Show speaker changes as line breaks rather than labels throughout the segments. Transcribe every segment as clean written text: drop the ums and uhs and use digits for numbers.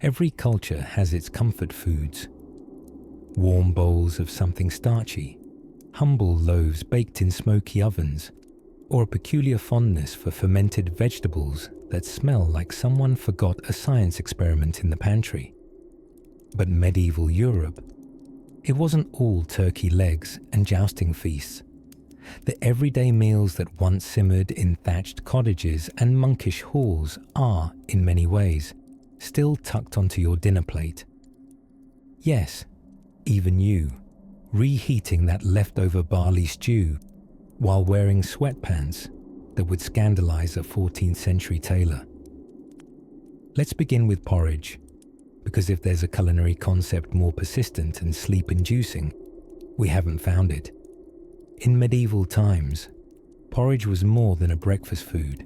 Every culture has its comfort foods. Warm bowls of something starchy, humble loaves baked in smoky ovens, or a peculiar fondness for fermented vegetables that smell like someone forgot a science experiment in the pantry. But medieval Europe, it wasn't all turkey legs and jousting feasts. The everyday meals that once simmered in thatched cottages and monkish halls are, in many ways, still tucked onto your dinner plate. Yes, even you, reheating that leftover barley stew while wearing sweatpants that would scandalize a 14th century tailor. Let's begin with porridge, because if there's a culinary concept more persistent and sleep-inducing, we haven't found it. In medieval times, porridge was more than a breakfast food.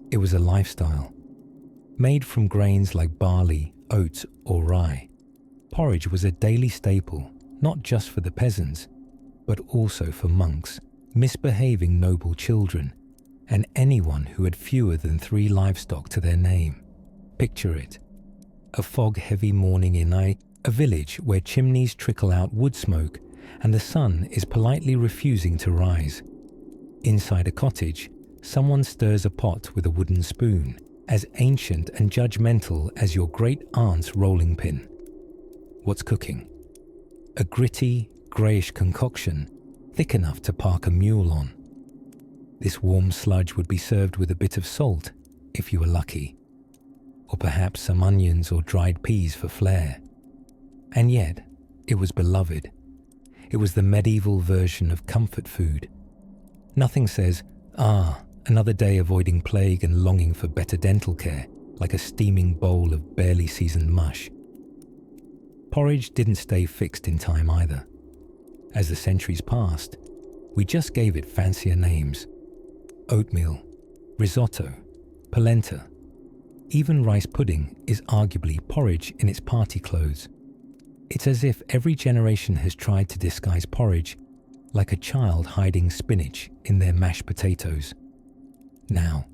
It was a lifestyle. Made from grains like barley, oats, or rye, porridge was a daily staple, not just for the peasants, but also for monks, misbehaving noble children, and anyone who had fewer than 3 livestock to their name. Picture it. A fog-heavy morning in a village where chimneys trickle out wood smoke and the sun is politely refusing to rise. Inside a cottage, someone stirs a pot with a wooden spoon, as ancient and judgmental as your great-aunt's rolling pin. What's cooking? A gritty, greyish concoction, thick enough to park a mule on. This warm sludge would be served with a bit of salt, if you were lucky, or perhaps some onions or dried peas for flair. And yet, it was beloved. It was the medieval version of comfort food. Nothing says, another day avoiding plague and longing for better dental care, like a steaming bowl of barely seasoned mush. Porridge didn't stay fixed in time either. As the centuries passed, we just gave it fancier names. Oatmeal, risotto, polenta. Even rice pudding is arguably porridge in its party clothes. It's as if every generation has tried to disguise porridge like a child hiding spinach in their mashed potatoes. Now,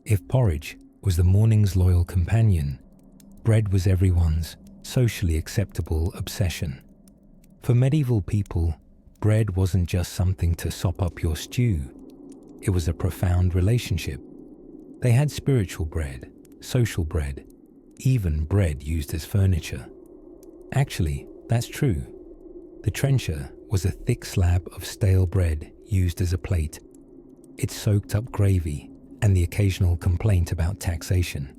if porridge was the morning's loyal companion, bread was everyone's socially acceptable obsession. For medieval people, bread wasn't just something to sop up your stew. It was a profound relationship. They had spiritual bread, social bread, even bread used as furniture. Actually, that's true. The trencher was a thick slab of stale bread used as a plate. It soaked up gravy and the occasional complaint about taxation.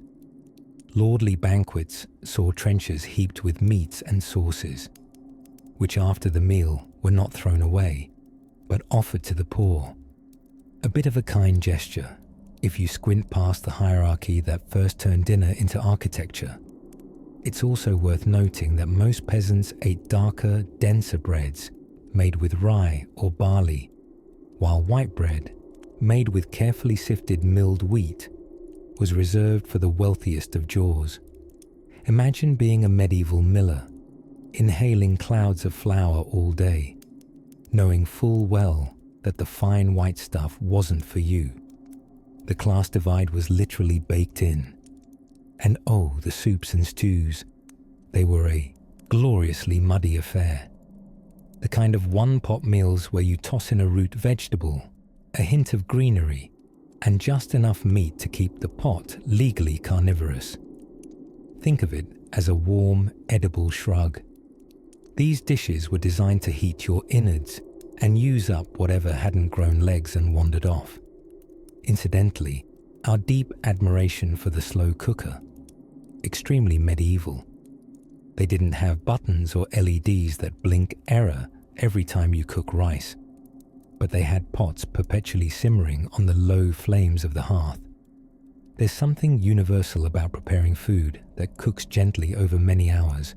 Lordly banquets saw trenchers heaped with meats and sauces, which after the meal were not thrown away, but offered to the poor. A bit of a kind gesture, if you squint past the hierarchy that first turned dinner into architecture. It's also worth noting that most peasants ate darker, denser breads made with rye or barley, while white bread, made with carefully sifted milled wheat, was reserved for the wealthiest of jaws. Imagine being a medieval miller, inhaling clouds of flour all day, knowing full well that the fine white stuff wasn't for you. The class divide was literally baked in. And oh, the soups and stews. They were a gloriously muddy affair. The kind of one-pot meals where you toss in a root vegetable, a hint of greenery, and just enough meat to keep the pot legally carnivorous. Think of it as a warm, edible shrug. These dishes were designed to heat your innards and use up whatever hadn't grown legs and wandered off. Incidentally, our deep admiration for the slow cooker, extremely medieval. They didn't have buttons or LEDs that blink error every time you cook rice, but they had pots perpetually simmering on the low flames of the hearth. There's something universal about preparing food that cooks gently over many hours.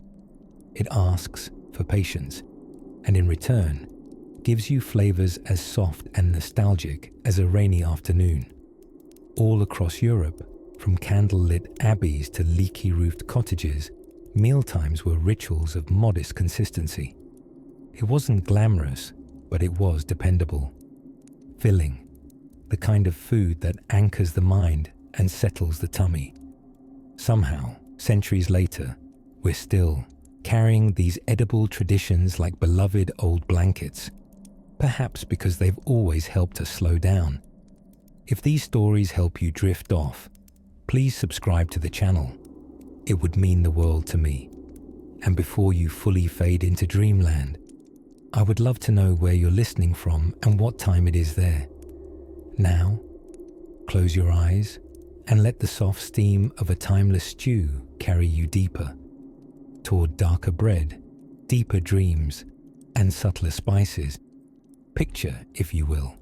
It asks for patience, and in return, gives you flavors as soft and nostalgic as a rainy afternoon. All across Europe, from candle-lit abbeys to leaky-roofed cottages, mealtimes were rituals of modest consistency. It wasn't glamorous, but it was dependable. Filling, the kind of food that anchors the mind and settles the tummy. Somehow, centuries later, we're still carrying these edible traditions like beloved old blankets, perhaps because they've always helped us slow down. If these stories help you drift off, please subscribe to the channel. It would mean the world to me. And before you fully fade into dreamland, I would love to know where you're listening from and what time it is there. Now, close your eyes and let the soft steam of a timeless stew carry you deeper, toward darker bread, deeper dreams, and subtler spices. Picture, if you will,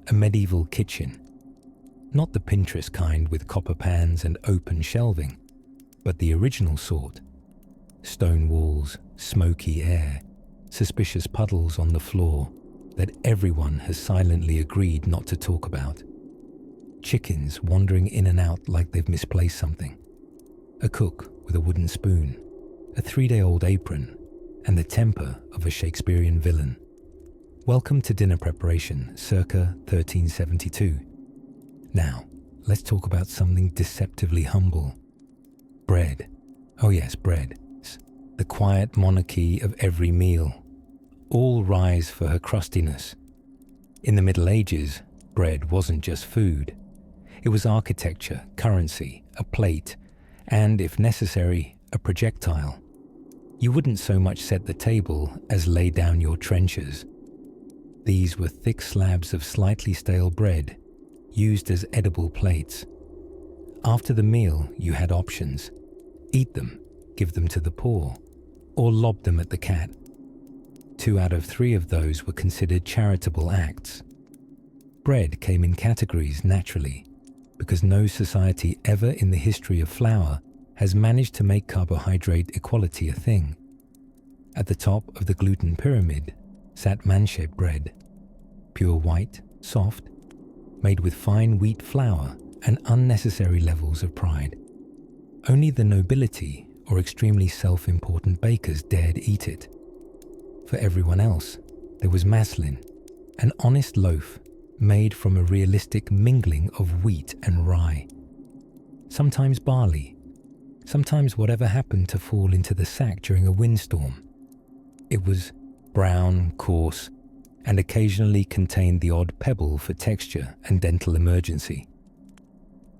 a medieval kitchen. Not the Pinterest kind with copper pans and open shelving, but the original sort. Stone walls, smoky air, suspicious puddles on the floor that everyone has silently agreed not to talk about. Chickens wandering in and out like they've misplaced something. A cook with a wooden spoon, a 3-day-old apron, and the temper of a Shakespearean villain. Welcome to dinner preparation, circa 1372. Now, let's talk about something deceptively humble. Bread. Oh yes, bread. The quiet monarchy of every meal. All rise for her crustiness. In the Middle Ages, bread wasn't just food. It was architecture, currency, a plate, and, if necessary, a projectile. You wouldn't so much set the table as lay down your trenchers. These were thick slabs of slightly stale bread, used as edible plates. After the meal, you had options. Eat them, give them to the poor, or lob them at the cat. 2 out of 3 of those were considered charitable acts. Bread came in categories naturally, because no society ever in the history of flour has managed to make carbohydrate equality a thing. At the top of the gluten pyramid sat man-shaped bread, pure white, soft, made with fine wheat flour and unnecessary levels of pride. Only the nobility or extremely self-important bakers dared eat it. For everyone else, there was maslin, an honest loaf made from a realistic mingling of wheat and rye. Sometimes barley, sometimes whatever happened to fall into the sack during a windstorm. It was brown, coarse, and occasionally contained the odd pebble for texture and dental emergency.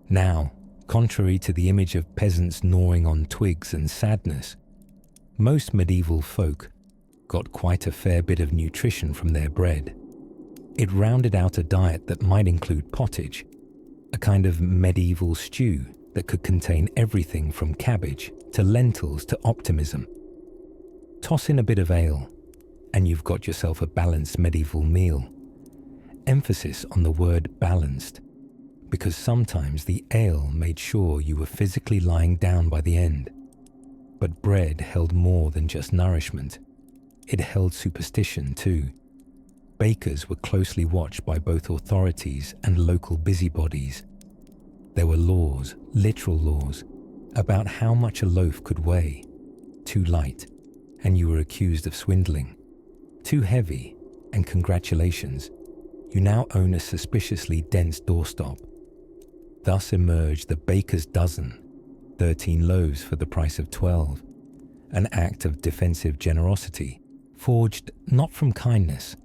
Now, contrary to the image of peasants gnawing on twigs and sadness, most medieval folk got quite a fair bit of nutrition from their bread. It rounded out a diet that might include pottage, a kind of medieval stew that could contain everything from cabbage to lentils to optimism. Toss in a bit of ale, and you've got yourself a balanced medieval meal. Emphasis on the word balanced, because sometimes the ale made sure you were physically lying down by the end. But bread held more than just nourishment. It held superstition too. Bakers were closely watched by both authorities and local busybodies. There were laws, literal laws, about how much a loaf could weigh. Too light, and you were accused of swindling. Too heavy, and congratulations, you now own a suspiciously dense doorstop. Thus emerged the baker's dozen, 13 loaves for the price of 12, an act of defensive generosity, forged not from kindness,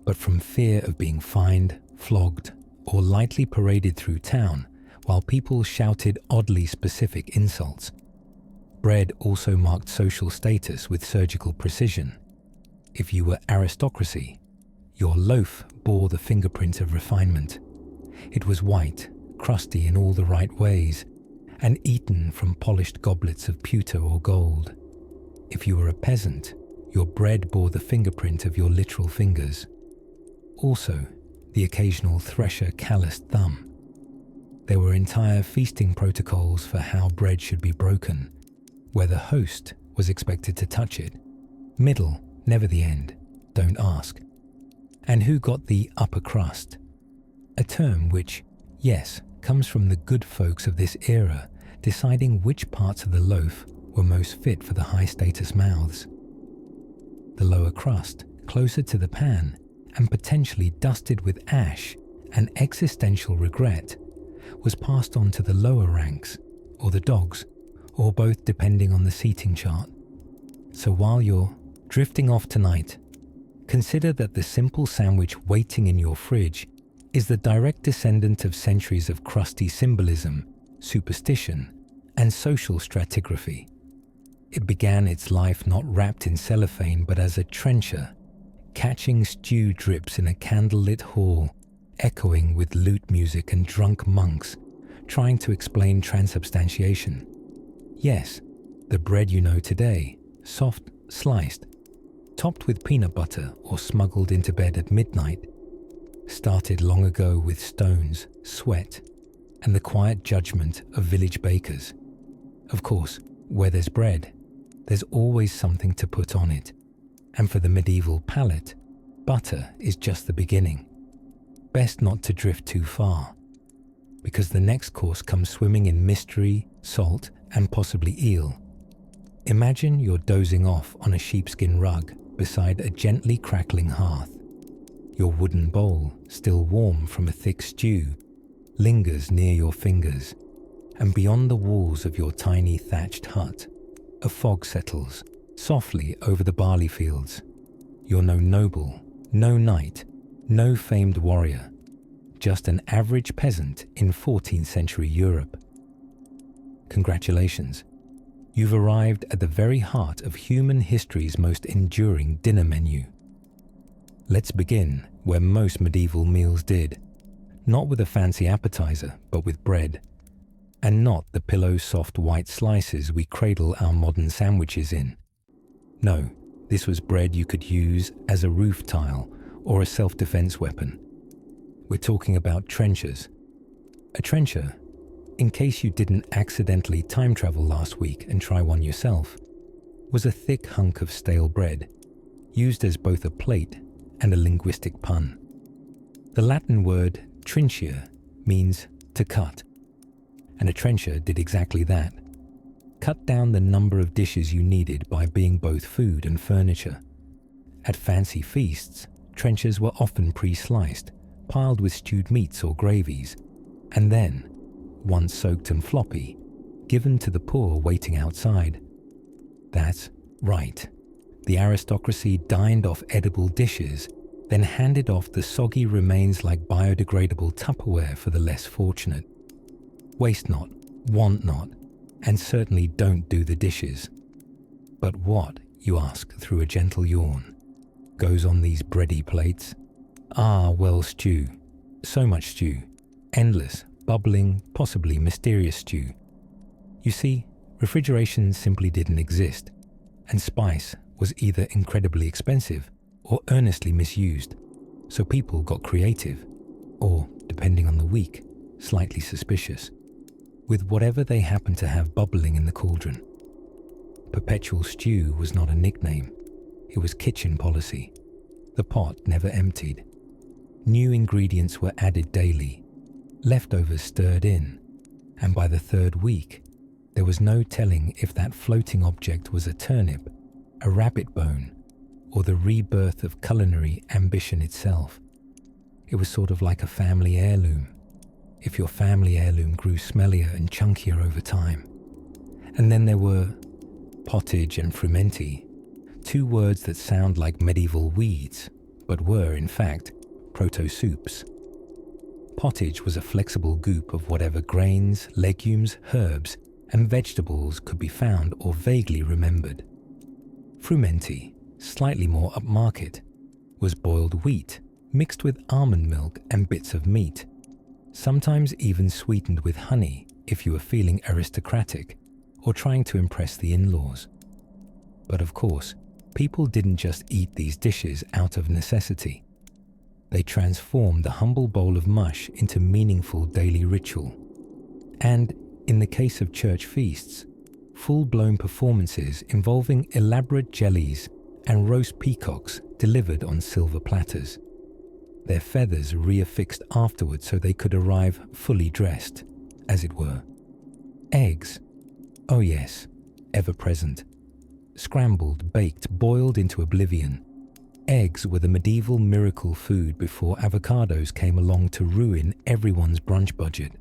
but from fear of being fined, flogged, or lightly paraded through town while people shouted oddly specific insults. Bread also marked social status with surgical precision. If you were aristocracy, your loaf bore the fingerprint of refinement. It was white, crusty in all the right ways, and eaten from polished goblets of pewter or gold. If you were a peasant, your bread bore the fingerprint of your literal fingers. Also, the occasional thresher calloused thumb. There were entire feasting protocols for how bread should be broken, where the host was expected to touch it. Middle, never the end, don't ask. And who got the upper crust? A term which, yes, comes from the good folks of this era deciding which parts of the loaf were most fit for the high-status mouths. The lower crust, closer to the pan, and potentially dusted with ash and existential regret, was passed on to the lower ranks, or the dogs, or both depending on the seating chart. So while you're drifting off tonight, consider that the simple sandwich waiting in your fridge is the direct descendant of centuries of crusty symbolism, superstition, and social stratigraphy. It began its life not wrapped in cellophane but as a trencher, catching stew drips in a candlelit hall, echoing with lute music and drunk monks trying to explain transubstantiation. Yes, the bread you know today, soft, sliced, topped with peanut butter or smuggled into bed at midnight, started long ago with stones, sweat, and the quiet judgment of village bakers. Of course, where there's bread, there's always something to put on it, and for the medieval palate, butter is just the beginning. Best not to drift too far, because the next course comes swimming in mystery, salt, and possibly eel. Imagine you're dozing off on a sheepskin rug beside a gently crackling hearth. Your wooden bowl, still warm from a thick stew, lingers near your fingers, and beyond the walls of your tiny thatched hut, a fog settles softly over the barley fields. You're no noble, no knight, no famed warrior, just an average peasant in 14th century Europe. Congratulations, you've arrived at the very heart of human history's most enduring dinner menu. Let's begin where most medieval meals did, not with a fancy appetizer, but with bread, and not the pillow-soft white slices we cradle our modern sandwiches in. No, this was bread you could use as a roof tile or a self-defense weapon. We're talking about trenchers. A trencher, in case you didn't accidentally time travel last week and try one yourself, was a thick hunk of stale bread, used as both a plate and a linguistic pun. The Latin word trincia means to cut, and a trencher did exactly that. Cut down the number of dishes you needed by being both food and furniture. At fancy feasts, trenchers were often pre-sliced, piled with stewed meats or gravies, and then, once soaked and floppy, given to the poor waiting outside. That's right. The aristocracy dined off edible dishes, then handed off the soggy remains like biodegradable Tupperware for the less fortunate. Waste not, want not, and certainly don't do the dishes. But what, you ask through a gentle yawn, goes on these bready plates? Ah, well, stew. So much stew. Endless, bubbling, possibly mysterious stew. You see, refrigeration simply didn't exist, and spice was either incredibly expensive or earnestly misused, so people got creative, or, depending on the week, slightly suspicious, with whatever they happened to have bubbling in the cauldron. Perpetual stew was not a nickname, it was kitchen policy. The pot never emptied. New ingredients were added daily, leftovers stirred in, and by the third week, there was no telling if that floating object was a turnip, a rabbit bone, or the rebirth of culinary ambition itself. It was sort of like a family heirloom, if your family heirloom grew smellier and chunkier over time. And then there were pottage and frumenti, two words that sound like medieval weeds, but were, in fact, proto-soups. Pottage was a flexible goop of whatever grains, legumes, herbs, and vegetables could be found or vaguely remembered. Frumenti, slightly more upmarket, was boiled wheat mixed with almond milk and bits of meat, sometimes even sweetened with honey if you were feeling aristocratic or trying to impress the in-laws. But of course, people didn't just eat these dishes out of necessity. They transformed the humble bowl of mush into meaningful daily ritual. And, in the case of church feasts, full-blown performances involving elaborate jellies and roast peacocks delivered on silver platters, their feathers reaffixed afterwards so they could arrive fully dressed, as it were. Eggs. Oh yes, ever present. Scrambled, baked, boiled into oblivion. Eggs were the medieval miracle food before avocados came along to ruin everyone's brunch budget.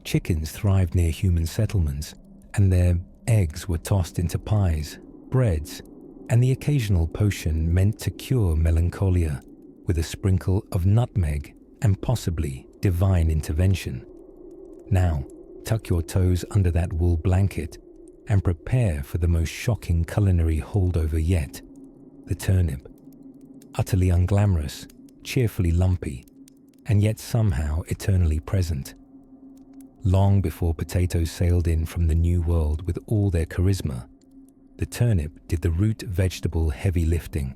Chickens thrived near human settlements, and their eggs were tossed into pies, breads, and the occasional potion meant to cure melancholia with a sprinkle of nutmeg and possibly divine intervention. Now, tuck your toes under that wool blanket and prepare for the most shocking culinary holdover yet, the turnip. Utterly unglamorous, cheerfully lumpy, and yet somehow eternally present. Long before potatoes sailed in from the New World with all their charisma, the turnip did the root vegetable heavy lifting.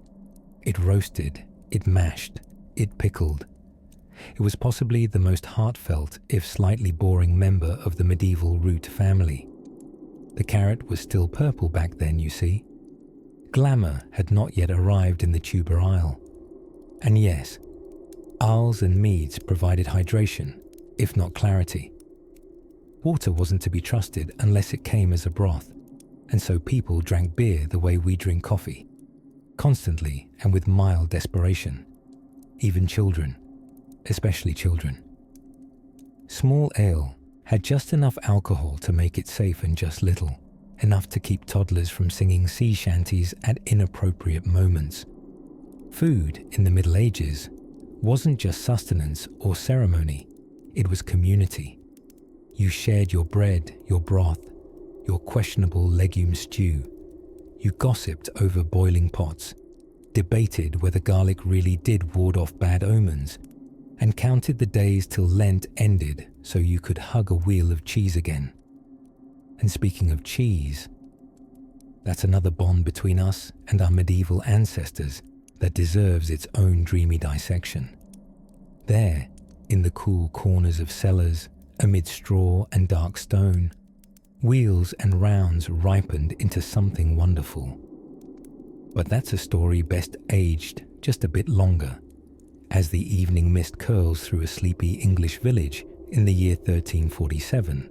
It roasted, it mashed, it pickled. It was possibly the most heartfelt, if slightly boring member of the medieval root family. The carrot was still purple back then, you see. Glamour had not yet arrived in the tuber aisle. And yes, ales and meads provided hydration, if not clarity. Water wasn't to be trusted unless it came as a broth, and so people drank beer the way we drink coffee, constantly and with mild desperation. Even children, especially children. Small ale had just enough alcohol to make it safe and just little, enough to keep toddlers from singing sea shanties at inappropriate moments. Food in the Middle Ages wasn't just sustenance or ceremony, it was community. You shared your bread, your broth, your questionable legume stew. You gossiped over boiling pots, debated whether garlic really did ward off bad omens, and counted the days till Lent ended so you could hug a wheel of cheese again. And speaking of cheese, that's another bond between us and our medieval ancestors that deserves its own dreamy dissection. There, in the cool corners of cellars, amid straw and dark stone, wheels and rounds ripened into something wonderful. But that's a story best aged just a bit longer, as the evening mist curls through a sleepy English village in the year 1347.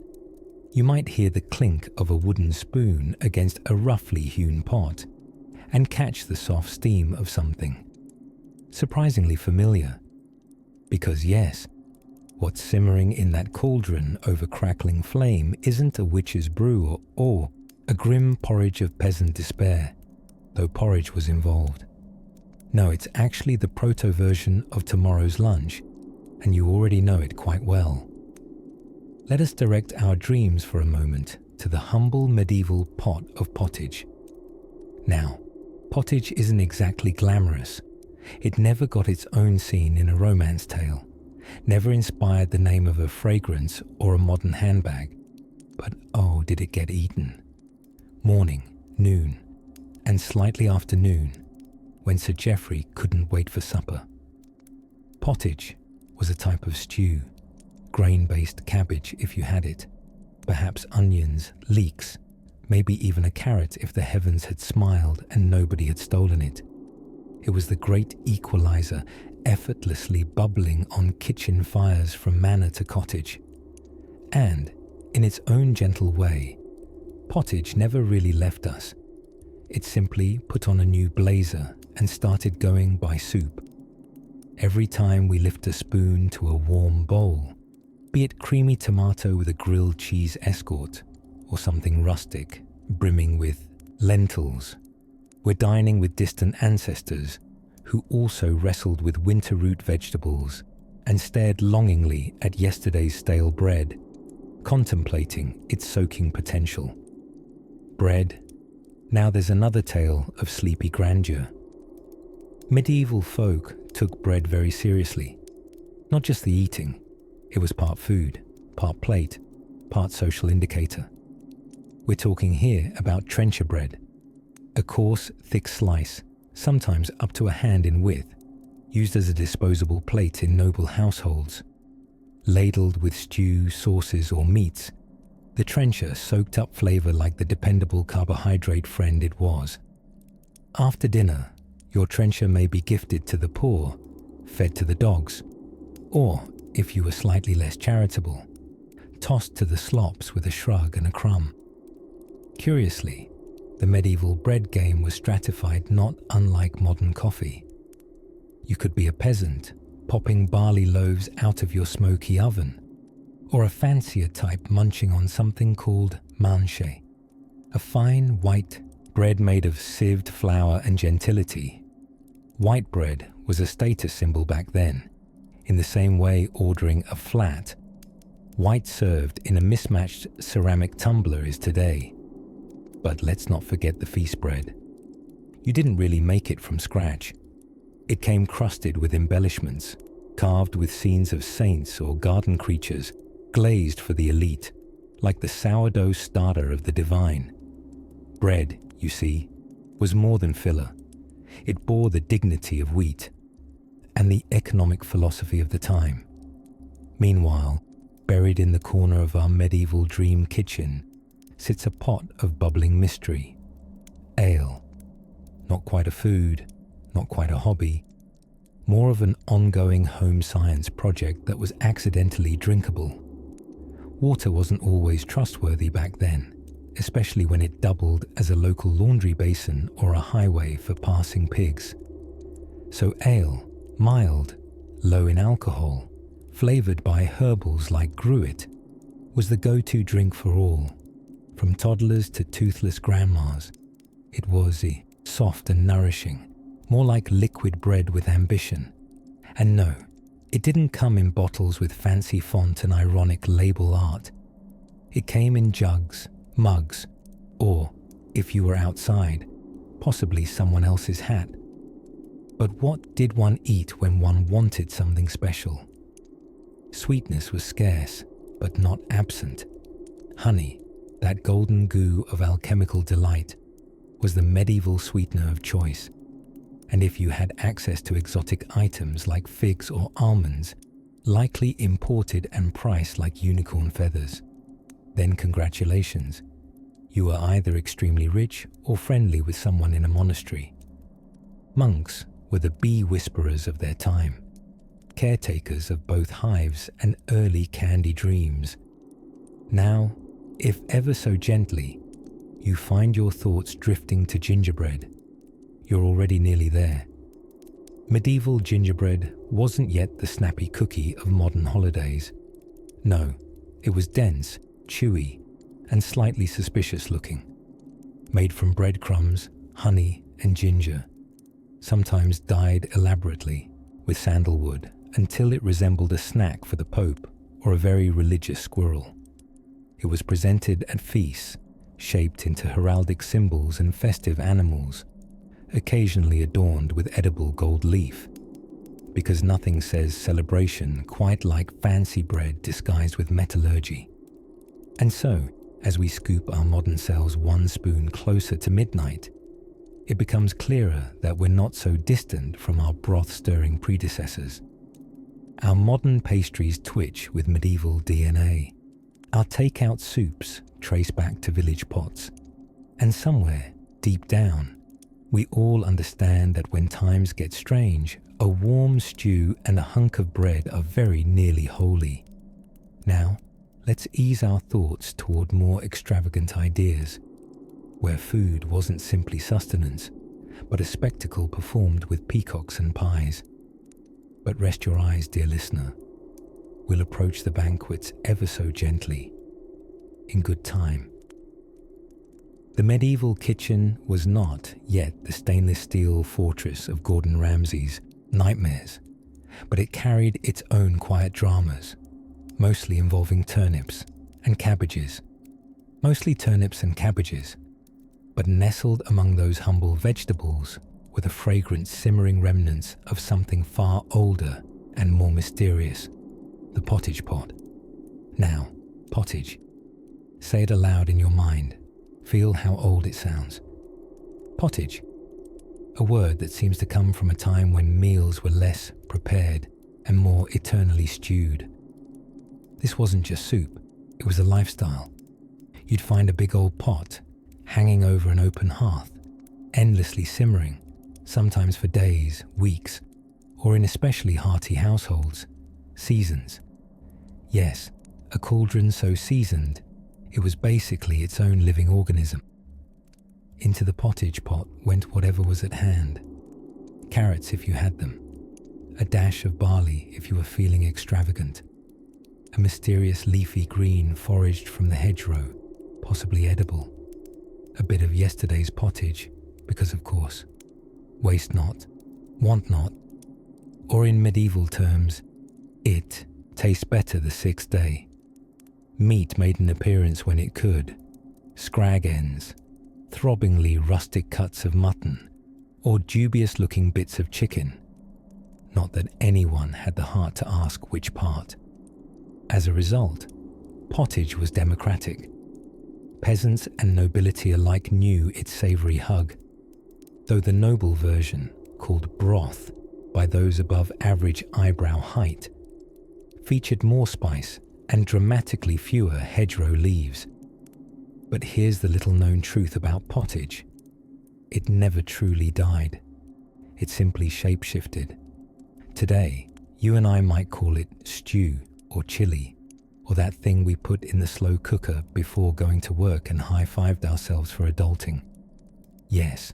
You might hear the clink of a wooden spoon against a roughly hewn pot, and catch the soft steam of something. Surprisingly familiar. Because yes, what's simmering in that cauldron over crackling flame isn't a witch's brew or a grim porridge of peasant despair, though porridge was involved. No, it's actually the proto-version of tomorrow's lunch, and you already know it quite well. Let us direct our dreams for a moment to the humble medieval pot of pottage. Now, pottage isn't exactly glamorous. It never got its own scene in a romance tale, never inspired the name of a fragrance or a modern handbag. But oh, did it get eaten. Morning, noon, and slightly after noon, when Sir Geoffrey couldn't wait for supper. Pottage was a type of stew, grain-based cabbage if you had it, perhaps onions, leeks, maybe even a carrot if the heavens had smiled and nobody had stolen it. It was the great equalizer, effortlessly bubbling on kitchen fires from manor to cottage. And, in its own gentle way, pottage never really left us. It simply put on a new blazer and started going by soup. Every time we lift a spoon to a warm bowl, be it creamy tomato with a grilled cheese escort, or something rustic, brimming with lentils, we're dining with distant ancestors who also wrestled with winter root vegetables and stared longingly at yesterday's stale bread, contemplating its soaking potential. Bread, now there's another tale of sleepy grandeur. Medieval folk took bread very seriously. Not just the eating, it was part food, part plate, part social indicator. We're talking here about trencher bread, a coarse, thick slice, sometimes up to a hand in width, used as a disposable plate in noble households. Ladled with stew, sauces or meats, the trencher soaked up flavor like the dependable carbohydrate friend it was. After dinner, your trencher may be gifted to the poor, fed to the dogs, or, if you were slightly less charitable, tossed to the slops with a shrug and a crumb. Curiously, the medieval bread game was stratified not unlike modern coffee. You could be a peasant, popping barley loaves out of your smoky oven, or a fancier type munching on something called manche, a fine, white, bread made of sieved flour and gentility. White bread was a status symbol back then, in the same way ordering a flat, white served in a mismatched ceramic tumbler is today. But let's not forget the feast bread. You didn't really make it from scratch. It came crusted with embellishments, carved with scenes of saints or garden creatures, glazed for the elite, like the sourdough starter of the divine. Bread, you see, was more than filler. It bore the dignity of wheat and the economic philosophy of the time. Meanwhile, buried in the corner of our medieval dream kitchen sits a pot of bubbling mystery. Ale. Not quite a food, not quite a hobby, more of an ongoing home science project that was accidentally drinkable. Water wasn't always trustworthy back then, especially when it doubled as a local laundry basin or a highway for passing pigs. So ale, mild, low in alcohol, flavoured by herbals like gruit, was the go-to drink for all, from toddlers to toothless grandmas. It was soft and nourishing, more like liquid bread with ambition. And no, it didn't come in bottles with fancy font and ironic label art. It came in jugs, mugs, or, if you were outside, possibly someone else's hat. But what did one eat when one wanted something special? Sweetness was scarce, but not absent. Honey, that golden goo of alchemical delight, was the medieval sweetener of choice. And if you had access to exotic items like figs or almonds, likely imported and priced like unicorn feathers, then congratulations. You were either extremely rich or friendly with someone in a monastery. Monks were the bee whisperers of their time, caretakers of both hives and early candy dreams. Now, if ever so gently, you find your thoughts drifting to gingerbread. You're already nearly there. Medieval gingerbread wasn't yet the snappy cookie of modern holidays. No, it was dense, chewy, and slightly suspicious looking. Made from breadcrumbs, honey, and ginger, sometimes dyed elaborately with sandalwood until it resembled a snack for the Pope or a very religious squirrel. It was presented at feasts, shaped into heraldic symbols and festive animals, occasionally adorned with edible gold leaf, because nothing says celebration quite like fancy bread disguised with metallurgy. And so, as we scoop our modern selves one spoon closer to midnight, it becomes clearer that we're not so distant from our broth-stirring predecessors. Our modern pastries twitch with medieval DNA. Our takeout soups trace back to village pots. And somewhere, deep down, we all understand that when times get strange, a warm stew and a hunk of bread are very nearly holy. Now, let's ease our thoughts toward more extravagant ideas, where food wasn't simply sustenance, but a spectacle performed with peacocks and pies. But rest your eyes, dear listener. We'll approach the banquets ever so gently, in good time. The medieval kitchen was not yet the stainless steel fortress of Gordon Ramsay's nightmares, but it carried its own quiet dramas, mostly involving turnips and cabbages. Mostly turnips and cabbages, but nestled among those humble vegetables were the fragrant simmering remnants of something far older and more mysterious, the pottage pot. Now, pottage. Say it aloud in your mind. Feel how old it sounds. Pottage. A word that seems to come from a time when meals were less prepared and more eternally stewed. This wasn't just soup, it was a lifestyle. You'd find a big old pot hanging over an open hearth, endlessly simmering, sometimes for days, weeks, or in especially hearty households, seasons. Yes, a cauldron so seasoned, it was basically its own living organism. Into the pottage pot went whatever was at hand. Carrots if you had them, a dash of barley if you were feeling extravagant, a mysterious leafy green foraged from the hedgerow, possibly edible. a bit of yesterday's pottage, because of course, waste not, want not, or in medieval terms, it tastes better the sixth day. Meat made an appearance when it could, scrag ends, throbbingly rustic cuts of mutton, or dubious-looking bits of chicken. Not that anyone had the heart to ask which part. As a result, pottage was democratic. Peasants and nobility alike knew its savoury hug, though the noble version, called broth by those above average eyebrow height, featured more spice and dramatically fewer hedgerow leaves. But here's the little-known truth about pottage. It never truly died. It simply shape-shifted. Today, you and I might call it stew or chili, or that thing we put in the slow cooker before going to work and high-fived ourselves for adulting. Yes,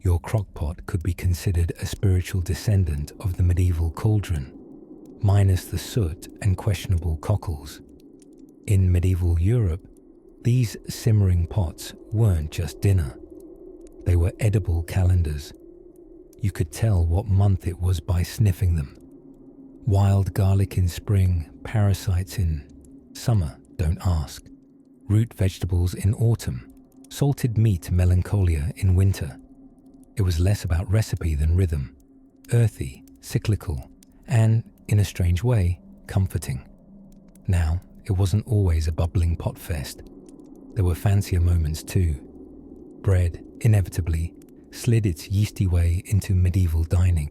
your crock-pot could be considered a spiritual descendant of the medieval cauldron, minus the soot and questionable cockles. In medieval Europe, these simmering pots weren't just dinner. They were edible calendars. You could tell what month it was by sniffing them. Wild garlic in spring, parasites in summer, don't ask. Root vegetables in autumn, salted meat melancholia in winter. It was less about recipe than rhythm, earthy, cyclical, and, in a strange way, comforting. Now, it wasn't always a bubbling pot fest. There were fancier moments too. Bread, inevitably, slid its yeasty way into medieval dining.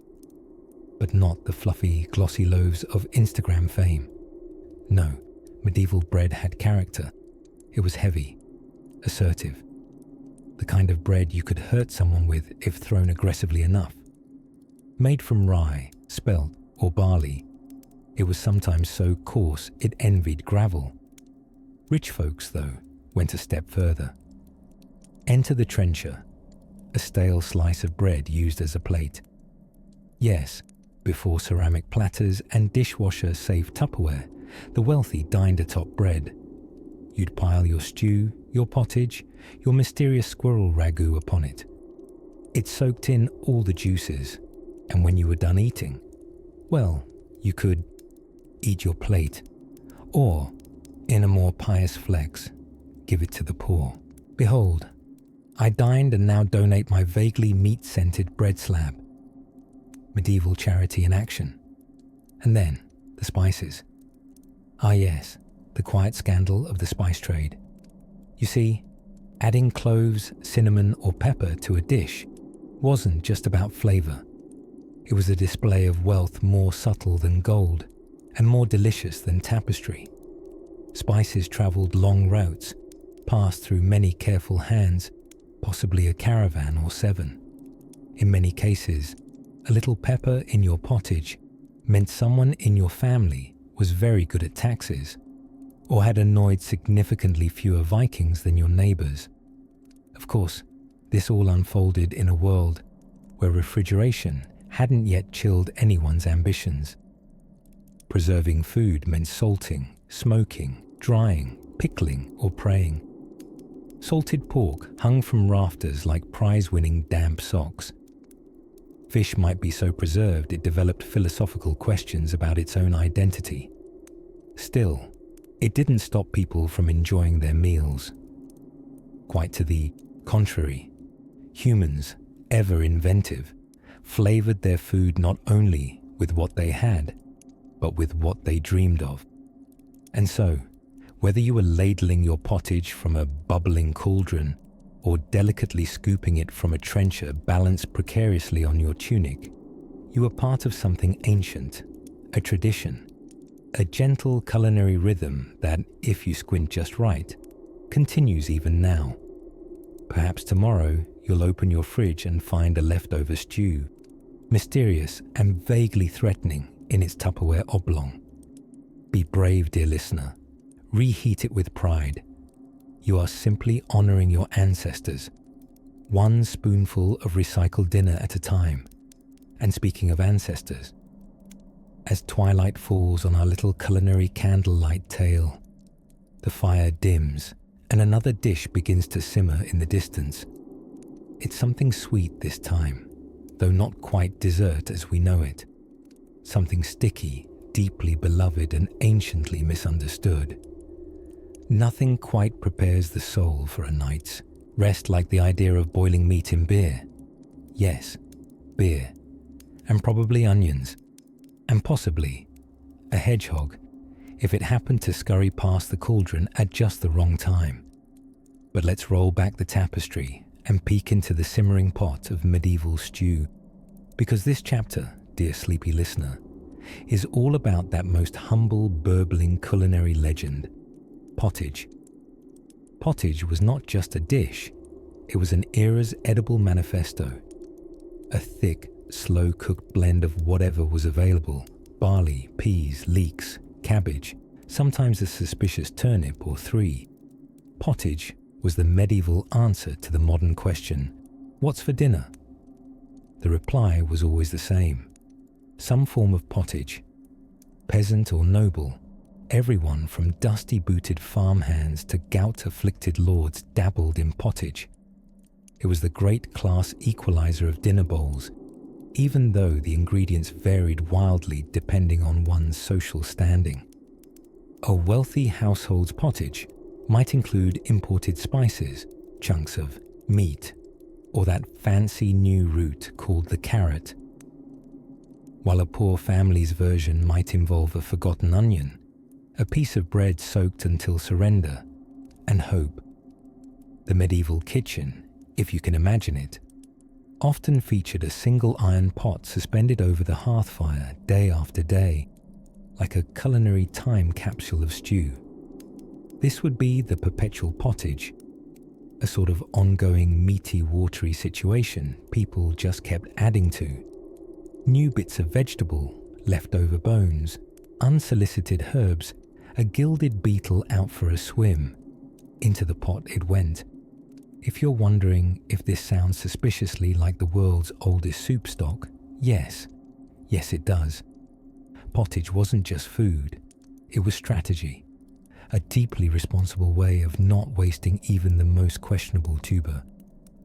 But not the fluffy, glossy loaves of Instagram fame. No, medieval bread had character. It was heavy, assertive. The kind of bread you could hurt someone with if thrown aggressively enough. Made from rye, spelt, or barley, it was sometimes so coarse it envied gravel. Rich folks, though, went a step further. Enter the trencher, a stale slice of bread used as a plate. Yes, before ceramic platters and dishwasher-safe Tupperware, the wealthy dined atop bread. You'd pile your stew, your pottage, your mysterious squirrel ragout upon it. It soaked in all the juices, and when you were done eating, well, you could eat your plate, or, in a more pious flex, give it to the poor. Behold, I dined and now donate my vaguely meat-scented bread slab. Medieval charity in action. And then, the spices. Ah yes, the quiet scandal of the spice trade. You see, adding cloves, cinnamon, or pepper to a dish wasn't just about flavour. It was a display of wealth more subtle than gold and more delicious than tapestry. Spices travelled long routes, passed through many careful hands, possibly a caravan or 7. In many cases, a little pepper in your pottage meant someone in your family was very good at taxes, or had annoyed significantly fewer Vikings than your neighbours. Of course, this all unfolded in a world where refrigeration hadn't yet chilled anyone's ambitions. Preserving food meant salting, smoking, drying, pickling, or praying. Salted pork hung from rafters like prize-winning damp socks. Fish might be so preserved it developed philosophical questions about its own identity. Still, it didn't stop people from enjoying their meals. Quite to the contrary, humans, ever inventive, flavoured their food not only with what they had, but with what they dreamed of. And so, whether you were ladling your pottage from a bubbling cauldron or delicately scooping it from a trencher balanced precariously on your tunic, you were part of something ancient, a tradition, a gentle culinary rhythm that, if you squint just right, continues even now. Perhaps tomorrow you'll open your fridge and find a leftover stew, mysterious and vaguely threatening in its Tupperware oblong. Be brave, dear listener. Reheat it with pride. You are simply honouring your ancestors, one spoonful of recycled dinner at a time. And speaking of ancestors, as twilight falls on our little culinary candlelight tale, the fire dims and another dish begins to simmer in the distance. It's something sweet this time, though not quite dessert as we know it. Something sticky, deeply beloved and anciently misunderstood. Nothing quite prepares the soul for a night's rest like the idea of boiling meat in beer. Yes, beer. And probably onions. And possibly a hedgehog, if it happened to scurry past the cauldron at just the wrong time. But let's roll back the tapestry and peek into the simmering pot of medieval stew, because this chapter, dear sleepy listener, is all about that most humble, burbling culinary legend, pottage. Pottage was not just a dish, it was an era's edible manifesto. A thick, slow-cooked blend of whatever was available: barley, peas, leeks, cabbage, sometimes a suspicious turnip or three. Pottage was the medieval answer to the modern question, what's for dinner? The reply was always the same: some form of pottage. Peasant or noble, everyone from dusty-booted farmhands to gout-afflicted lords dabbled in pottage. It was the great class equalizer of dinner bowls, even though the ingredients varied wildly depending on one's social standing. A wealthy household's pottage might include imported spices, chunks of meat, or that fancy new root called the carrot, while a poor family's version might involve a forgotten onion, a piece of bread soaked until surrender, and hope. The medieval kitchen, if you can imagine it, often featured a single iron pot suspended over the hearth fire day after day, like a culinary time capsule of stew. This would be the perpetual pottage, a sort of ongoing meaty, watery situation people just kept adding to. New bits of vegetable, leftover bones, unsolicited herbs, a gilded beetle out for a swim. Into the pot it went. If you're wondering if this sounds suspiciously like the world's oldest soup stock, yes. Yes, it does. Pottage wasn't just food, it was strategy. A deeply responsible way of not wasting even the most questionable tuber.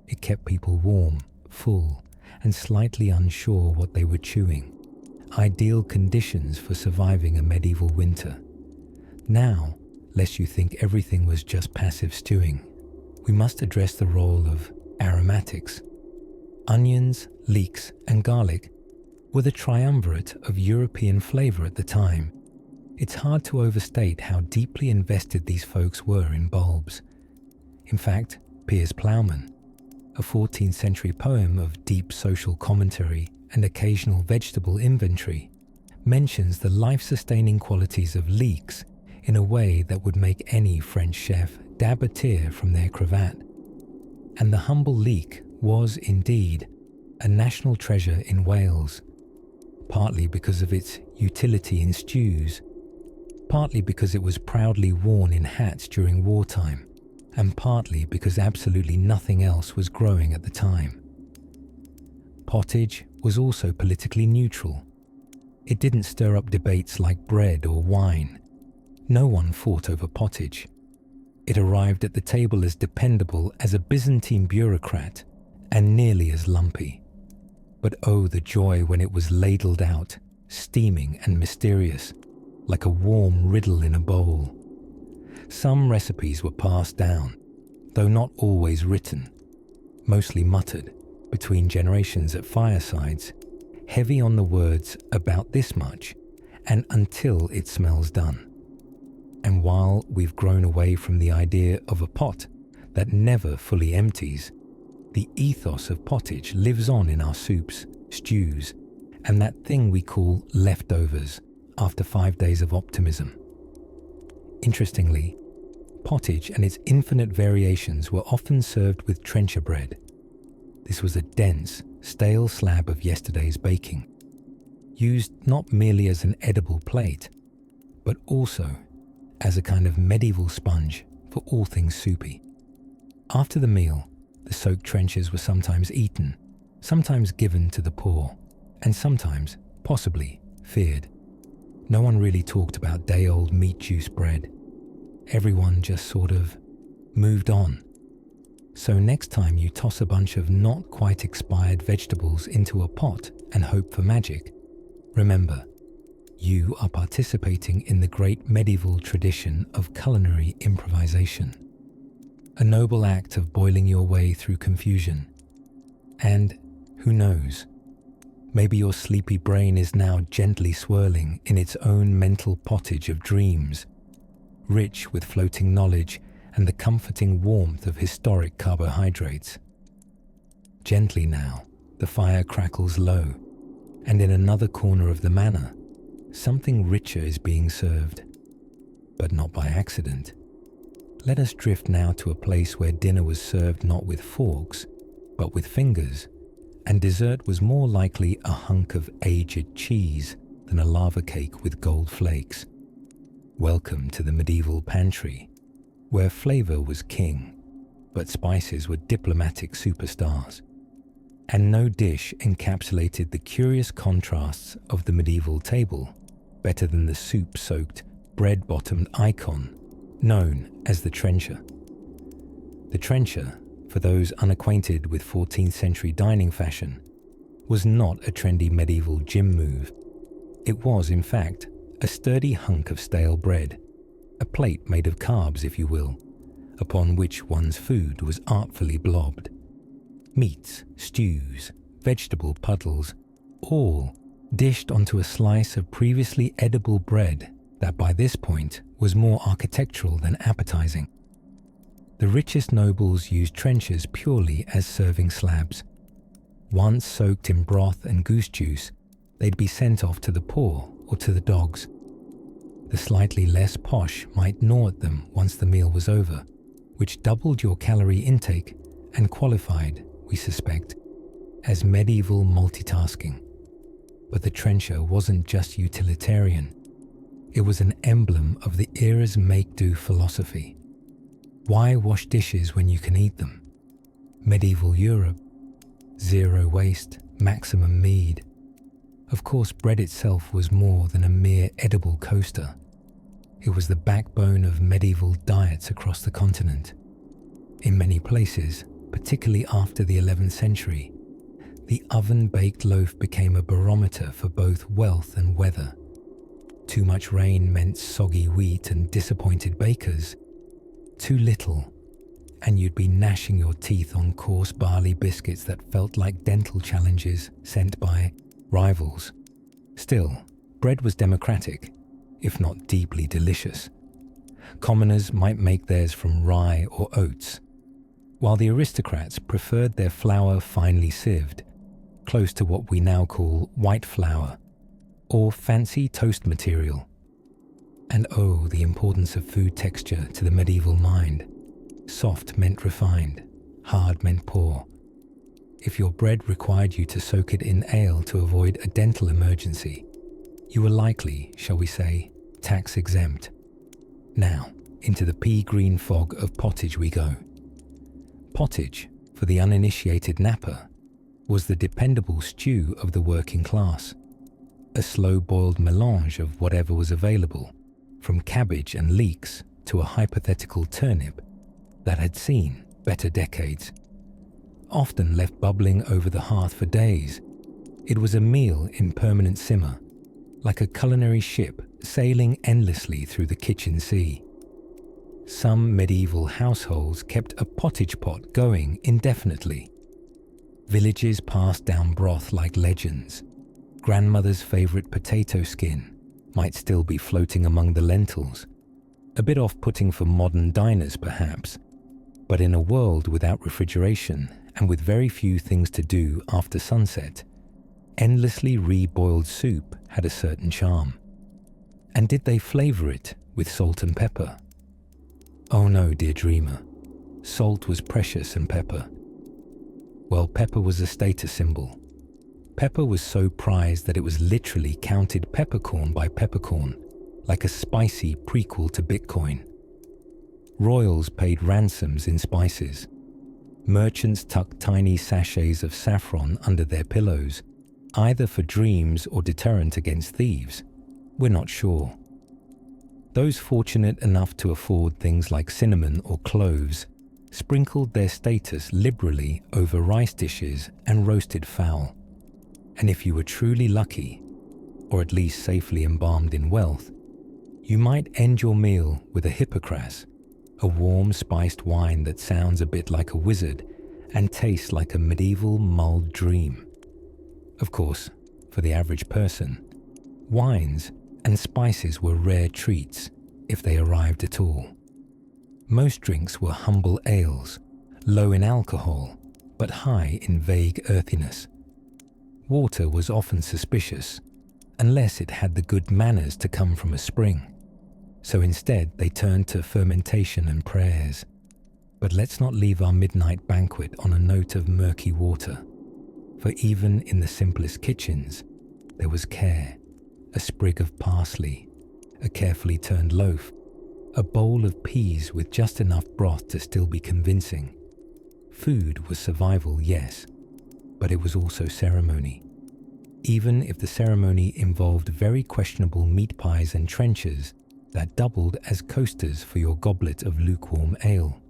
It kept people warm, full, and slightly unsure what they were chewing. Ideal conditions for surviving a medieval winter. Now, lest you think everything was just passive stewing, we must address the role of aromatics. Onions, leeks, and garlic were the triumvirate of European flavor at the time. It's hard to overstate how deeply invested these folks were in bulbs. In fact, Piers Plowman, a 14th century poem of deep social commentary and occasional vegetable inventory, mentions the life-sustaining qualities of leeks in a way that would make any French chef dab a tear from their cravat. And the humble leek was indeed a national treasure in Wales, partly because of its utility in stews, partly because it was proudly worn in hats during wartime, and partly because absolutely nothing else was growing at the time. Pottage was also politically neutral. It didn't stir up debates like bread or wine. No one fought over pottage. It arrived at the table as dependable as a Byzantine bureaucrat and nearly as lumpy. But oh, the joy when it was ladled out, steaming and mysterious, like a warm riddle in a bowl. Some recipes were passed down, though not always written, mostly muttered between generations at firesides, heavy on the words "about this much" and "until it smells done." And while we've grown away from the idea of a pot that never fully empties, the ethos of pottage lives on in our soups, stews, and that thing we call leftovers after 5 days of optimism. Interestingly, pottage and its infinite variations were often served with trencher bread. This was a dense, stale slab of yesterday's baking, used not merely as an edible plate, but also as a kind of medieval sponge for all things soupy. After the meal, the soaked trenchers were sometimes eaten, sometimes given to the poor, and sometimes, possibly, feared. No one really talked about day-old meat juice bread. Everyone just sort of moved on. So next time you toss a bunch of not quite expired vegetables into a pot and hope for magic, remember, you are participating in the great medieval tradition of culinary improvisation, a noble act of boiling your way through confusion. And who knows, maybe your sleepy brain is now gently swirling in its own mental pottage of dreams, rich with floating knowledge and the comforting warmth of historic carbohydrates. Gently now, the fire crackles low, and in another corner of the manor, something richer is being served, but not by accident. Let us drift now to a place where dinner was served not with forks, but with fingers, and dessert was more likely a hunk of aged cheese than a lava cake with gold flakes. Welcome to the medieval pantry, where flavor was king, but spices were diplomatic superstars. And no dish encapsulated the curious contrasts of the medieval table better than the soup-soaked, bread-bottomed icon known as the trencher. The trencher, for those unacquainted with 14th century dining fashion, was not a trendy medieval gym move. It was, in fact, a sturdy hunk of stale bread, a plate made of carbs, if you will, upon which one's food was artfully blobbed. Meats, stews, vegetable puddles, all dished onto a slice of previously edible bread that by this point was more architectural than appetizing. The richest nobles used trenchers purely as serving slabs. Once soaked in broth and goose juice, they'd be sent off to the poor or to the dogs. The slightly less posh might gnaw at them once the meal was over, which doubled your calorie intake and qualified, we suspect, as medieval multitasking. But the trencher wasn't just utilitarian. It was an emblem of the era's make-do philosophy. Why wash dishes when you can eat them? Medieval Europe. Zero waste, maximum mead. Of course, bread itself was more than a mere edible coaster. It was the backbone of medieval diets across the continent. In many places, particularly after the 11th century, the oven-baked loaf became a barometer for both wealth and weather. Too much rain meant soggy wheat and disappointed bakers. Too little, and you'd be gnashing your teeth on coarse barley biscuits that felt like dental challenges sent by rivals. Still, bread was democratic, if not deeply delicious. Commoners might make theirs from rye or oats, while the aristocrats preferred their flour finely sieved, close to what we now call white flour, or fancy toast material. And oh, the importance of food texture to the medieval mind. Soft meant refined, hard meant poor. If your bread required you to soak it in ale to avoid a dental emergency, you were likely, shall we say, tax exempt. Now, into the pea-green fog of pottage we go. Pottage, for the uninitiated napper, was the dependable stew of the working class, a slow-boiled melange of whatever was available, from cabbage and leeks to a hypothetical turnip that had seen better decades. Often left bubbling over the hearth for days, it was a meal in permanent simmer, like a culinary ship sailing endlessly through the kitchen sea. Some medieval households kept a pottage pot going indefinitely. Villages passed down broth like legends. Grandmother's favorite potato skin might still be floating among the lentils. A bit off-putting for modern diners, perhaps, but in a world without refrigeration and with very few things to do after sunset, endlessly reboiled soup had a certain charm. And did they flavor it with salt and pepper? Oh no, dear dreamer. Salt was precious and pepper. Well, pepper was a status symbol. Pepper was so prized that it was literally counted peppercorn by peppercorn, like a spicy prequel to Bitcoin. Royals paid ransoms in spices. Merchants tucked tiny sachets of saffron under their pillows, either for dreams or deterrent against thieves. We're not sure. Those fortunate enough to afford things like cinnamon or cloves sprinkled their status liberally over rice dishes and roasted fowl. And if you were truly lucky, or at least safely embalmed in wealth, you might end your meal with a hippocras, a warm spiced wine that sounds a bit like a wizard and tastes like a medieval mulled dream. Of course, for the average person, wines and spices were rare treats if they arrived at all. Most drinks were humble ales, low in alcohol, but high in vague earthiness. Water was often suspicious, unless it had the good manners to come from a spring. So instead they turned to fermentation and prayers. But let's not leave our midnight banquet on a note of murky water. For even in the simplest kitchens, there was care, a sprig of parsley, a carefully turned loaf, a bowl of peas with just enough broth to still be convincing. Food was survival, yes, but it was also ceremony. Even if the ceremony involved very questionable meat pies and trenchers that doubled as coasters for your goblet of lukewarm ale.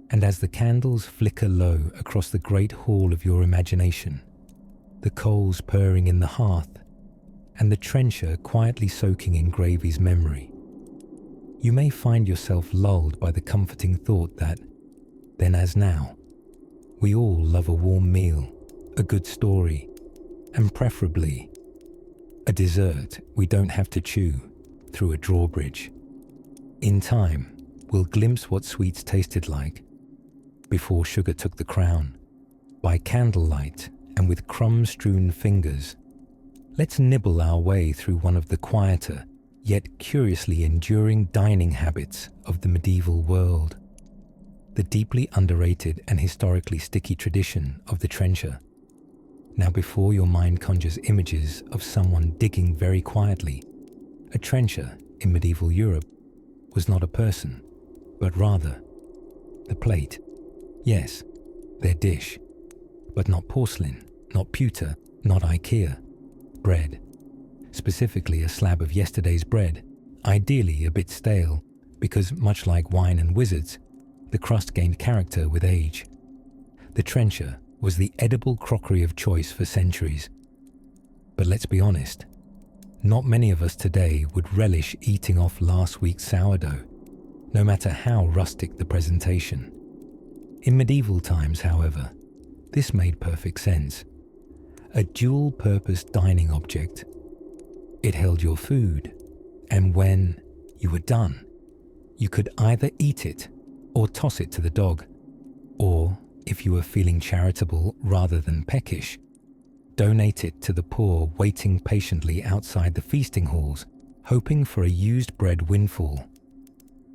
And as the candles flicker low across the great hall of your imagination, the coals purring in the hearth, and the trencher quietly soaking in gravy's memory, you may find yourself lulled by the comforting thought that, then as now, we all love a warm meal, a good story, and preferably a dessert we don't have to chew through a drawbridge. In time, we'll glimpse what sweets tasted like before sugar took the crown. By candlelight and with crumb-strewn fingers, let's nibble our way through one of the quieter, yet curiously enduring dining habits of the medieval world. The deeply underrated and historically sticky tradition of the trencher. Now before your mind conjures images of someone digging very quietly, a trencher in medieval Europe was not a person, but rather the plate. Yes, their dish, but not porcelain, not pewter, not IKEA. Bread. Specifically a slab of yesterday's bread, ideally a bit stale, because much like wine and wizards, the crust gained character with age. The trencher was the edible crockery of choice for centuries. But let's be honest, not many of us today would relish eating off last week's sourdough, no matter how rustic the presentation. In medieval times, however, this made perfect sense. A dual-purpose dining object. It held your food, and when you were done, you could either eat it or toss it to the dog, or, if you were feeling charitable rather than peckish, donate it to the poor waiting patiently outside the feasting halls, hoping for a used bread windfall.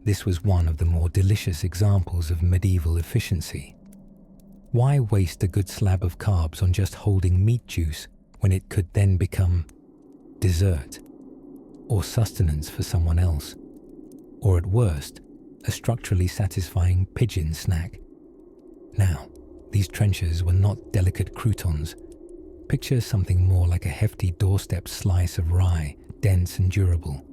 This was one of the more delicious examples of medieval efficiency. Why waste a good slab of carbs on just holding meat juice when it could then become dessert, or sustenance for someone else, or at worst, a structurally satisfying pigeon snack? Now, these trenchers were not delicate croutons. Picture something more like a hefty doorstep slice of rye, dense and durable,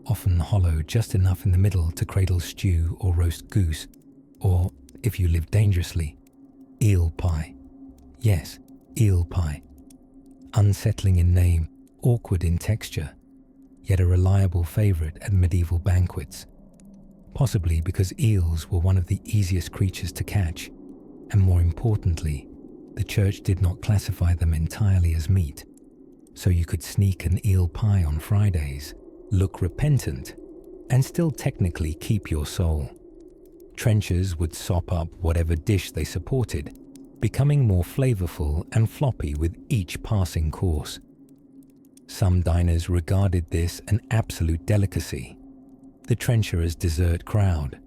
often hollow just enough in the middle to cradle stew or roast goose, or, if you live dangerously, eel pie. Yes, eel pie. Unsettling in name, awkward in texture, yet a reliable favourite at medieval banquets. Possibly because eels were one of the easiest creatures to catch, and more importantly, the church did not classify them entirely as meat, so you could sneak an eel pie on Fridays, look repentant, and still technically keep your soul. Trenchers would sop up whatever dish they supported, becoming more flavourful and floppy with each passing course. Some diners regarded this an absolute delicacy, the trencher as dessert crowd.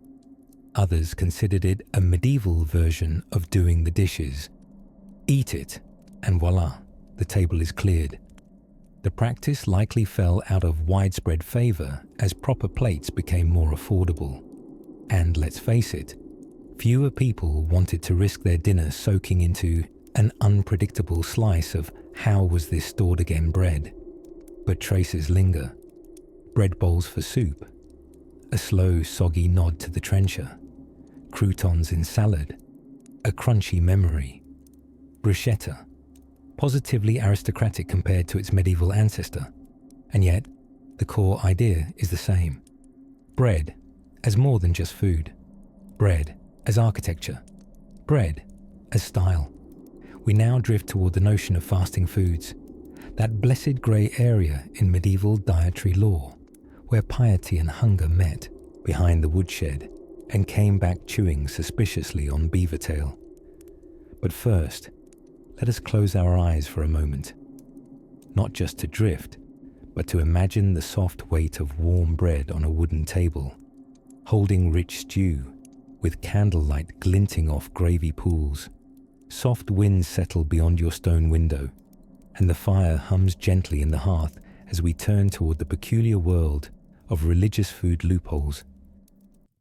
Others considered it a medieval version of doing the dishes. Eat it, and voila, the table is cleared. The practice likely fell out of widespread favour as proper plates became more affordable. And let's face it, fewer people wanted to risk their dinner soaking into an unpredictable slice of how was this stored again bread. But traces linger. Bread bowls for soup, a slow, soggy nod to the trencher, croutons in salad, a crunchy memory, bruschetta, positively aristocratic compared to its medieval ancestor, and yet the core idea is the same. Bread as more than just food, bread as architecture, bread as style. We now drift toward the notion of fasting foods, that blessed grey area in medieval dietary law, where piety and hunger met behind the woodshed and came back chewing suspiciously on beaver tail. But first, let us close our eyes for a moment, not just to drift, but to imagine the soft weight of warm bread on a wooden table, holding rich stew, with candlelight glinting off gravy pools. Soft winds settle beyond your stone window, and the fire hums gently in the hearth as we turn toward the peculiar world of religious food loopholes.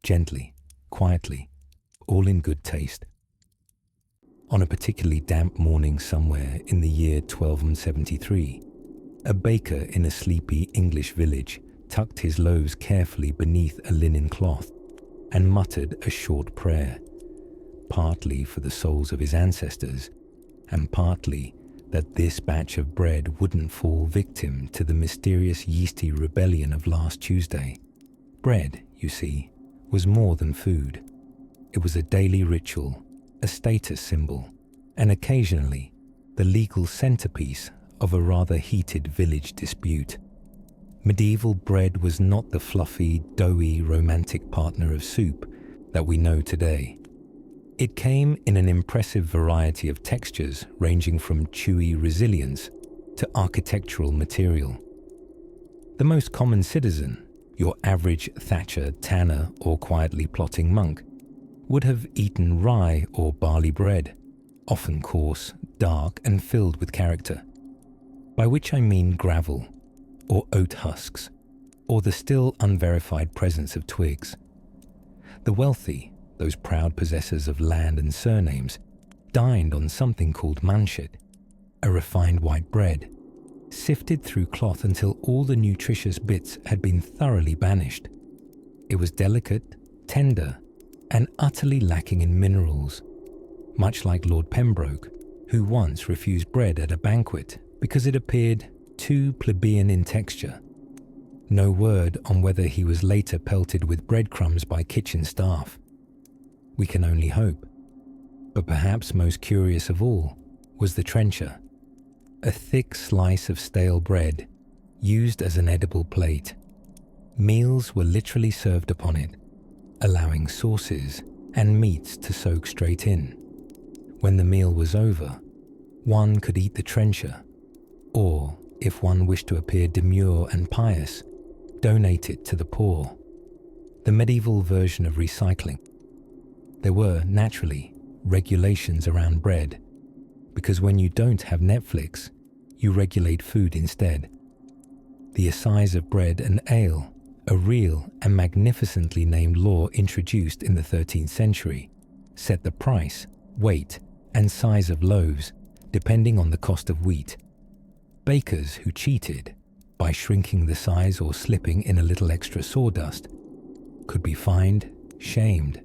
Gently, quietly, all in good taste. On a particularly damp morning somewhere in the year 1273, a baker in a sleepy English village tucked his loaves carefully beneath a linen cloth and muttered a short prayer, partly for the souls of his ancestors, and partly that this batch of bread wouldn't fall victim to the mysterious yeasty rebellion of last Tuesday. Bread, you see, was more than food. It was a daily ritual, a status symbol, and occasionally the legal centerpiece of a rather heated village dispute. Medieval bread was not the fluffy, doughy, romantic partner of soup that we know today. It came in an impressive variety of textures ranging from chewy resilience to architectural material. The most common citizen, your average thatcher, tanner, or quietly plotting monk, would have eaten rye or barley bread, often coarse, dark, and filled with character, by which I mean gravel, or oat husks, or the still unverified presence of twigs. The wealthy, those proud possessors of land and surnames, dined on something called manchet, a refined white bread, sifted through cloth until all the nutritious bits had been thoroughly banished. It was delicate, tender, and utterly lacking in minerals, much like Lord Pembroke, who once refused bread at a banquet because it appeared too plebeian in texture. No word on whether he was later pelted with breadcrumbs by kitchen staff. We can only hope. But perhaps most curious of all was the trencher, a thick slice of stale bread used as an edible plate. Meals were literally served upon it, allowing sauces and meats to soak straight in. When the meal was over, one could eat the trencher, or, if one wished to appear demure and pious, donate it to the poor. The medieval version of recycling. There were, naturally, regulations around bread, because when you don't have Netflix, you regulate food instead. The assize of bread and ale, a real and magnificently named law introduced in the 13th century, set the price, weight, and size of loaves depending on the cost of wheat. Bakers who cheated by shrinking the size or slipping in a little extra sawdust could be fined, shamed,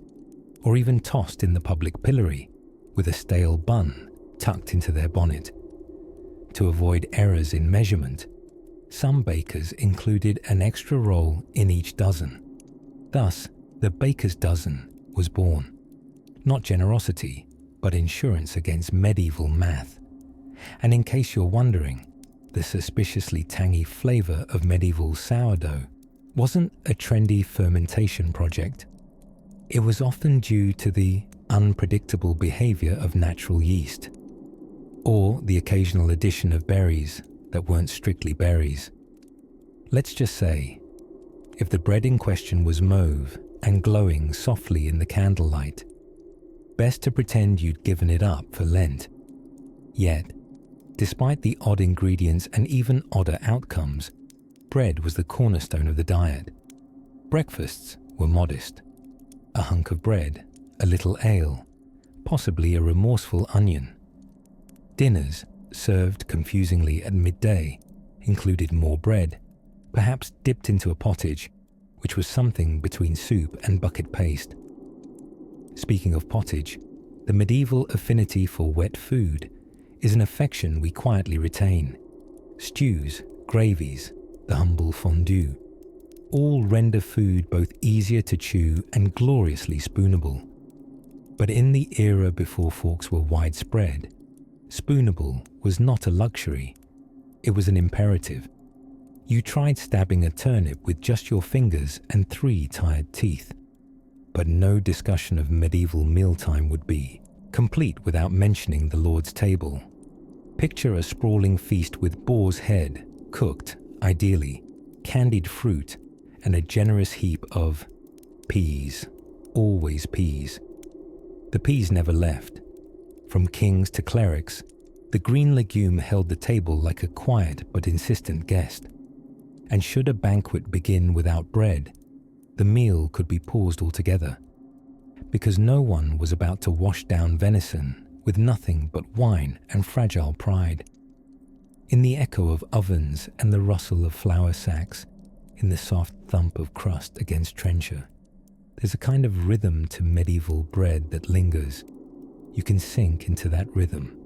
or even tossed in the public pillory with a stale bun tucked into their bonnet. To avoid errors in measurement, some bakers included an extra roll in each dozen. Thus, the baker's dozen was born. Not generosity, but insurance against medieval math. And in case you're wondering, the suspiciously tangy flavor of medieval sourdough wasn't a trendy fermentation project. It was often due to the unpredictable behavior of natural yeast, or the occasional addition of berries that weren't strictly berries. Let's just say, if the bread in question was mauve and glowing softly in the candlelight, best to pretend you'd given it up for Lent. Yet, despite the odd ingredients and even odder outcomes, bread was the cornerstone of the diet. Breakfasts were modest. A hunk of bread, a little ale, possibly a remorseful onion. Dinners, served confusingly at midday, included more bread, perhaps dipped into a pottage, which was something between soup and bucket paste. Speaking of pottage, the medieval affinity for wet food is an affection we quietly retain. Stews, gravies, the humble fondue, all render food both easier to chew and gloriously spoonable. But in the era before forks were widespread, spoonable was not a luxury, it was an imperative. You tried stabbing a turnip with just your fingers and 3 tired teeth. But no discussion of medieval mealtime would be complete without mentioning the Lord's table. Picture a sprawling feast with boar's head, cooked, ideally, candied fruit, and a generous heap of peas, always peas. The peas never left. From kings to clerics, the green legume held the table like a quiet but insistent guest. And should a banquet begin without bread, the meal could be paused altogether, because no one was about to wash down venison with nothing but wine and fragile pride. In the echo of ovens and the rustle of flour sacks, in the soft thump of crust against trencher, there's a kind of rhythm to medieval bread that lingers. You can sink into that rhythm.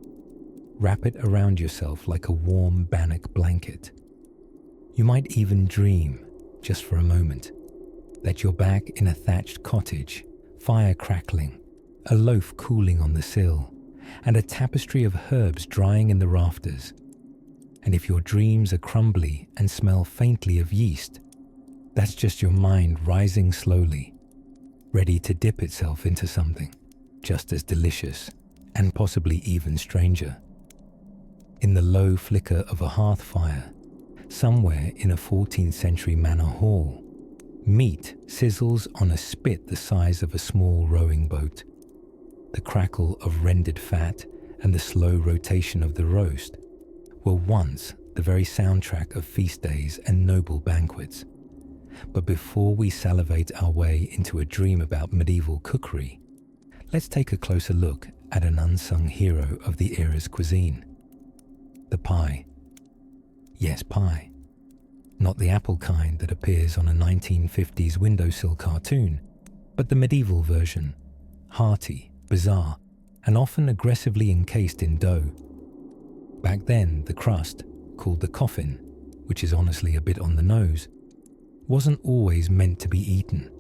Wrap it around yourself like a warm bannock blanket. You might even dream, just for a moment, that you're back in a thatched cottage, fire crackling, a loaf cooling on the sill, and a tapestry of herbs drying in the rafters. And if your dreams are crumbly and smell faintly of yeast, that's just your mind rising slowly, ready to dip itself into something just as delicious and possibly even stranger. In the low flicker of a hearth fire, somewhere in a 14th century manor hall, meat sizzles on a spit the size of a small rowing boat. The crackle of rendered fat and the slow rotation of the roast were once the very soundtrack of feast days and noble banquets. But before we salivate our way into a dream about medieval cookery, let's take a closer look at an unsung hero of the era's cuisine. The pie. Yes, pie. Not the apple kind that appears on a 1950s windowsill cartoon, but the medieval version, hearty, bizarre, and often aggressively encased in dough. Back then, the crust, called the coffin, which is honestly a bit on the nose, wasn't always meant to be eaten.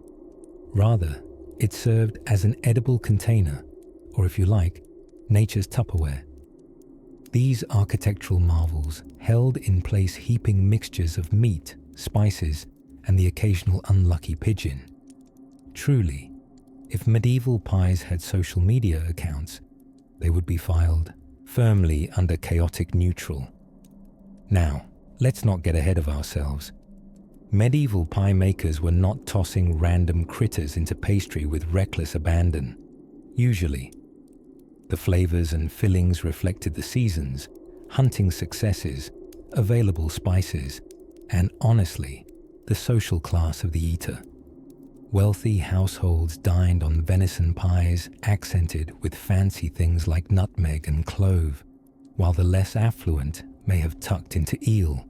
Rather, it served as an edible container, or if you like, nature's Tupperware. These architectural marvels held in place heaping mixtures of meat, spices, and the occasional unlucky pigeon. Truly, if medieval pies had social media accounts, they would be filed firmly under chaotic neutral. Now, let's not get ahead of ourselves. Medieval pie makers were not tossing random critters into pastry with reckless abandon. Usually, the flavors and fillings reflected the seasons, hunting successes, available spices, and honestly, the social class of the eater. Wealthy households dined on venison pies accented with fancy things like nutmeg and clove, while the less affluent may have tucked into eel,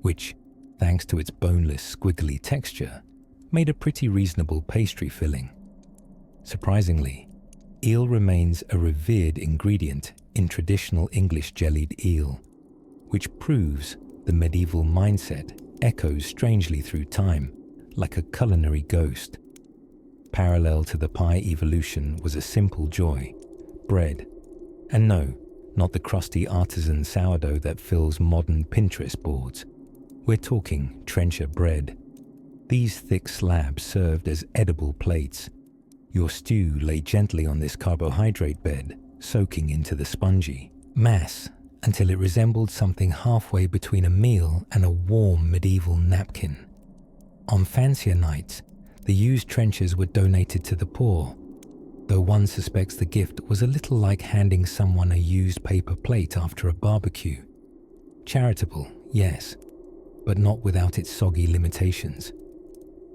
which, thanks to its boneless, squiggly texture, made a pretty reasonable pastry filling. Surprisingly, eel remains a revered ingredient in traditional English jellied eel, which proves the medieval mindset echoes strangely through time, like a culinary ghost. Parallel to the pie evolution was a simple joy, bread. And no, not the crusty artisan sourdough that fills modern Pinterest boards. We're talking trencher bread. These thick slabs served as edible plates. Your stew lay gently on this carbohydrate bed, soaking into the spongy mass until it resembled something halfway between a meal and a warm medieval napkin. On fancier nights, the used trenchers were donated to the poor, though one suspects the gift was a little like handing someone a used paper plate after a barbecue. Charitable, yes, but not without its soggy limitations.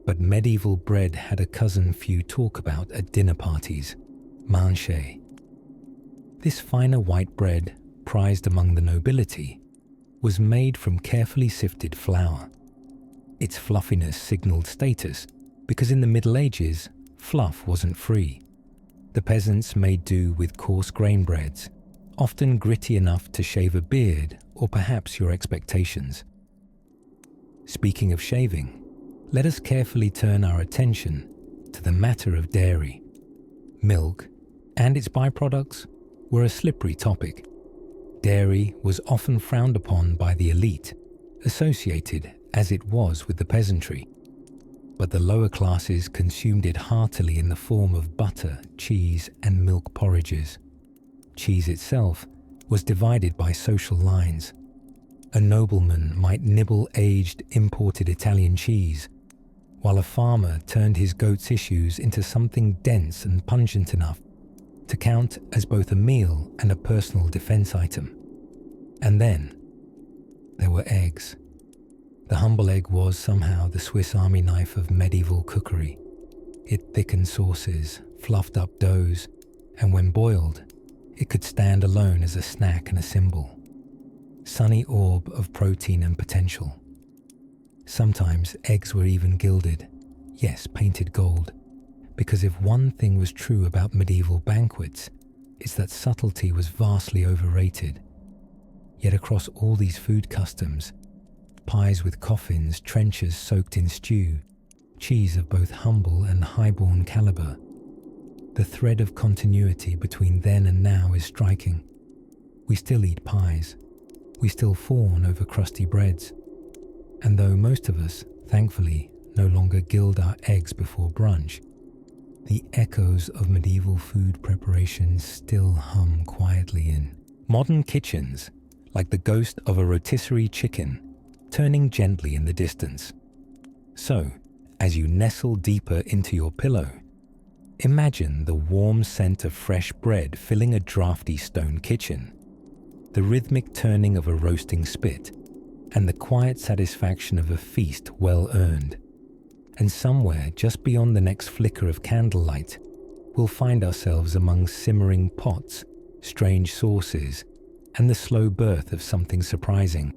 But medieval bread had a cousin few talk about at dinner parties, manchet. This finer white bread, prized among the nobility, was made from carefully sifted flour. Its fluffiness signalled status, because in the Middle Ages, fluff wasn't free. The peasants made do with coarse grain breads, often gritty enough to shave a beard or perhaps your expectations. Speaking of shaving, let us carefully turn our attention to the matter of dairy. Milk and its byproducts were a slippery topic. Dairy was often frowned upon by the elite, associated as it was with the peasantry. But the lower classes consumed it heartily in the form of butter, cheese, and milk porridges. Cheese itself was divided by social lines. A nobleman might nibble aged, imported Italian cheese, while a farmer turned his goat's issues into something dense and pungent enough to count as both a meal and a personal defense item. And then there were eggs. The humble egg was somehow the Swiss Army knife of medieval cookery. It thickened sauces, fluffed up doughs, and when boiled, it could stand alone as a snack and a symbol. Sunny orb of protein and potential. Sometimes eggs were even gilded, yes, painted gold, because if one thing was true about medieval banquets, it's that subtlety was vastly overrated. Yet across all these food customs, pies with coffins, trenchers soaked in stew, cheese of both humble and high-born calibre, the thread of continuity between then and now is striking. We still eat pies. We still fawn over crusty breads. And though most of us, thankfully, no longer gild our eggs before brunch, the echoes of medieval food preparation still hum quietly in modern kitchens, like the ghost of a rotisserie chicken, turning gently in the distance. So, as you nestle deeper into your pillow, imagine the warm scent of fresh bread filling a drafty stone kitchen, the rhythmic turning of a roasting spit, and the quiet satisfaction of a feast well earned. And somewhere just beyond the next flicker of candlelight, we'll find ourselves among simmering pots, strange sauces, and the slow birth of something surprising.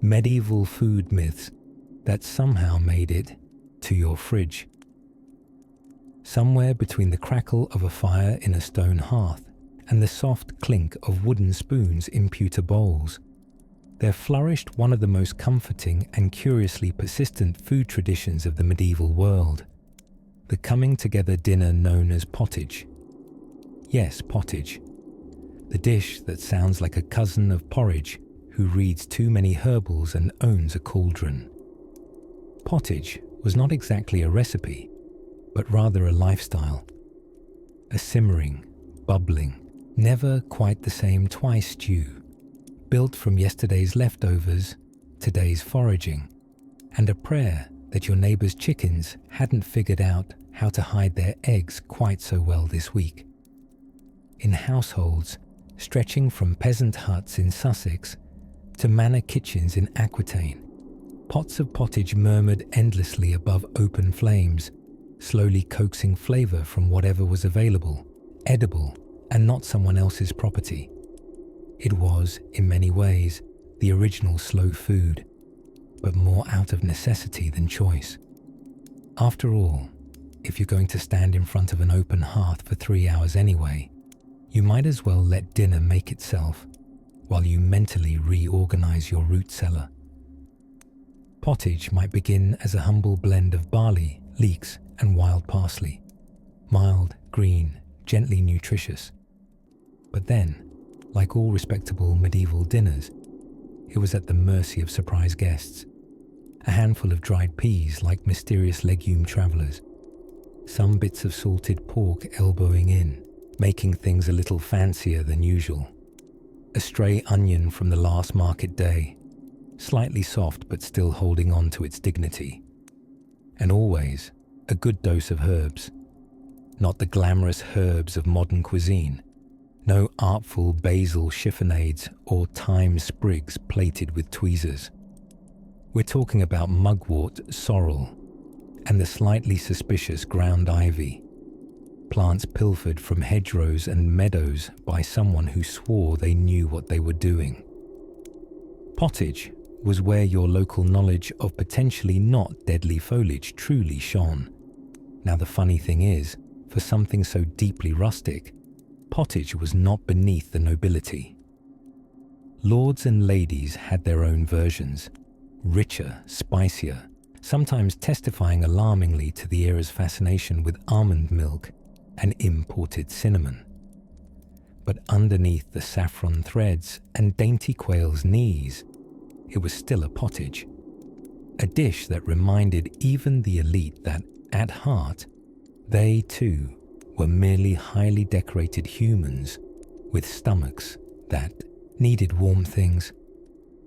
Medieval food myths that somehow made it to your fridge. Somewhere between the crackle of a fire in a stone hearth and the soft clink of wooden spoons in pewter bowls, there flourished one of the most comforting and curiously persistent food traditions of the medieval world, the coming together dinner known as pottage. Yes, pottage. The dish that sounds like a cousin of porridge who reads too many herbals and owns a cauldron. Pottage was not exactly a recipe, but rather a lifestyle. A simmering, bubbling, never quite the same twice stew, built from yesterday's leftovers, today's foraging, and a prayer that your neighbour's chickens hadn't figured out how to hide their eggs quite so well this week. In households stretching from peasant huts in Sussex to manor kitchens in Aquitaine, pots of pottage murmured endlessly above open flames, slowly coaxing flavour from whatever was available, edible, and not someone else's property. It was, in many ways, the original slow food, but more out of necessity than choice. After all, if you're going to stand in front of an open hearth for 3 hours anyway, you might as well let dinner make itself, while you mentally reorganize your root cellar. Pottage might begin as a humble blend of barley, leeks, and wild parsley, mild, green, gently nutritious. But then, like all respectable medieval dinners, it was at the mercy of surprise guests. A handful of dried peas like mysterious legume travellers, some bits of salted pork elbowing in, making things a little fancier than usual. A stray onion from the last market day, slightly soft but still holding on to its dignity. And always a good dose of herbs. Not the glamorous herbs of modern cuisine. No artful basil chiffonades or thyme sprigs plated with tweezers. We're talking about mugwort, sorrel, and the slightly suspicious ground ivy. Plants pilfered from hedgerows and meadows by someone who swore they knew what they were doing. Pottage was where your local knowledge of potentially not deadly foliage truly shone. Now the funny thing is, for something so deeply rustic, pottage was not beneath the nobility. Lords and ladies had their own versions, richer, spicier, sometimes testifying alarmingly to the era's fascination with almond milk and imported cinnamon. But underneath the saffron threads and dainty quail's knees, it was still a pottage, a dish that reminded even the elite that, at heart, they too were merely highly decorated humans with stomachs that needed warm things.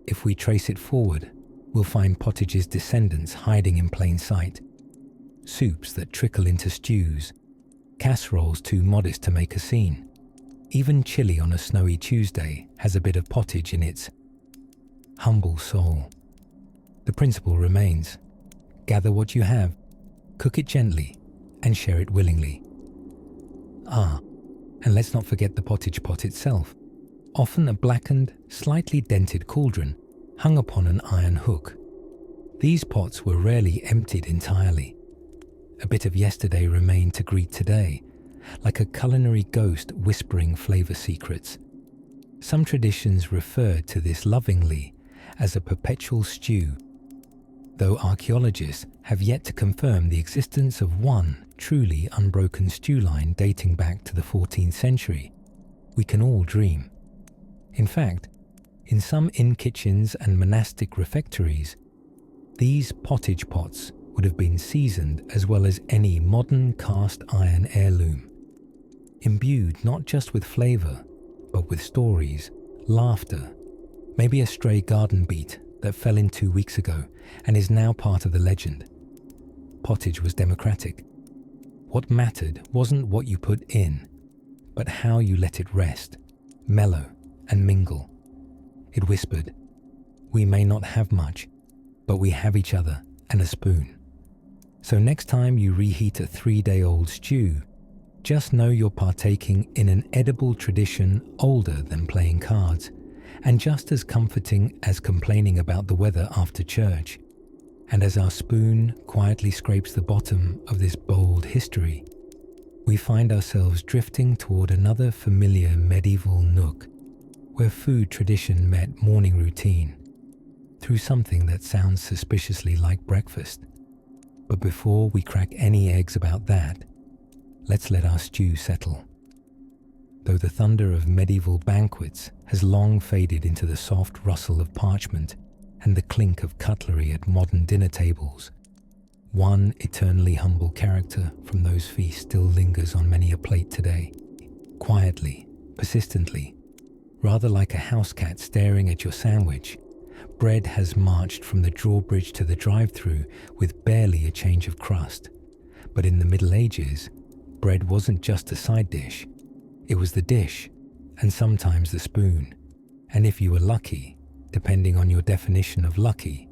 If we trace it forward, we'll find pottage's descendants hiding in plain sight. Soups that trickle into stews, casseroles too modest to make a scene. Even chili on a snowy Tuesday has a bit of pottage in its humble soul. The principle remains: gather what you have, cook it gently, and share it willingly. And let's not forget the pottage pot itself, often a blackened, slightly dented cauldron hung upon an iron hook. These pots were rarely emptied entirely. A bit of yesterday remained to greet today, like a culinary ghost whispering flavor secrets. Some traditions refer to this lovingly as a perpetual stew, though archaeologists have yet to confirm the existence of one truly unbroken stew line dating back to the 14th century. We can all dream. In fact, in some inn kitchens and monastic refectories, these pottage pots would have been seasoned as well as any modern cast iron heirloom, imbued not just with flavor, but with stories, laughter, maybe a stray garden beet that fell in 2 weeks ago and is now part of the legend. Pottage was democratic. What mattered wasn't what you put in, but how you let it rest, mellow, and mingle. It whispered, "We may not have much, but we have each other and a spoon." So next time you reheat a 3-day-old stew, just know you're partaking in an edible tradition older than playing cards, and just as comforting as complaining about the weather after church. And as our spoon quietly scrapes the bottom of this bold history, we find ourselves drifting toward another familiar medieval nook where food tradition met morning routine through something that sounds suspiciously like breakfast. But before we crack any eggs about that, let's let our stew settle. Though the thunder of medieval banquets has long faded into the soft rustle of parchment and the clink of cutlery at modern dinner tables, one eternally humble character from those feasts still lingers on many a plate today. Quietly, persistently, rather like a house cat staring at your sandwich, bread has marched from the drawbridge to the drive-thru with barely a change of crust. But in the Middle Ages, bread wasn't just a side dish. It was the dish, and sometimes the spoon. And if you were lucky, depending on your definition of lucky,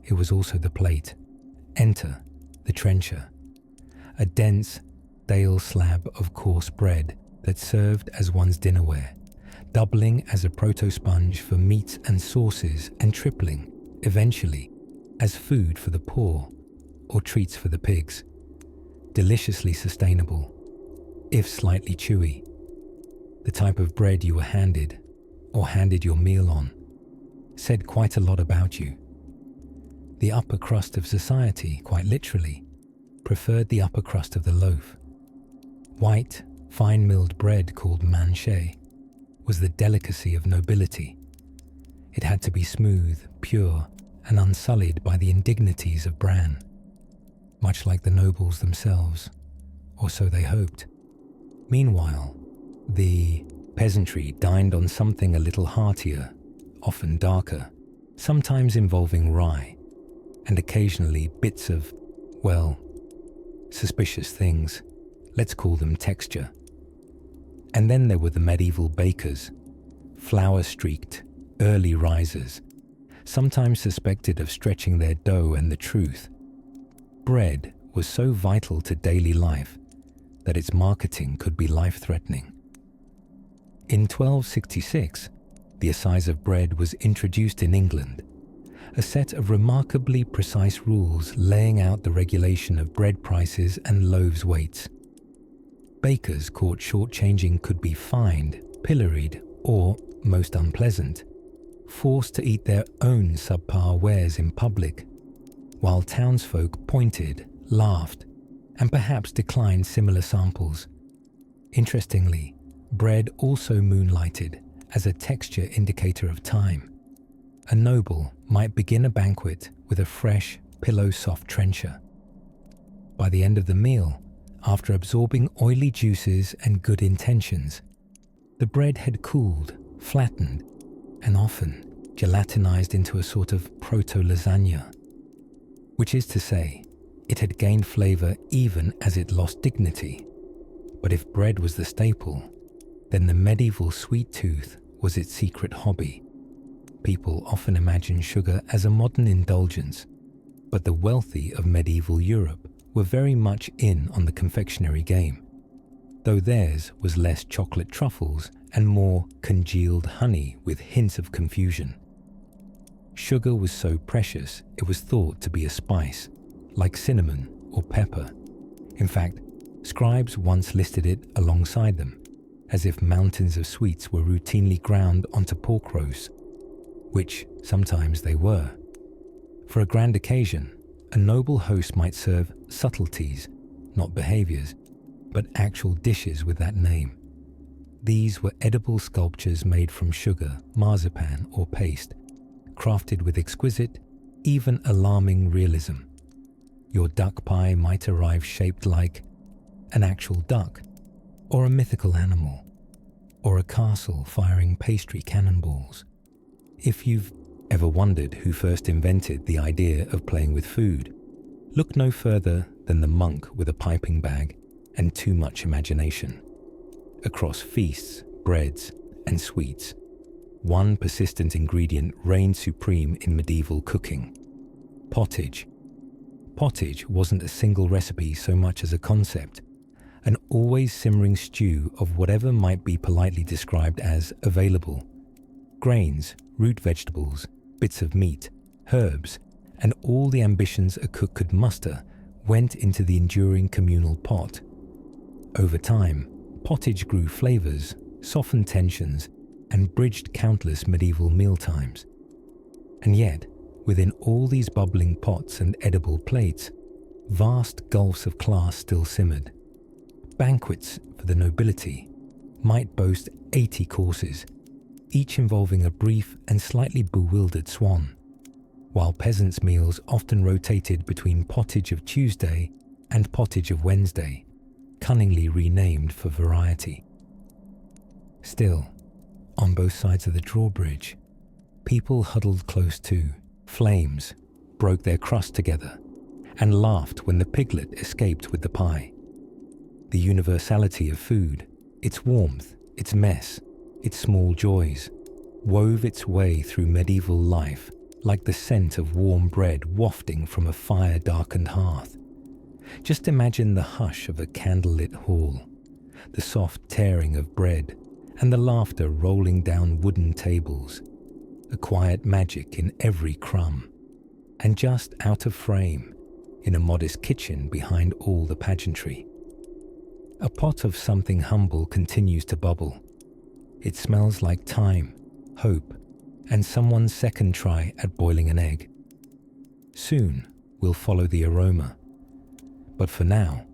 it was also the plate. Enter the trencher, a dense, stale slab of coarse bread that served as one's dinnerware, doubling as a proto-sponge for meats and sauces and tripling, eventually, as food for the poor or treats for the pigs. Deliciously sustainable, if slightly chewy. The type of bread you were handed, or handed your meal on, said quite a lot about you. The upper crust of society, quite literally, preferred the upper crust of the loaf. White, fine-milled bread called manchet was the delicacy of nobility. It had to be smooth, pure, and unsullied by the indignities of bran, much like the nobles themselves, or so they hoped. Meanwhile, the peasantry dined on something a little heartier, often darker, sometimes involving rye, and occasionally bits of, well, suspicious things. Let's call them texture. And then there were the medieval bakers, flour-streaked, early risers, sometimes suspected of stretching their dough and the truth. Bread was so vital to daily life that its marketing could be life-threatening. In 1266, the assize of bread was introduced in England, a set of remarkably precise rules laying out the regulation of bread prices and loaves' weights. Bakers caught shortchanging could be fined, pilloried, or, most unpleasant, forced to eat their own subpar wares in public, while townsfolk pointed, laughed, and perhaps declined similar samples. Interestingly, bread also moonlighted as a texture indicator of time. A noble might begin a banquet with a fresh, pillow-soft trencher. By the end of the meal, after absorbing oily juices and good intentions, the bread had cooled, flattened, and often gelatinized into a sort of proto-lasagna, which is to say, it had gained flavor even as it lost dignity. But if bread was the staple, then the medieval sweet tooth was its secret hobby. People often imagine sugar as a modern indulgence, but the wealthy of medieval Europe were very much in on the confectionery game, though theirs was less chocolate truffles and more congealed honey with hints of confusion. Sugar was so precious it was thought to be a spice, like cinnamon or pepper. In fact, scribes once listed it alongside them, as if mountains of sweets were routinely ground onto pork roasts, which sometimes they were. For a grand occasion, a noble host might serve subtleties, not behaviors, but actual dishes with that name. These were edible sculptures made from sugar, marzipan, or paste, crafted with exquisite, even alarming realism. Your duck pie might arrive shaped like an actual duck, or a mythical animal, or a castle firing pastry cannonballs. If you've ever wondered who first invented the idea of playing with food, look no further than the monk with a piping bag and too much imagination. Across feasts, breads, and sweets, one persistent ingredient reigned supreme in medieval cooking: pottage. Pottage wasn't a single recipe so much as a concept, an always simmering stew of whatever might be politely described as available. Grains, root vegetables, bits of meat, herbs, and all the ambitions a cook could muster went into the enduring communal pot. Over time, pottage grew flavors, softened tensions, and bridged countless medieval mealtimes. And yet, within all these bubbling pots and edible plates, vast gulfs of class still simmered. Banquets for the nobility might boast 80 courses, each involving a brief and slightly bewildered swan, while peasants' meals often rotated between pottage of Tuesday and pottage of Wednesday, cunningly renamed for variety. Still, on both sides of the drawbridge, people huddled close to, flames, broke their crust together, and laughed when the piglet escaped with the pie. The universality of food, its warmth, its mess, its small joys, wove its way through medieval life like the scent of warm bread wafting from a fire-darkened hearth. Just imagine the hush of a candlelit hall, the soft tearing of bread, and the laughter rolling down wooden tables, a quiet magic in every crumb, and just out of frame, in a modest kitchen behind all the pageantry. A pot of something humble continues to bubble. It smells like time, hope, and someone's second try at boiling an egg. Soon we'll follow the aroma. But for now,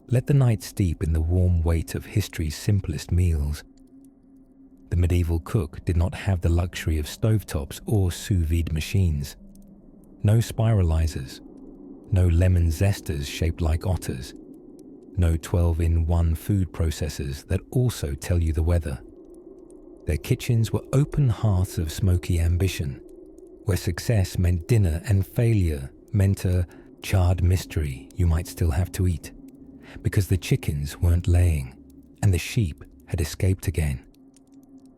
let the night steep in the warm weight of history's simplest meals. The medieval cook did not have the luxury of stovetops or sous vide machines. No spiralizers, no lemon zesters shaped like otters, no 12-in-1 food processors that also tell you the weather. Their kitchens were open hearths of smoky ambition, where success meant dinner and failure meant a charred mystery you might still have to eat, because the chickens weren't laying and the sheep had escaped again.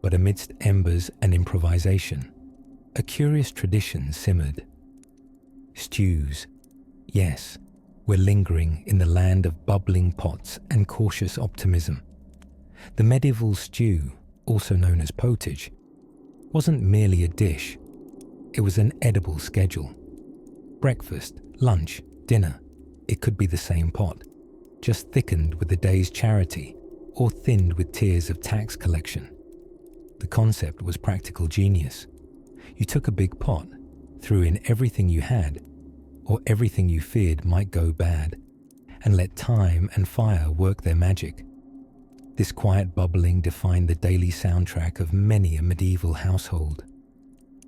But amidst embers and improvisation, a curious tradition simmered. Stews, yes, were lingering in the land of bubbling pots and cautious optimism. The medieval stew, also known as pottage, wasn't merely a dish. It was an edible schedule. Breakfast, lunch, dinner, it could be the same pot, just thickened with the day's charity or thinned with tears of tax collection. The concept was practical genius. You took a big pot, threw in everything you had, or everything you feared might go bad, and let time and fire work their magic. This quiet bubbling defined the daily soundtrack of many a medieval household.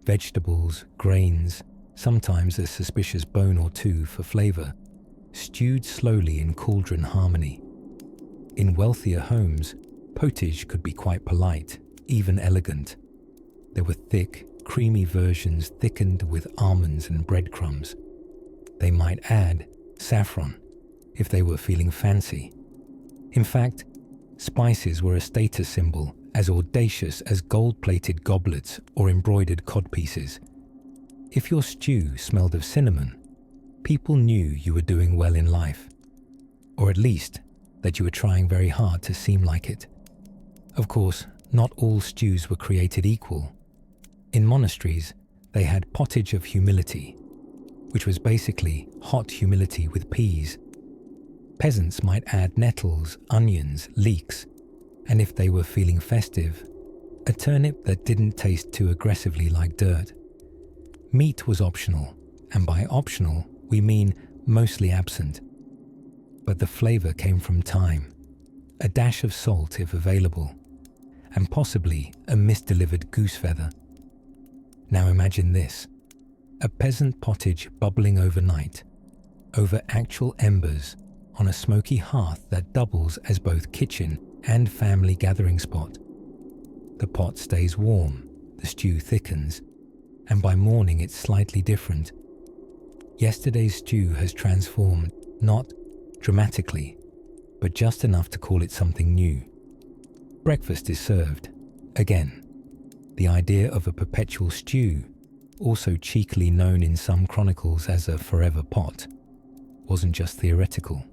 Vegetables, grains, sometimes a suspicious bone or two for flavor, stewed slowly in cauldron harmony. In wealthier homes, pottage could be quite polite, even elegant. There were thick, creamy versions thickened with almonds and breadcrumbs. They might add saffron if they were feeling fancy. In fact, spices were a status symbol as audacious as gold-plated goblets or embroidered codpieces. If your stew smelled of cinnamon, people knew you were doing well in life, or at least that you were trying very hard to seem like it. Of course, not all stews were created equal. In monasteries, they had pottage of humility, which was basically hot humility with peas. Peasants might add nettles, onions, leeks, and if they were feeling festive, a turnip that didn't taste too aggressively like dirt. Meat was optional, and by optional, we mean mostly absent. But the flavor came from thyme, a dash of salt if available, and possibly a misdelivered goose feather. Now imagine this, a peasant pottage bubbling overnight, over actual embers, on a smoky hearth that doubles as both kitchen and family gathering spot. The pot stays warm, the stew thickens, and by morning it's slightly different. Yesterday's stew has transformed, not dramatically, but just enough to call it something new. Breakfast is served. Again, the idea of a perpetual stew, also cheekily known in some chronicles as a forever pot, wasn't just theoretical.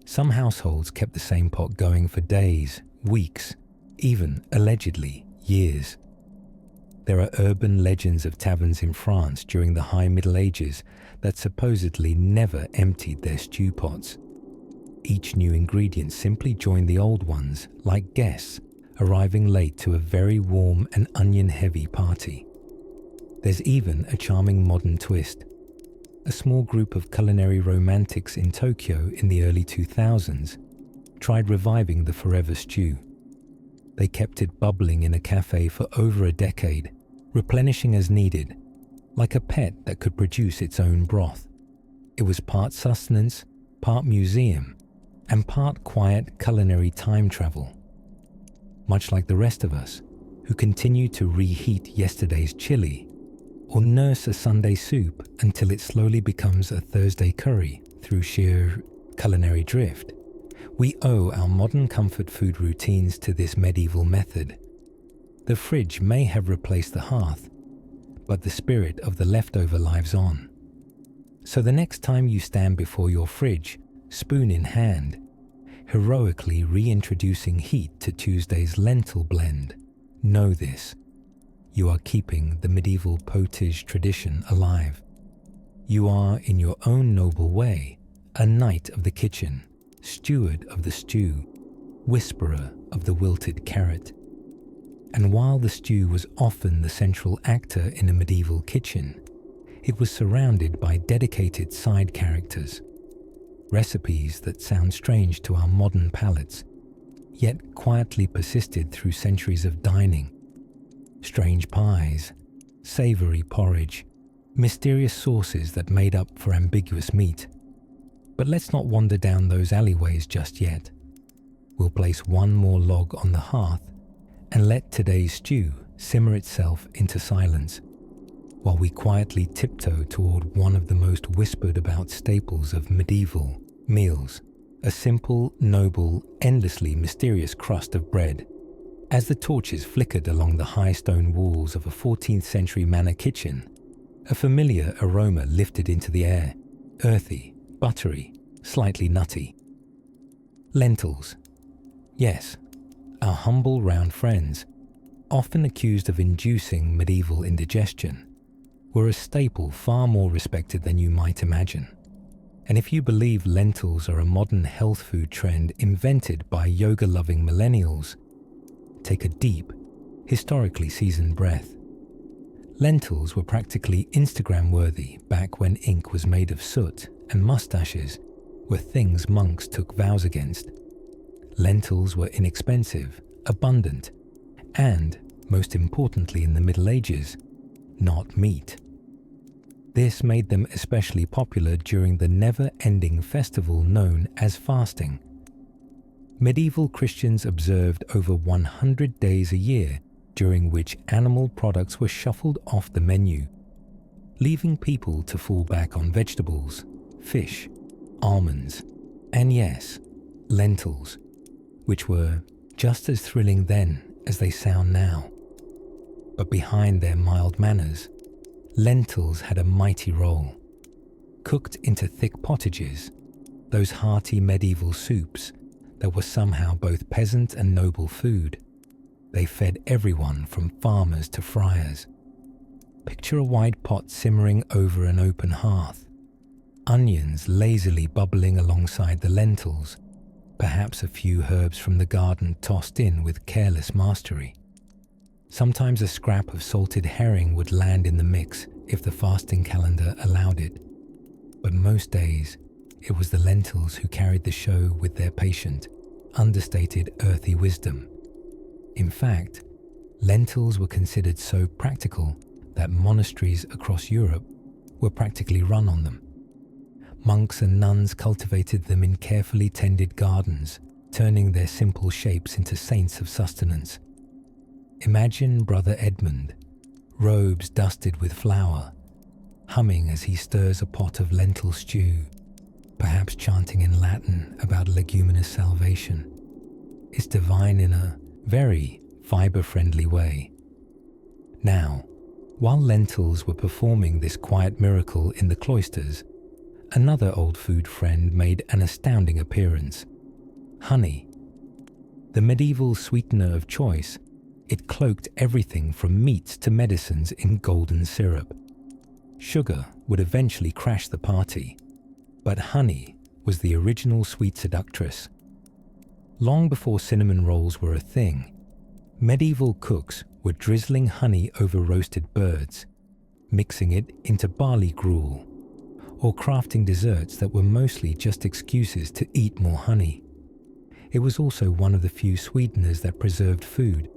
Some households kept the same pot going for days, weeks, even, allegedly, years. There are urban legends of taverns in France during the High Middle Ages that supposedly never emptied their stew pots. Each new ingredient simply joined the old ones, like guests arriving late to a very warm and onion-heavy party. There's even a charming modern twist. A small group of culinary romantics in Tokyo in the early 2000s tried reviving the forever stew. They kept it bubbling in a cafe for over a decade, replenishing as needed, like a pet that could produce its own broth. It was part sustenance, part museum, and part quiet culinary time travel. Much like the rest of us, who continue to reheat yesterday's chili, or nurse a Sunday soup until it slowly becomes a Thursday curry through sheer culinary drift, we owe our modern comfort food routines to this medieval method. The fridge may have replaced the hearth, but the spirit of the leftover lives on. So the next time you stand before your fridge, spoon in hand, heroically reintroducing heat to Tuesday's lentil blend, know this: you are keeping the medieval pottage tradition alive. You are, in your own noble way, a knight of the kitchen, steward of the stew, whisperer of the wilted carrot. And while the stew was often the central actor in a medieval kitchen, it was surrounded by dedicated side characters, recipes that sound strange to our modern palates, yet quietly persisted through centuries of dining. Strange pies, savory porridge, mysterious sauces that made up for ambiguous meat. But let's not wander down those alleyways just yet. We'll place one more log on the hearth and let today's stew simmer itself into silence, while we quietly tiptoe toward one of the most whispered about staples of medieval meals, a simple, noble, endlessly mysterious crust of bread. As the torches flickered along the high stone walls of a 14th century manor kitchen, a familiar aroma lifted into the air, earthy, buttery, slightly nutty. Lentils. Yes, our humble round friends, often accused of inducing medieval indigestion, were a staple far more respected than you might imagine. And if you believe lentils are a modern health food trend invented by yoga-loving millennials, take a deep, historically seasoned breath. Lentils were practically Instagram-worthy back when ink was made of soot and mustaches were things monks took vows against. Lentils were inexpensive, abundant, and, most importantly in the Middle Ages, not meat. This made them especially popular during the never-ending festival known as fasting. Medieval Christians observed over 100 days a year during which animal products were shuffled off the menu, leaving people to fall back on vegetables, fish, almonds, and yes, lentils, which were just as thrilling then as they sound now. But behind their mild manners, lentils had a mighty role. Cooked into thick pottages, those hearty medieval soups that were somehow both peasant and noble food, they fed everyone from farmers to friars. Picture a wide pot simmering over an open hearth, onions lazily bubbling alongside the lentils, perhaps a few herbs from the garden tossed in with careless mastery. Sometimes a scrap of salted herring would land in the mix if the fasting calendar allowed it. But most days, it was the lentils who carried the show with their patient, understated earthy wisdom. In fact, lentils were considered so practical that monasteries across Europe were practically run on them. Monks and nuns cultivated them in carefully tended gardens, turning their simple shapes into saints of sustenance. Imagine Brother Edmund, robes dusted with flour, humming as he stirs a pot of lentil stew, perhaps chanting in Latin about leguminous salvation. It's divine in a very fiber-friendly way. Now, while lentils were performing this quiet miracle in the cloisters, another old food friend made an astounding appearance: honey. The medieval sweetener of choice, it cloaked everything from meats to medicines in golden syrup. Sugar would eventually crash the party, but honey was the original sweet seductress. Long before cinnamon rolls were a thing, medieval cooks were drizzling honey over roasted birds, mixing it into barley gruel, or crafting desserts that were mostly just excuses to eat more honey. It was also one of the few sweeteners that preserved food.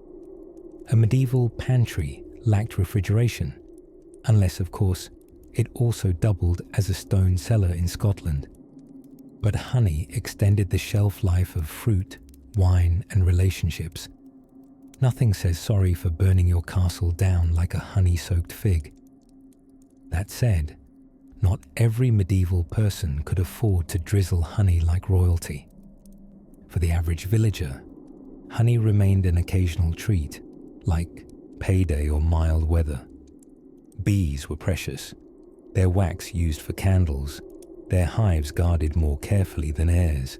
A medieval pantry lacked refrigeration, unless, of course, it also doubled as a stone cellar in Scotland. But honey extended the shelf life of fruit, wine, and relationships. Nothing says sorry for burning your castle down like a honey-soaked fig. That said, not every medieval person could afford to drizzle honey like royalty. For the average villager, honey remained an occasional treat, like payday or mild weather. Bees were precious, their wax used for candles, their hives guarded more carefully than heirs.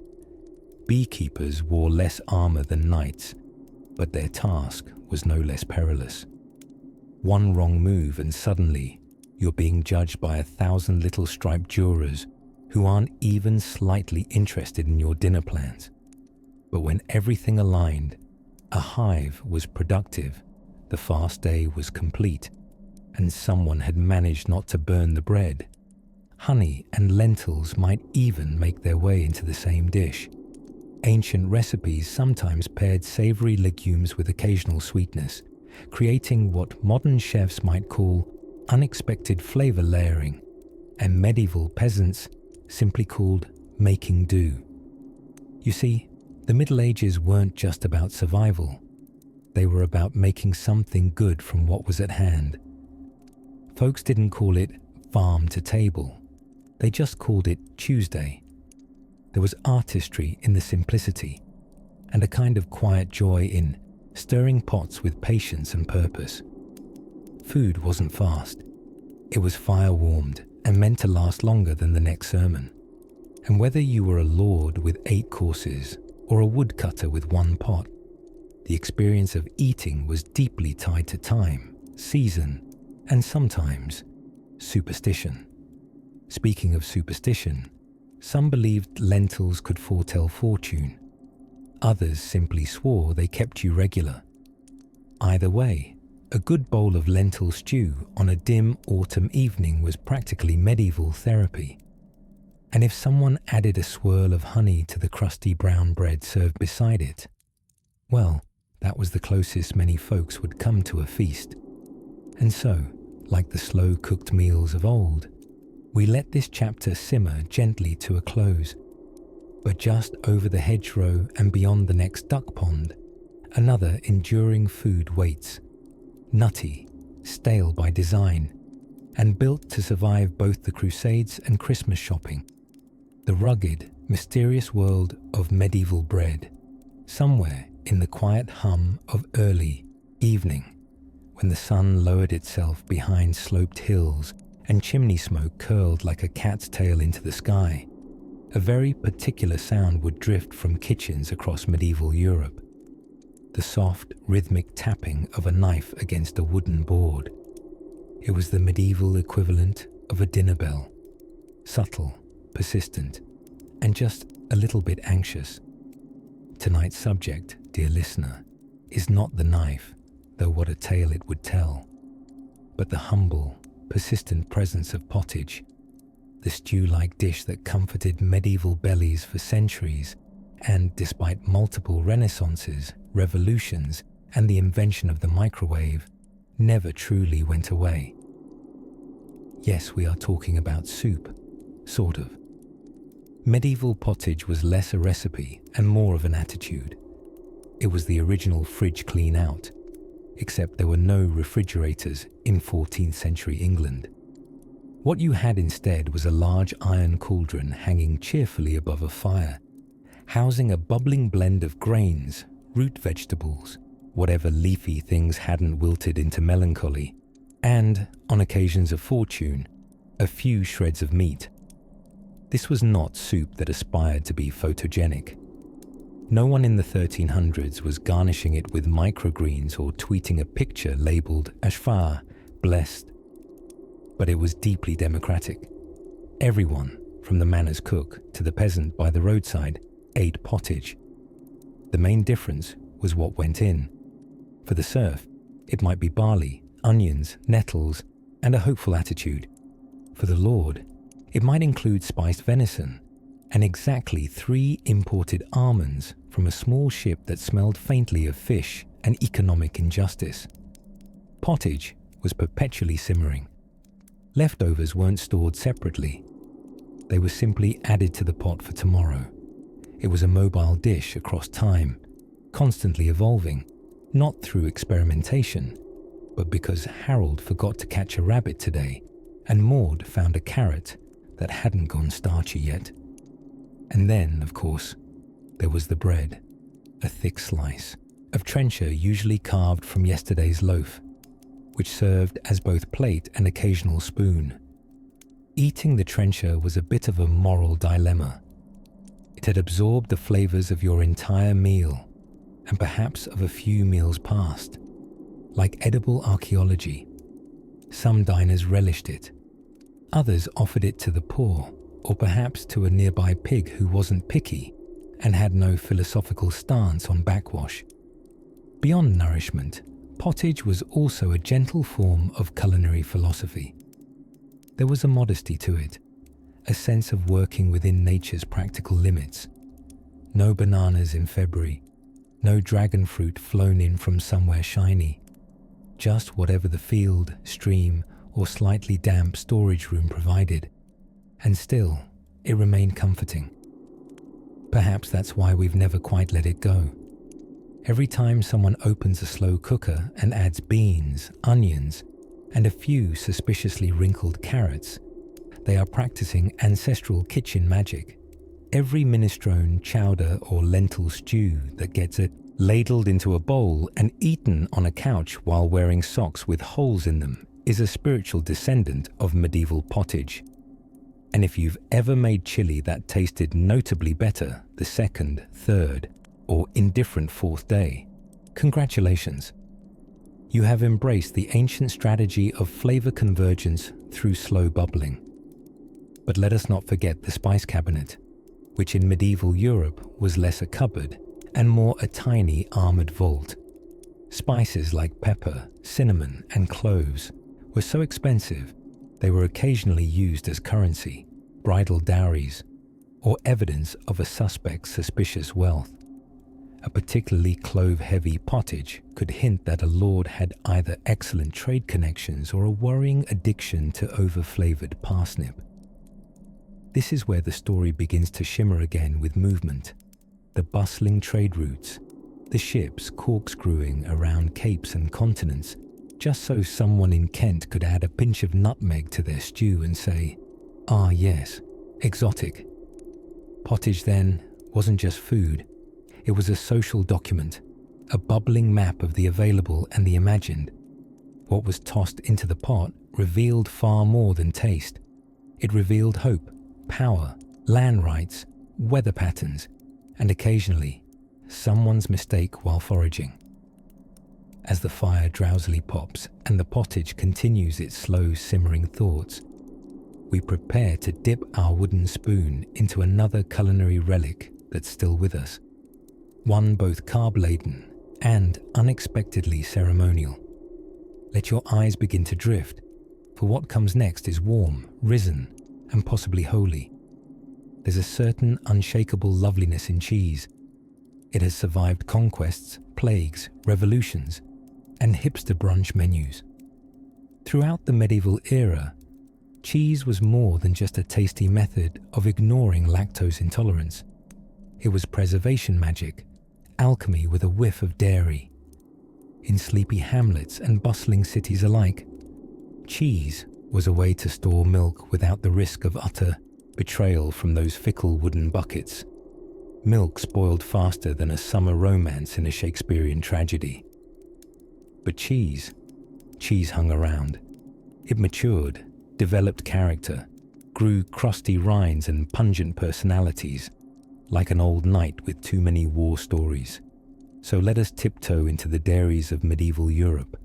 Beekeepers wore less armor than knights, but their task was no less perilous. One wrong move and suddenly you're being judged by 1,000 little striped jurors who aren't even slightly interested in your dinner plans. But when everything aligned, a hive was productive, the fast day was complete, and someone had managed not to burn the bread. Honey and lentils might even make their way into the same dish. Ancient recipes sometimes paired savory legumes with occasional sweetness, creating what modern chefs might call unexpected flavor layering, and medieval peasants simply called making do. You see, the Middle Ages weren't just about survival. They were about making something good from what was at hand. Folks didn't call it farm to table. They just called it Tuesday. There was artistry in the simplicity, and a kind of quiet joy in stirring pots with patience and purpose. Food wasn't fast. It was fire-warmed and meant to last longer than the next sermon. And whether you were a lord with 8 courses or a woodcutter with 1 pot, the experience of eating was deeply tied to time, season, and sometimes superstition. Speaking of superstition, some believed lentils could foretell fortune. Others simply swore they kept you regular. Either way, a good bowl of lentil stew on a dim autumn evening was practically medieval therapy. And if someone added a swirl of honey to the crusty brown bread served beside it, well, that was the closest many folks would come to a feast. And so, like the slow-cooked meals of old, we let this chapter simmer gently to a close. But just over the hedgerow and beyond the next duck pond, another enduring food waits. Nutty, stale by design, and built to survive both the Crusades and Christmas shopping. The rugged, mysterious world of medieval bread, somewhere in the quiet hum of early evening, when the sun lowered itself behind sloped hills and chimney smoke curled like a cat's tail into the sky. A very particular sound would drift from kitchens across medieval Europe. The soft, rhythmic tapping of a knife against a wooden board. It was the medieval equivalent of a dinner bell. Subtle, persistent, and just a little bit anxious. Tonight's subject, dear listener, is not the knife, though what a tale it would tell, but the humble, persistent presence of pottage, the stew-like dish that comforted medieval bellies for centuries and, despite multiple renaissances, revolutions, and the invention of the microwave, never truly went away. Yes, we are talking about soup, sort of. Medieval pottage was less a recipe and more of an attitude. It was the original fridge clean out, except there were no refrigerators in 14th century England. What you had instead was a large iron cauldron hanging cheerfully above a fire, housing a bubbling blend of grains, root vegetables, whatever leafy things hadn't wilted into melancholy, and, on occasions of fortune, a few shreds of meat. This was not soup that aspired to be photogenic. No one in the 1300s was garnishing it with microgreens or tweeting a picture labelled Ashfar, blessed. But it was deeply democratic. Everyone, from the manor's cook to the peasant by the roadside, ate pottage. The main difference was what went in. For the serf, it might be barley, onions, nettles, and a hopeful attitude. For the lord, it might include spiced venison and exactly 3 imported almonds from a small ship that smelled faintly of fish and economic injustice. Pottage was perpetually simmering. Leftovers weren't stored separately. They were simply added to the pot for tomorrow. It was a mobile dish across time, constantly evolving, not through experimentation, but because Harold forgot to catch a rabbit today and Maud found a carrot that hadn't gone starchy yet. And then, of course, there was the bread, a thick slice of trencher usually carved from yesterday's loaf, which served as both plate and occasional spoon. Eating the trencher was a bit of a moral dilemma. It had absorbed the flavors of your entire meal, and perhaps of a few meals past. Like edible archaeology, some diners relished it. Others offered it to the poor, or perhaps to a nearby pig who wasn't picky and had no philosophical stance on backwash. Beyond nourishment, pottage was also a gentle form of culinary philosophy. There was a modesty to it, a sense of working within nature's practical limits. No bananas in February, no dragon fruit flown in from somewhere shiny. Just whatever the field, stream, or slightly damp storage room provided. And still, it remained comforting. Perhaps that's why we've never quite let it go. Every time someone opens a slow cooker and adds beans, onions, and a few suspiciously wrinkled carrots, they are practicing ancestral kitchen magic. Every minestrone, chowder, or lentil stew that gets it ladled into a bowl and eaten on a couch while wearing socks with holes in them is a spiritual descendant of medieval pottage. And if you've ever made chili that tasted notably better the second, third, or indifferent fourth day, congratulations. You have embraced the ancient strategy of flavor convergence through slow bubbling. But let us not forget the spice cabinet, which in medieval Europe was less a cupboard and more a tiny armored vault. Spices like pepper, cinnamon, and cloves were so expensive they were occasionally used as currency, bridal dowries, or evidence of a suspect's suspicious wealth. A particularly clove-heavy pottage could hint that a lord had either excellent trade connections or a worrying addiction to over-flavored parsnip. This is where the story begins to shimmer again with movement. The bustling trade routes, the ships corkscrewing around capes and continents, just so someone in Kent could add a pinch of nutmeg to their stew and say, "Ah yes, exotic." Pottage then wasn't just food. It was a social document, a bubbling map of the available and the imagined. What was tossed into the pot revealed far more than taste. It revealed hope, power, land rights, weather patterns, and occasionally, someone's mistake while foraging. As the fire drowsily pops and the pottage continues its slow simmering thoughts, we prepare to dip our wooden spoon into another culinary relic that's still with us. One both carb-laden and unexpectedly ceremonial. Let your eyes begin to drift, for what comes next is warm, risen, and possibly holy. There's a certain unshakable loveliness in cheese. It has survived conquests, plagues, revolutions, and hipster brunch menus. Throughout the medieval era, cheese was more than just a tasty method of ignoring lactose intolerance. It was preservation magic, alchemy with a whiff of dairy. In sleepy hamlets and bustling cities alike, cheese was a way to store milk without the risk of utter betrayal from those fickle wooden buckets. Milk spoiled faster than a summer romance in a Shakespearean tragedy. But cheese hung around. It matured, developed character, grew crusty rinds and pungent personalities, like an old knight with too many war stories. So let us tiptoe into the dairies of medieval Europe,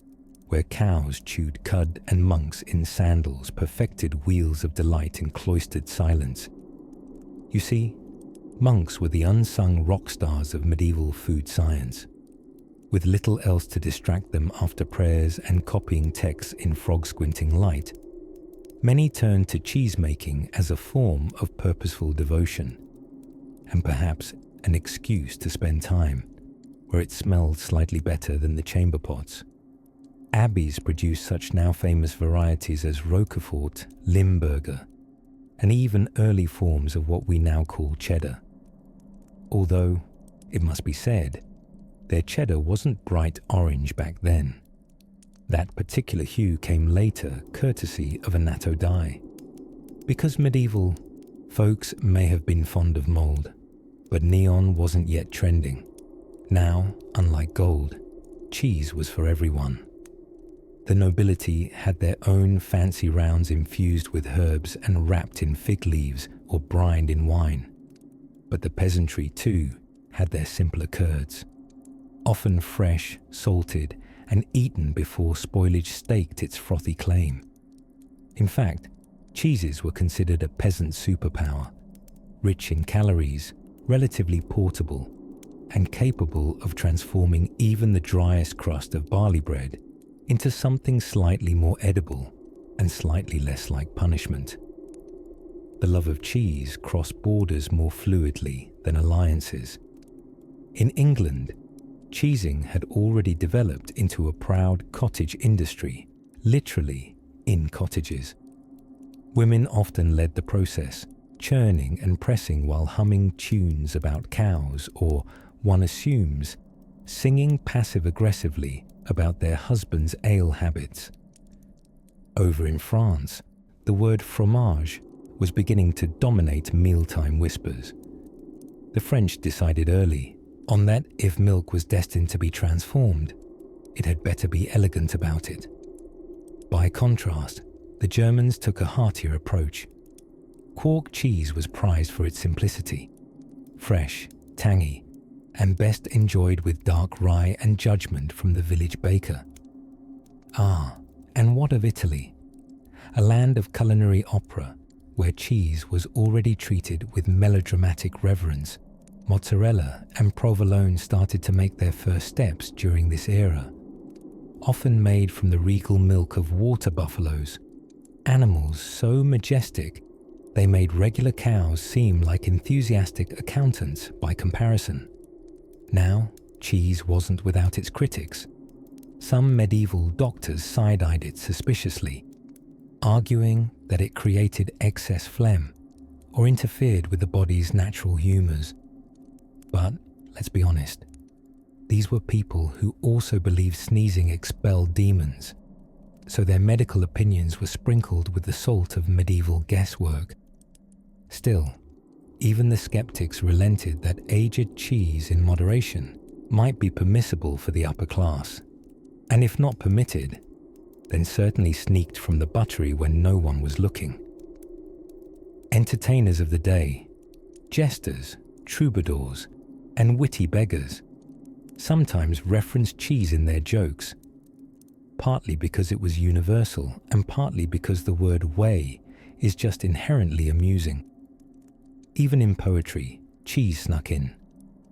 where cows chewed cud and monks in sandals perfected wheels of delight in cloistered silence. You see, monks were the unsung rock stars of medieval food science. With little else to distract them after prayers and copying texts in frog-squinting light, many turned to cheese-making as a form of purposeful devotion, and perhaps an excuse to spend time where it smelled slightly better than the chamber pots. Abbeys produced such now famous varieties as Roquefort, Limburger, and even early forms of what we now call cheddar. Although, it must be said, their cheddar wasn't bright orange back then. That particular hue came later, courtesy of a natto dye. Because medieval folks may have been fond of mold, but neon wasn't yet trending. Now, unlike gold, cheese was for everyone. The nobility had their own fancy rounds infused with herbs and wrapped in fig leaves or brined in wine. But the peasantry, too, had their simpler curds, often fresh, salted, and eaten before spoilage staked its frothy claim. In fact, cheeses were considered a peasant superpower, rich in calories, relatively portable, and capable of transforming even the driest crust of barley bread into something slightly more edible and slightly less like punishment. The love of cheese crossed borders more fluidly than alliances. In England, cheesing had already developed into a proud cottage industry, literally in cottages. Women often led the process, churning and pressing while humming tunes about cows or, one assumes, singing passive-aggressively about their husband's ale habits. Over in France, the word fromage was beginning to dominate mealtime whispers. The French decided early on that if milk was destined to be transformed, it had better be elegant about it. By contrast, the Germans took a heartier approach. Quark cheese was prized for its simplicity, fresh, tangy, and best enjoyed with dark rye and judgment from the village baker. Ah, and what of Italy? A land of culinary opera, where cheese was already treated with melodramatic reverence. Mozzarella and provolone started to make their first steps during this era, often made from the regal milk of water buffaloes, animals so majestic they made regular cows seem like enthusiastic accountants by comparison. Now, cheese wasn't without its critics. Some medieval doctors side-eyed it suspiciously, arguing that it created excess phlegm or interfered with the body's natural humours. But let's be honest, these were people who also believed sneezing expelled demons, so their medical opinions were sprinkled with the salt of medieval guesswork. Still, even the skeptics relented that aged cheese in moderation might be permissible for the upper class, and if not permitted, then certainly sneaked from the buttery when no one was looking. Entertainers of the day, jesters, troubadours, and witty beggars sometimes referenced cheese in their jokes, partly because it was universal and partly because the word whey is just inherently amusing. Even in poetry, cheese snuck in,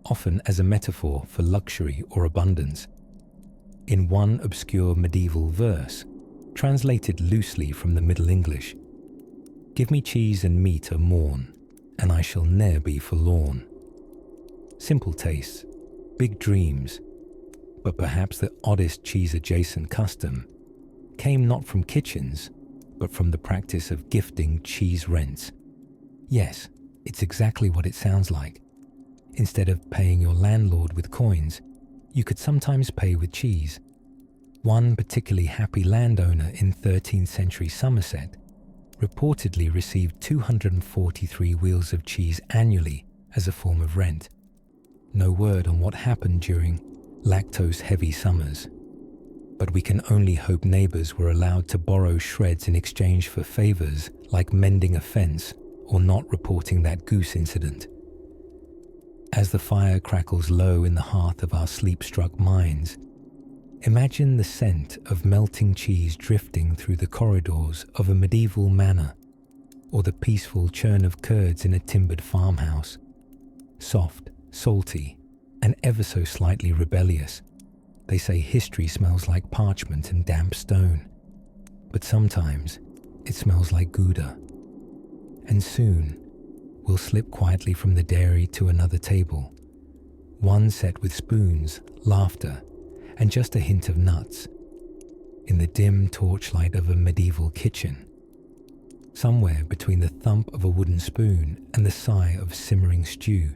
often as a metaphor for luxury or abundance. In one obscure medieval verse, translated loosely from the Middle English, "Give me cheese and meat a morn, and I shall ne'er be forlorn." Simple tastes, big dreams, but perhaps the oddest cheese-adjacent custom came not from kitchens, but from the practice of gifting cheese rents. Yes, it's exactly what it sounds like. Instead of paying your landlord with coins, you could sometimes pay with cheese. One particularly happy landowner in 13th century Somerset reportedly received 243 wheels of cheese annually as a form of rent. No word on what happened during lactose-heavy summers, but we can only hope neighbours were allowed to borrow shreds in exchange for favours like mending a fence or not reporting that goose incident. As the fire crackles low in the hearth of our sleep-struck minds, imagine the scent of melting cheese drifting through the corridors of a medieval manor, or the peaceful churn of curds in a timbered farmhouse. Soft, salty, and ever so slightly rebellious, they say history smells like parchment and damp stone, but sometimes it smells like Gouda. And soon, we'll slip quietly from the dairy to another table, one set with spoons, laughter, and just a hint of nuts, in the dim torchlight of a medieval kitchen. Somewhere between the thump of a wooden spoon and the sigh of simmering stew,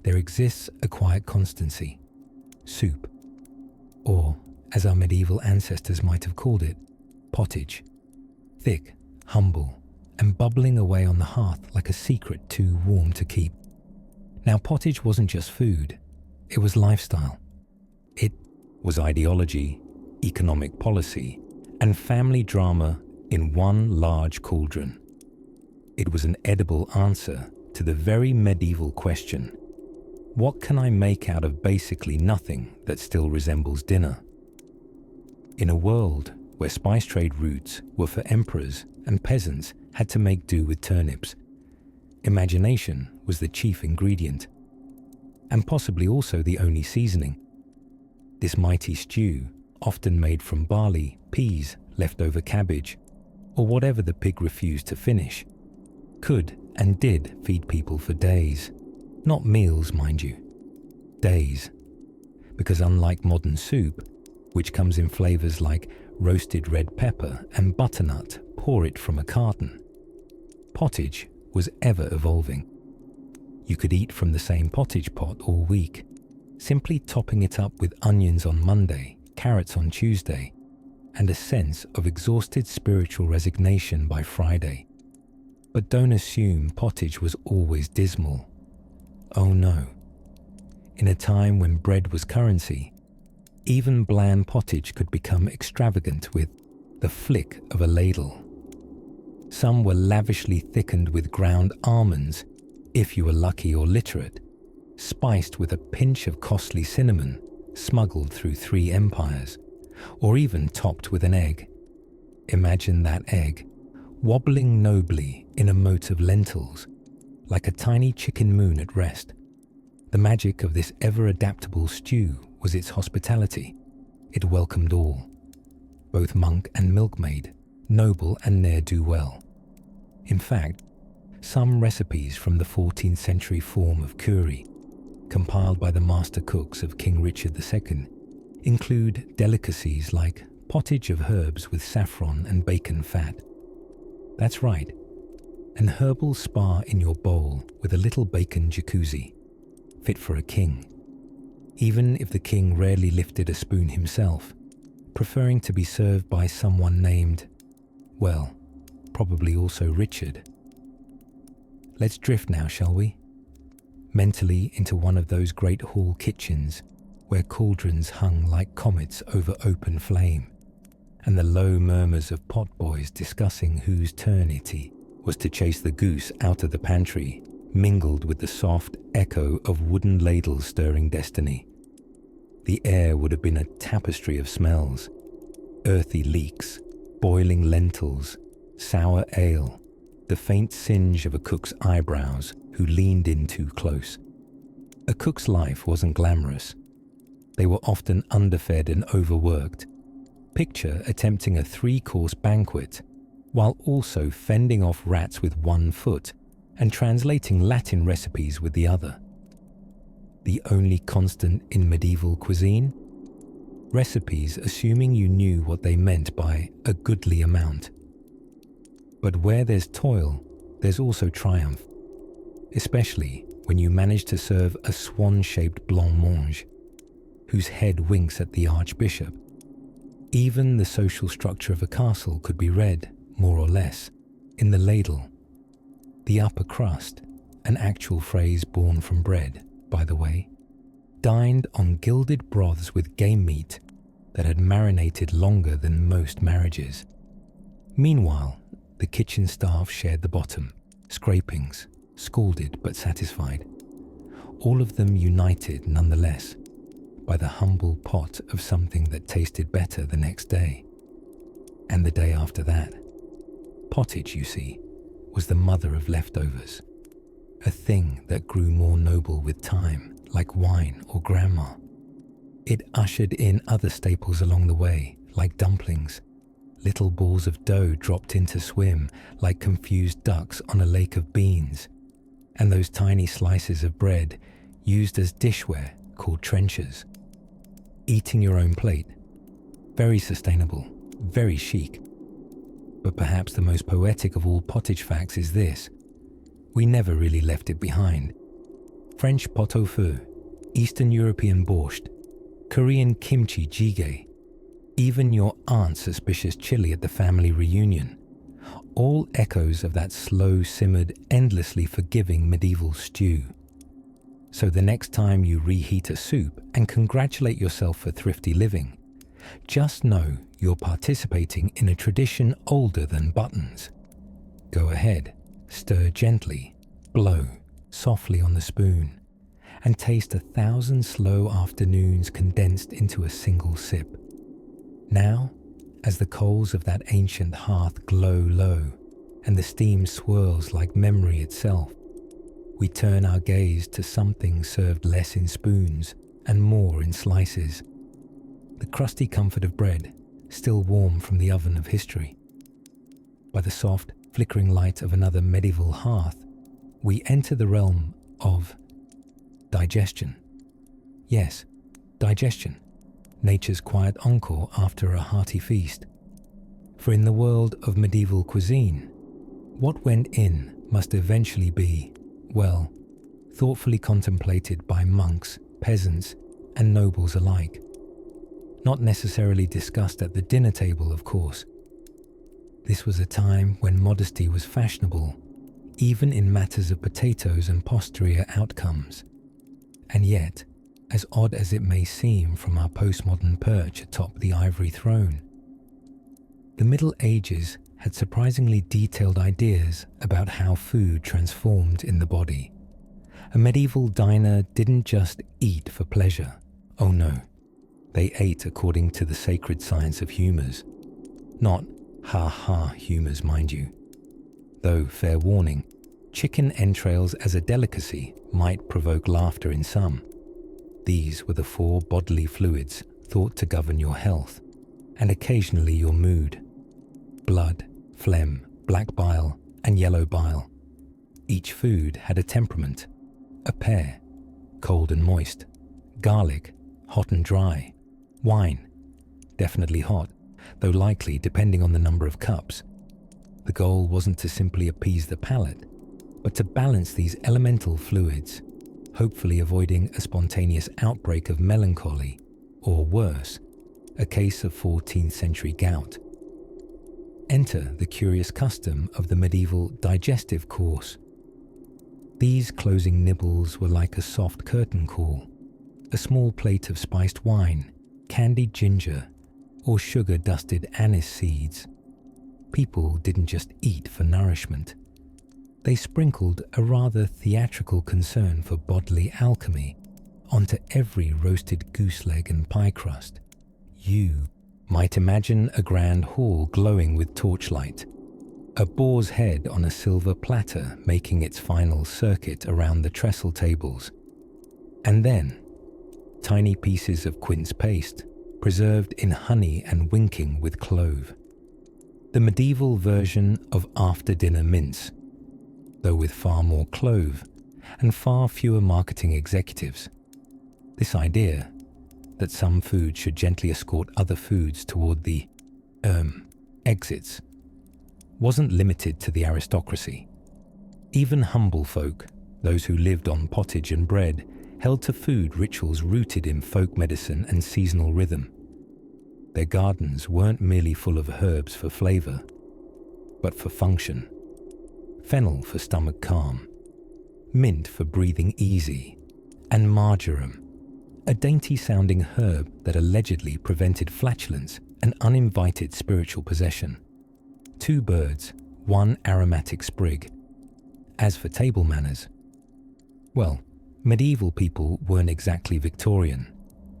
there exists a quiet constancy, soup, or, as our medieval ancestors might have called it, pottage, thick, humble, and bubbling away on the hearth like a secret too warm to keep. Now, pottage wasn't just food, it was lifestyle. It was ideology, economic policy, and family drama in one large cauldron. It was an edible answer to the very medieval question, what can I make out of basically nothing that still resembles dinner? In a world where spice trade routes were for emperors and peasants had to make do with turnips, imagination was the chief ingredient, and possibly also the only seasoning. This mighty stew, often made from barley, peas, leftover cabbage, or whatever the pig refused to finish, could and did feed people for days. Not meals, mind you. Days. Because unlike modern soup, which comes in flavours like roasted red pepper and butternut, pour it from a carton, pottage was ever evolving. You could eat from the same pottage pot all week, simply topping it up with onions on Monday, carrots on Tuesday, and a sense of exhausted spiritual resignation by Friday. But don't assume pottage was always dismal. Oh no. In a time when bread was currency, even bland pottage could become extravagant with the flick of a ladle. Some were lavishly thickened with ground almonds, if you were lucky or literate, spiced with a pinch of costly cinnamon, smuggled through 3 empires, or even topped with an egg. Imagine that egg, wobbling nobly in a moat of lentils, like a tiny chicken moon at rest. The magic of this ever-adaptable stew was its hospitality. It welcomed all, both monk and milkmaid, noble and ne'er-do-well. In fact, some recipes from the 14th century form of curry, compiled by the master cooks of King Richard II, include delicacies like pottage of herbs with saffron and bacon fat. That's right, an herbal spa in your bowl with a little bacon jacuzzi, fit for a king, even if the king rarely lifted a spoon himself, preferring to be served by someone named, well, probably also Richard. Let's drift now, shall we? Mentally into one of those great hall kitchens where cauldrons hung like comets over open flame, and the low murmurs of potboys discussing whose turn it was to chase the goose out of the pantry mingled with the soft echo of wooden ladles stirring destiny. The air would have been a tapestry of smells: earthy leeks, boiling lentils, sour ale, the faint singe of a cook's eyebrows who leaned in too close. A cook's life wasn't glamorous. They were often underfed and overworked. Picture attempting a 3-course banquet while also fending off rats with one foot and translating Latin recipes with the other. The only constant in medieval cuisine? Recipes assuming you knew what they meant by a goodly amount. But where there's toil, there's also triumph, especially when you manage to serve a swan-shaped blancmange, whose head winks at the archbishop. Even the social structure of a castle could be read, more or less, in the ladle. The upper crust, an actual phrase born from bread, by the way, dined on gilded broths with game meat that had marinated longer than most marriages. Meanwhile, the kitchen staff shared the bottom, scrapings, scalded but satisfied, all of them united nonetheless by the humble pot of something that tasted better the next day, and the day after that. Pottage, you see, was the mother of leftovers, a thing that grew more noble with time, like wine or grandma. It ushered in other staples along the way, like dumplings, little balls of dough dropped in to swim like confused ducks on a lake of beans, and those tiny slices of bread used as dishware called trenchers. Eating your own plate. Very sustainable, very chic. But perhaps the most poetic of all pottage facts is this: we never really left it behind. French pot au feu, Eastern European borscht, Korean kimchi jjigae, even your aunt's suspicious chili at the family reunion, all echoes of that slow-simmered, endlessly forgiving medieval stew. So the next time you reheat a soup and congratulate yourself for thrifty living, just know you're participating in a tradition older than buttons. Go ahead, stir gently, blow softly on the spoon, and taste 1,000 slow afternoons condensed into a single sip. Now, as the coals of that ancient hearth glow low, and the steam swirls like memory itself, we turn our gaze to something served less in spoons and more in slices. The crusty comfort of bread, still warm from the oven of history. By the soft, flickering light of another medieval hearth, we enter the realm of digestion. Yes, digestion, nature's quiet encore after a hearty feast. For in the world of medieval cuisine, what went in must eventually be, well, thoughtfully contemplated by monks, peasants, and nobles alike. Not necessarily discussed at the dinner table, of course. This was a time when modesty was fashionable, even in matters of potatoes and posterior outcomes. And yet, as odd as it may seem from our postmodern perch atop the ivory throne, the Middle Ages had surprisingly detailed ideas about how food transformed in the body. A medieval diner didn't just eat for pleasure. Oh no. They ate according to the sacred science of humours. Not ha-ha humours, mind you. Though, fair warning, chicken entrails as a delicacy might provoke laughter in some. These were the 4 bodily fluids thought to govern your health, and occasionally your mood. Blood, phlegm, black bile, and yellow bile. Each food had a temperament. A pear, cold and moist. Garlic, hot and dry. Wine, definitely hot, though likely depending on the number of cups. The goal wasn't to simply appease the palate, but to balance these elemental fluids, hopefully avoiding a spontaneous outbreak of melancholy, or worse, a case of 14th century gout. Enter the curious custom of the medieval digestive course. These closing nibbles were like a soft curtain call, a small plate of spiced wine, candied ginger, or sugar-dusted anise seeds. People didn't just eat for nourishment. They sprinkled a rather theatrical concern for bodily alchemy onto every roasted goose leg and pie crust. You might imagine a grand hall glowing with torchlight, a boar's head on a silver platter making its final circuit around the trestle tables, and then tiny pieces of quince paste preserved in honey and winking with clove. The medieval version of after-dinner mince, though with far more clove and far fewer marketing executives. This idea that some food should gently escort other foods toward the exits wasn't limited to the aristocracy. Even humble folk, those who lived on pottage and bread, held to food rituals rooted in folk medicine and seasonal rhythm. Their gardens weren't merely full of herbs for flavour, but for function. Fennel for stomach calm, mint for breathing easy, and marjoram, a dainty-sounding herb that allegedly prevented flatulence and uninvited spiritual possession. 2 birds, 1 aromatic sprig. As for table manners, well, medieval people weren't exactly Victorian,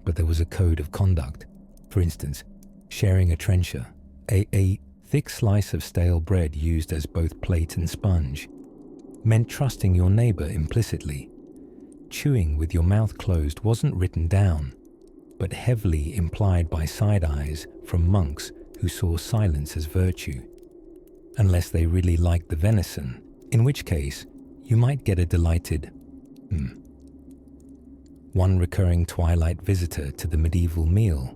but there was a code of conduct. For instance, sharing a trencher, a thick slice of stale bread used as both plate and sponge, meant trusting your neighbour implicitly. Chewing with your mouth closed wasn't written down, but heavily implied by side eyes from monks who saw silence as virtue. Unless they really liked the venison, in which case you might get a delighted One recurring twilight visitor to the medieval meal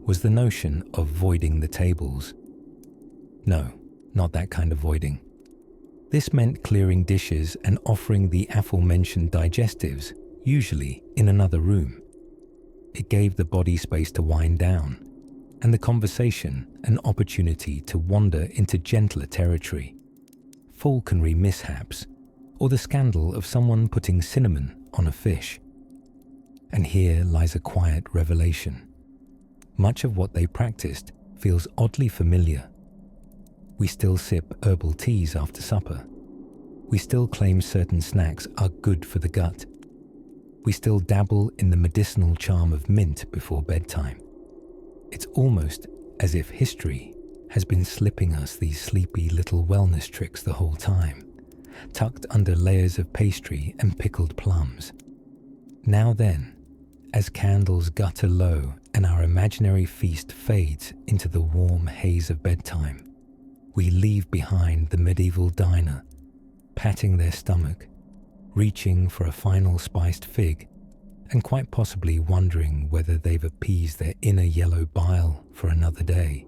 was the notion of voiding the tables. No, not that kind of voiding. This meant clearing dishes and offering the aforementioned digestives, usually in another room. It gave the body space to wind down, and the conversation an opportunity to wander into gentler territory. Falconry mishaps, or the scandal of someone putting cinnamon on a fish. And here lies a quiet revelation. Much of what they practiced feels oddly familiar. We still sip herbal teas after supper. We still claim certain snacks are good for the gut. We still dabble in the medicinal charm of mint before bedtime. It's almost as if history has been slipping us these sleepy little wellness tricks the whole time, tucked under layers of pastry and pickled plums. Now then, as candles gutter low and our imaginary feast fades into the warm haze of bedtime, we leave behind the medieval diner, patting their stomach, reaching for a final spiced fig, and quite possibly wondering whether they've appeased their inner yellow bile for another day.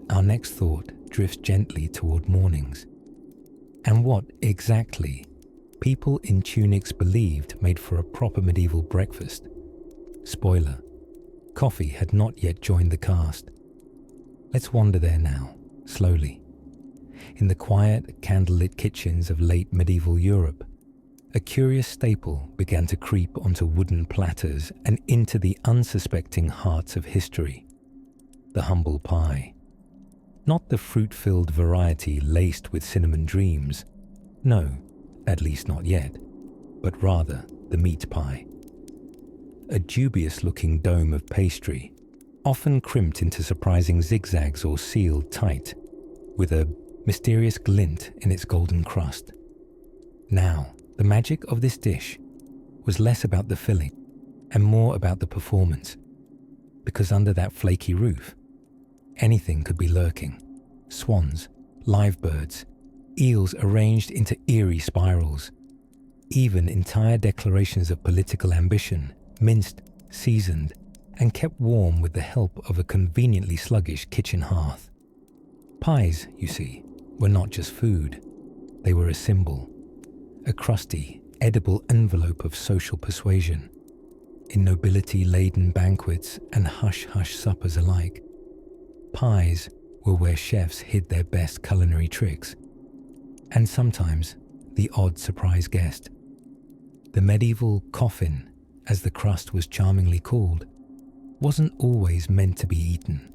Our next thought drifts gently toward mornings, and what exactly people in tunics believed made for a proper medieval breakfast. Spoiler, coffee had not yet joined the cast. Let's wander there now, slowly. In the quiet, candlelit kitchens of late medieval Europe, a curious staple began to creep onto wooden platters and into the unsuspecting hearts of history: the humble pie. Not the fruit-filled variety laced with cinnamon dreams. No, at least not yet, but rather the meat pie. a dubious-looking dome of pastry, often crimped into surprising zigzags or sealed tight, with a mysterious glint in its golden crust. Now, the magic of this dish was less about the filling and more about the performance, because under that flaky roof, anything could be lurking. Swans, live birds, eels arranged into eerie spirals, even entire declarations of political ambition, minced, seasoned, and kept warm with the help of a conveniently sluggish kitchen hearth. Pies, you see, were not just food. They were a symbol, a crusty, edible envelope of social persuasion. In nobility-laden banquets and hush-hush suppers alike, pies were where chefs hid their best culinary tricks, and sometimes the odd surprise guest. The medieval coffin, as the crust was charmingly called, wasn't always meant to be eaten.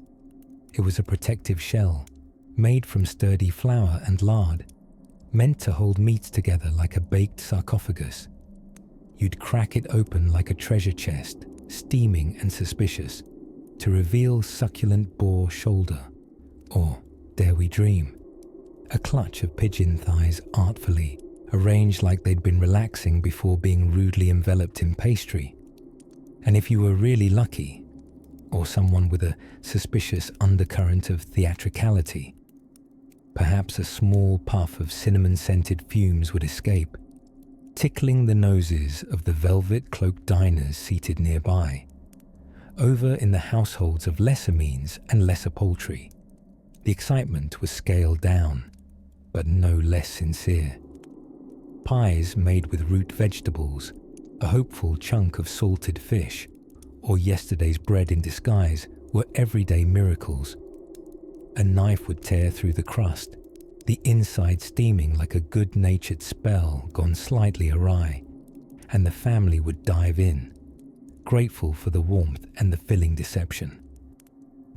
It was a protective shell, made from sturdy flour and lard, meant to hold meats together like a baked sarcophagus. You'd crack it open like a treasure chest, steaming and suspicious, to reveal succulent boar shoulder, or, dare we dream, a clutch of pigeon thighs artfully arranged like they'd been relaxing before being rudely enveloped in pastry. And if you were really lucky, or someone with a suspicious undercurrent of theatricality, perhaps a small puff of cinnamon-scented fumes would escape, tickling the noses of the velvet-cloaked diners seated nearby. Over in the households of lesser means and lesser poultry, the excitement was scaled down, but no less sincere. Pies made with root vegetables, a hopeful chunk of salted fish, or yesterday's bread in disguise were everyday miracles. A knife would tear through the crust, the inside steaming like a good-natured spell gone slightly awry, and the family would dive in, grateful for the warmth and the filling deception.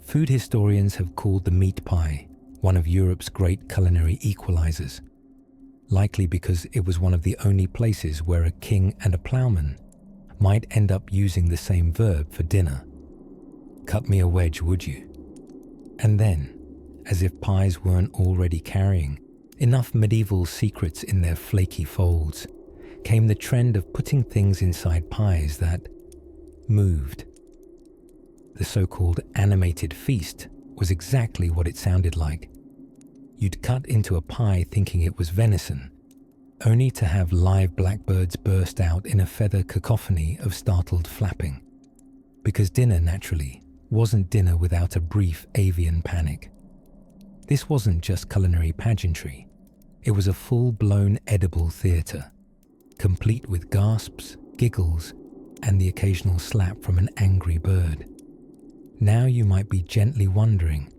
Food historians have called the meat pie one of Europe's great culinary equalizers, likely because it was one of the only places where a king and a ploughman might end up using the same verb for dinner. Cut me a wedge, would you? And then, as if pies weren't already carrying enough medieval secrets in their flaky folds, came the trend of putting things inside pies that moved. The so-called animated feast was exactly what it sounded like. You'd cut into a pie thinking it was venison, only to have live blackbirds burst out in a feather cacophony of startled flapping. Because dinner, naturally, wasn't dinner without a brief avian panic. This wasn't just culinary pageantry. It was a full-blown edible theatre, complete with gasps, giggles, and the occasional slap from an angry bird. Now you might be gently wondering,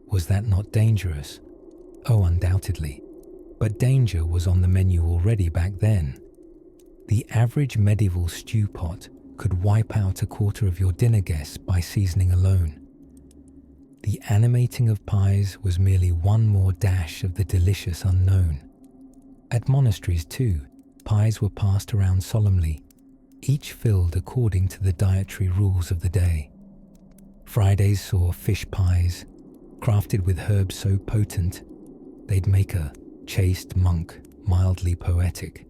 was that not dangerous? Oh, undoubtedly. But danger was on the menu already back then. The average medieval stew pot could wipe out a quarter of your dinner guests by seasoning alone. The animating of pies was merely one more dash of the delicious unknown. At monasteries, too, pies were passed around solemnly, each filled according to the dietary rules of the day. Fridays saw fish pies, crafted with herbs so potent they'd make a chaste monk mildly poetic.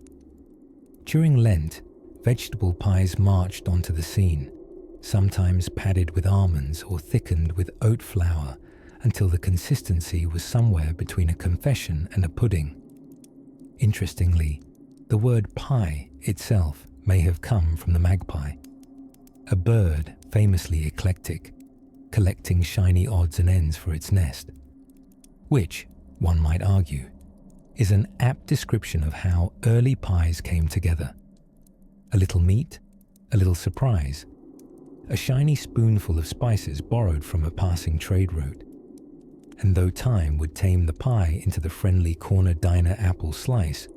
During Lent, vegetable pies marched onto the scene, sometimes padded with almonds or thickened with oat flour until the consistency was somewhere between a confession and a pudding. Interestingly, the word pie itself may have come from the magpie, a bird famously eclectic, collecting shiny odds and ends for its nest, which, one might argue, is an apt description of how early pies came together. A little meat, a little surprise, a shiny spoonful of spices borrowed from a passing trade route. And though time would tame the pie into the friendly corner diner apple slice,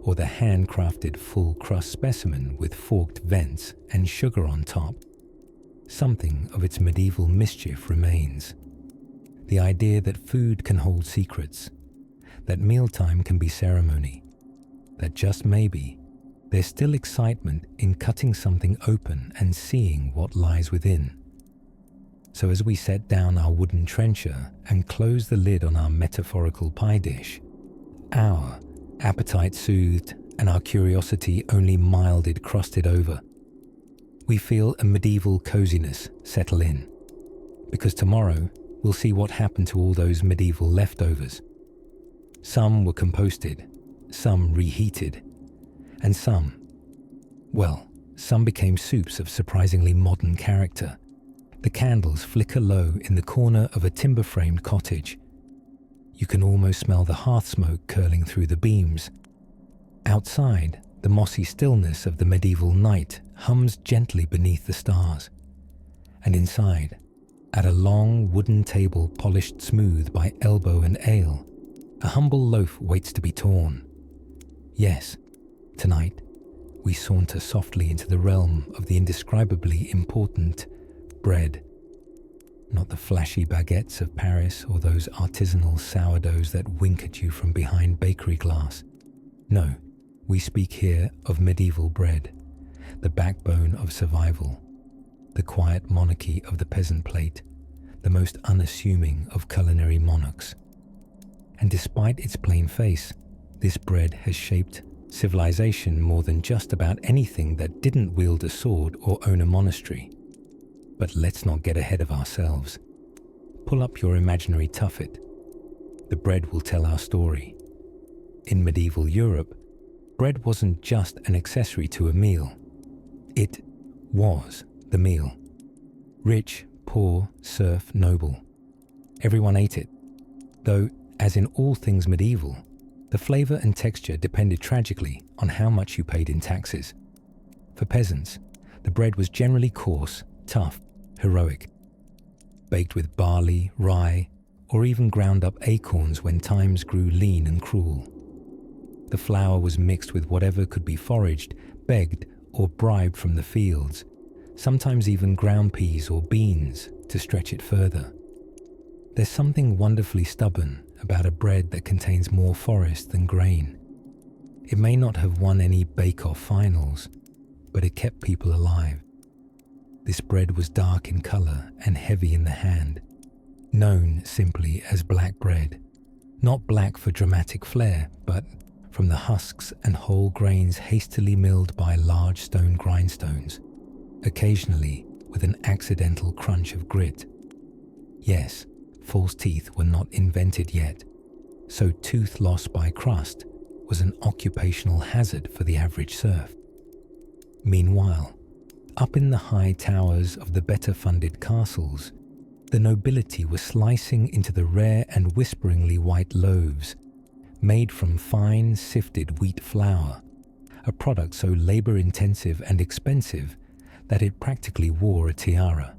or the handcrafted full-crust specimen with forked vents and sugar on top, something of its medieval mischief remains. The idea that food can hold secrets, that mealtime can be ceremony, that just maybe there's still excitement in cutting something open and seeing what lies within. So as we set down our wooden trencher and close the lid on our metaphorical pie dish, our appetite soothed and our curiosity only mildly crusted over, we feel a medieval coziness settle in. Because tomorrow we'll see what happened to all those medieval leftovers. Some were composted, some reheated, and some became soups of surprisingly modern character. The candles flicker low in the corner of a timber-framed cottage. You can almost smell the hearth smoke curling through the beams. Outside, the mossy stillness of the medieval night hums gently beneath the stars. And inside, at a long wooden table polished smooth by elbow and ale, a humble loaf waits to be torn. Yes, tonight, we saunter softly into the realm of the indescribably important bread. Not the flashy baguettes of Paris or those artisanal sourdoughs that wink at you from behind bakery glass. No, we speak here of medieval bread, the backbone of survival, the quiet monarchy of the peasant plate, the most unassuming of culinary monarchs. And despite its plain face, this bread has shaped civilization more than just about anything that didn't wield a sword or own a monastery. But let's not get ahead of ourselves. Pull up your imaginary tuffet. The bread will tell our story. In medieval Europe, bread wasn't just an accessory to a meal. It was the meal. Rich, poor, serf, noble. Everyone ate it. Though, as in all things medieval, the flavour and texture depended tragically on how much you paid in taxes. For peasants, the bread was generally coarse, tough, heroic, baked with barley, rye, or even ground up acorns when times grew lean and cruel. The flour was mixed with whatever could be foraged, begged, or bribed from the fields, sometimes even ground peas or beans to stretch it further. There's something wonderfully stubborn about a bread that contains more forest than grain. It may not have won any bake-off finals, but it kept people alive. This bread was dark in colour and heavy in the hand, known simply as black bread. Not black for dramatic flair, but from the husks and whole grains hastily milled by large stone grindstones, occasionally with an accidental crunch of grit. Yes, false teeth were not invented yet, so tooth loss by crust was an occupational hazard for the average serf. Meanwhile, up in the high towers of the better-funded castles, the nobility was slicing into the rare and whisperingly white loaves, made from fine, sifted wheat flour, a product so labour-intensive and expensive that it practically wore a tiara.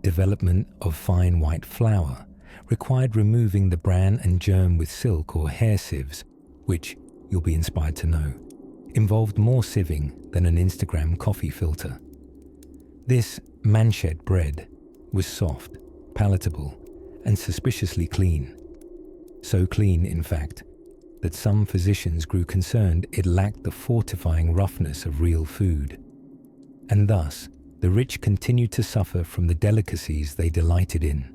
Development of fine white flour required removing the bran and germ with silk or hair sieves, which, you'll be inspired to know, involved more sieving than an Instagram coffee filter. This manchet bread was soft, palatable, and suspiciously clean. So clean, in fact, that some physicians grew concerned it lacked the fortifying roughness of real food. And thus, the rich continued to suffer from the delicacies they delighted in.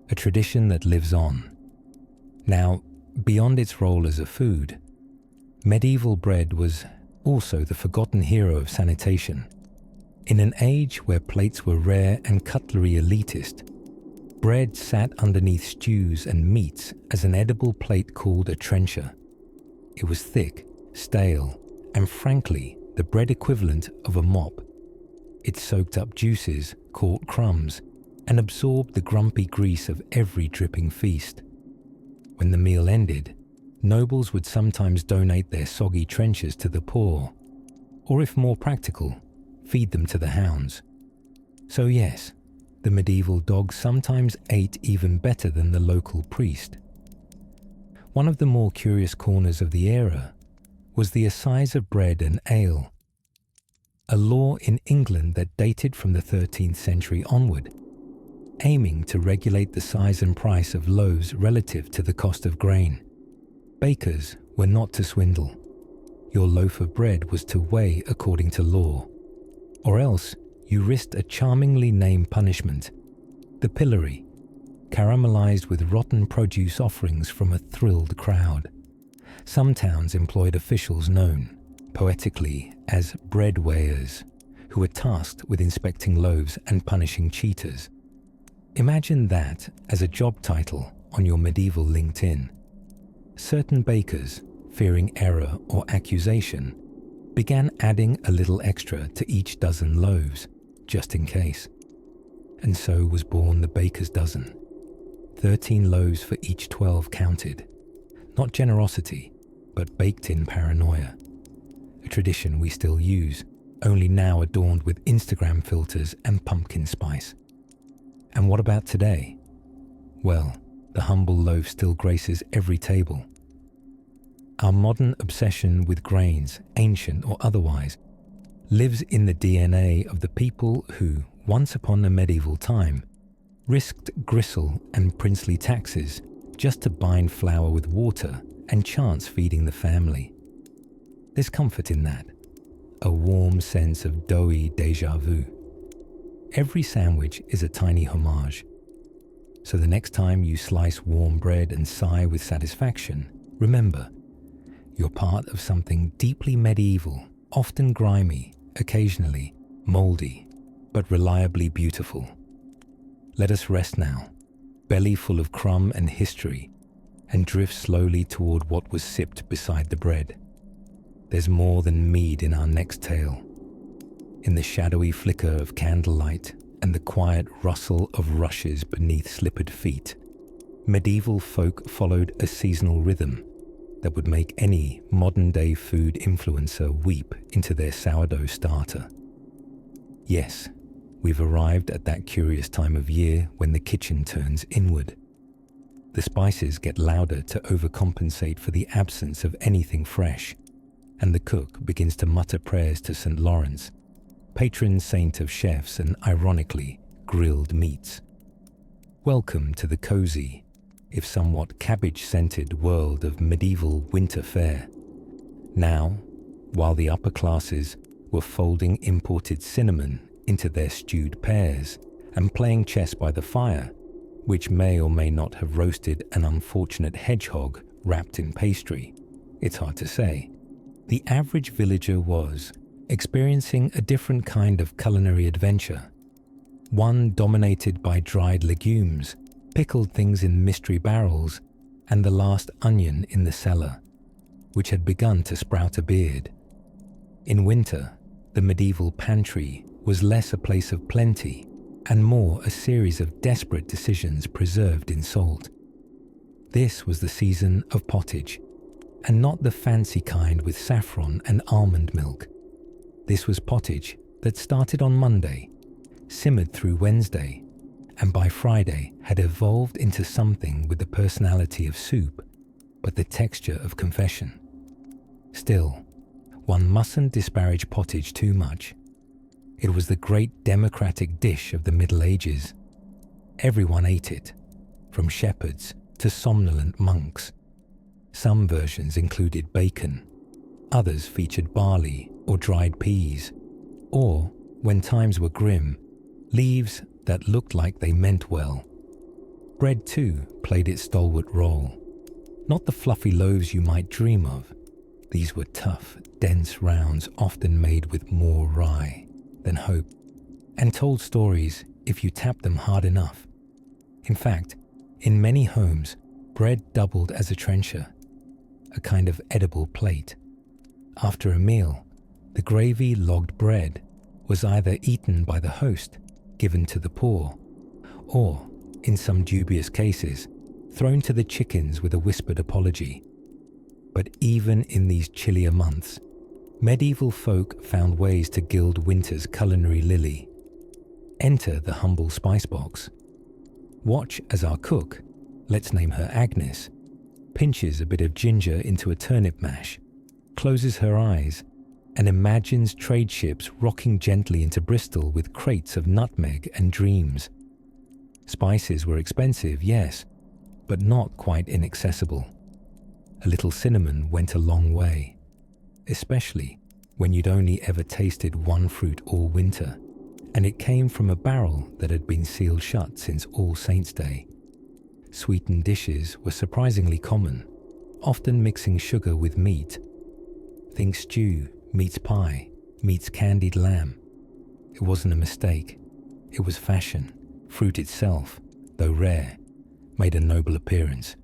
A tradition that lives on. Now, beyond its role as a food, medieval bread was also the forgotten hero of sanitation. In an age where plates were rare and cutlery elitist, bread sat underneath stews and meats as an edible plate called a trencher. It was thick, stale, and frankly, the bread equivalent of a mop. It soaked up juices, caught crumbs, and absorbed the grumpy grease of every dripping feast. When the meal ended, nobles would sometimes donate their soggy trenchers to the poor, or if more practical, feed them to the hounds. So yes, the medieval dog sometimes ate even better than the local priest. One of the more curious corners of the era was the assize of bread and ale, a law in England that dated from the 13th century onward, aiming to regulate the size and price of loaves relative to the cost of grain. Bakers were not to swindle. your loaf of bread was to weigh according to law, or else you risked a charmingly named punishment, the pillory, caramelized with rotten produce offerings from a thrilled crowd. Some towns employed officials known, poetically, as bread weighers, who were tasked with inspecting loaves and punishing cheaters. Imagine that as a job title on your medieval LinkedIn. Certain bakers, fearing error or accusation, began adding a little extra to each dozen loaves, just in case. And so was born the baker's dozen. 13 loaves for each 12 counted. Not generosity, but baked-in paranoia. A tradition we still use, only now adorned with Instagram filters and pumpkin spice. And what about today? Well, the humble loaf still graces every table. Our modern obsession with grains, ancient or otherwise, lives in the DNA of the people who, once upon a medieval time, risked gristle and princely taxes just to bind flour with water and chance feeding the family. There's comfort in that, a warm sense of doughy déjà vu. Every sandwich is a tiny homage. So the next time you slice warm bread and sigh with satisfaction, remember, you're part of something deeply medieval, often grimy, occasionally mouldy, but reliably beautiful. Let us rest now, belly full of crumb and history, and drift slowly toward what was sipped beside the bread. There's more than mead in our next tale. In the shadowy flicker of candlelight and the quiet rustle of rushes beneath slippered feet, medieval folk followed a seasonal rhythm that would make any modern-day food influencer weep into their sourdough starter. Yes, we've arrived at that curious time of year when the kitchen turns inward. The spices get louder to overcompensate for the absence of anything fresh, and the cook begins to mutter prayers to St. Lawrence, patron saint of chefs and, ironically, grilled meats. Welcome to the cozy, if somewhat cabbage-scented world of medieval winter fare. Now, while the upper classes were folding imported cinnamon into their stewed pears and playing chess by the fire, which may or may not have roasted an unfortunate hedgehog wrapped in pastry, it's hard to say, the average villager was experiencing a different kind of culinary adventure, one dominated by dried legumes, pickled things in mystery barrels, and the last onion in the cellar, which had begun to sprout a beard. In winter, the medieval pantry was less a place of plenty and more a series of desperate decisions preserved in salt. This was the season of pottage, and not the fancy kind with saffron and almond milk. This was pottage that started on Monday, simmered through Wednesday, and by Friday had evolved into something with the personality of soup, but the texture of confession. Still, one mustn't disparage pottage too much. It was the great democratic dish of the Middle Ages. Everyone ate it, from shepherds to somnolent monks. Some versions included bacon, others featured barley or dried peas, or, when times were grim, leaves that looked like they meant well. Bread, too, played its stalwart role. Not the fluffy loaves you might dream of. These were tough, dense rounds often made with more rye than hope, and told stories if you tapped them hard enough. In fact, in many homes, bread doubled as a trencher, a kind of edible plate. After a meal, the gravy-logged bread was either eaten by the host, given to the poor, or, in some dubious cases, thrown to the chickens with a whispered apology. But even in these chillier months, medieval folk found ways to gild winter's culinary lily. Enter the humble spice box. Watch as our cook, let's name her Agnes, pinches a bit of ginger into a turnip mash, closes her eyes, and imagines trade ships rocking gently into Bristol with crates of nutmeg and dreams. Spices were expensive, yes, but not quite inaccessible. A little cinnamon went a long way. especially when you'd only ever tasted one fruit all winter, and it came from a barrel that had been sealed shut since All Saints' Day. Sweetened dishes were surprisingly common, often mixing sugar with meat. Think stew, meats pie, meats candied lamb. It wasn't a mistake. It was fashion. Fruit itself, though rare, made a noble appearance.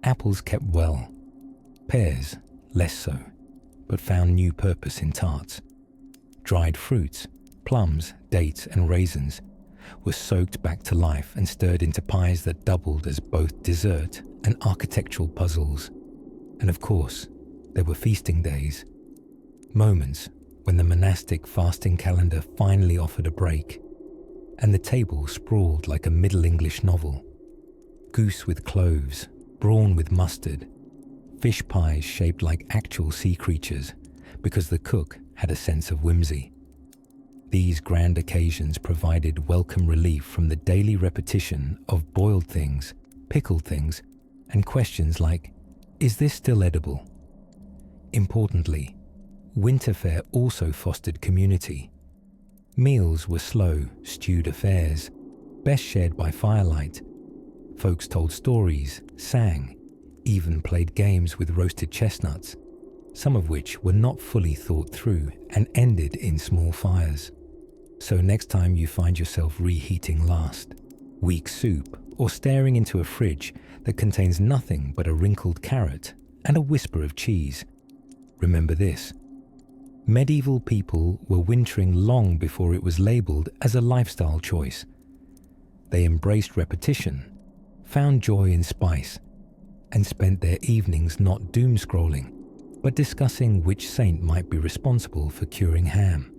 Apples kept well. Pears, less so, but found new purpose in tarts. Dried fruits, plums, dates, and raisins were soaked back to life and stirred into pies that doubled as both dessert and architectural puzzles. And of course, there were feasting days, moments when the monastic fasting calendar finally offered a break, and the table sprawled like a Middle English novel. Goose with cloves, brawn with mustard, fish pies shaped like actual sea creatures because the cook had a sense of whimsy. These grand occasions provided welcome relief from the daily repetition of boiled things, pickled things, and questions like, is this still edible? Importantly, winter fare also fostered community. Meals were slow, stewed affairs, best shared by firelight. Folks told stories, sang, even played games with roasted chestnuts, some of which were not fully thought through and ended in small fires. So next time you find yourself reheating last, weak soup, or staring into a fridge that contains nothing but a wrinkled carrot and a whisper of cheese, remember this. Medieval people were wintering long before it was labelled as a lifestyle choice. They embraced repetition, found joy in spice, and spent their evenings not doom-scrolling, but discussing which saint might be responsible for curing ham.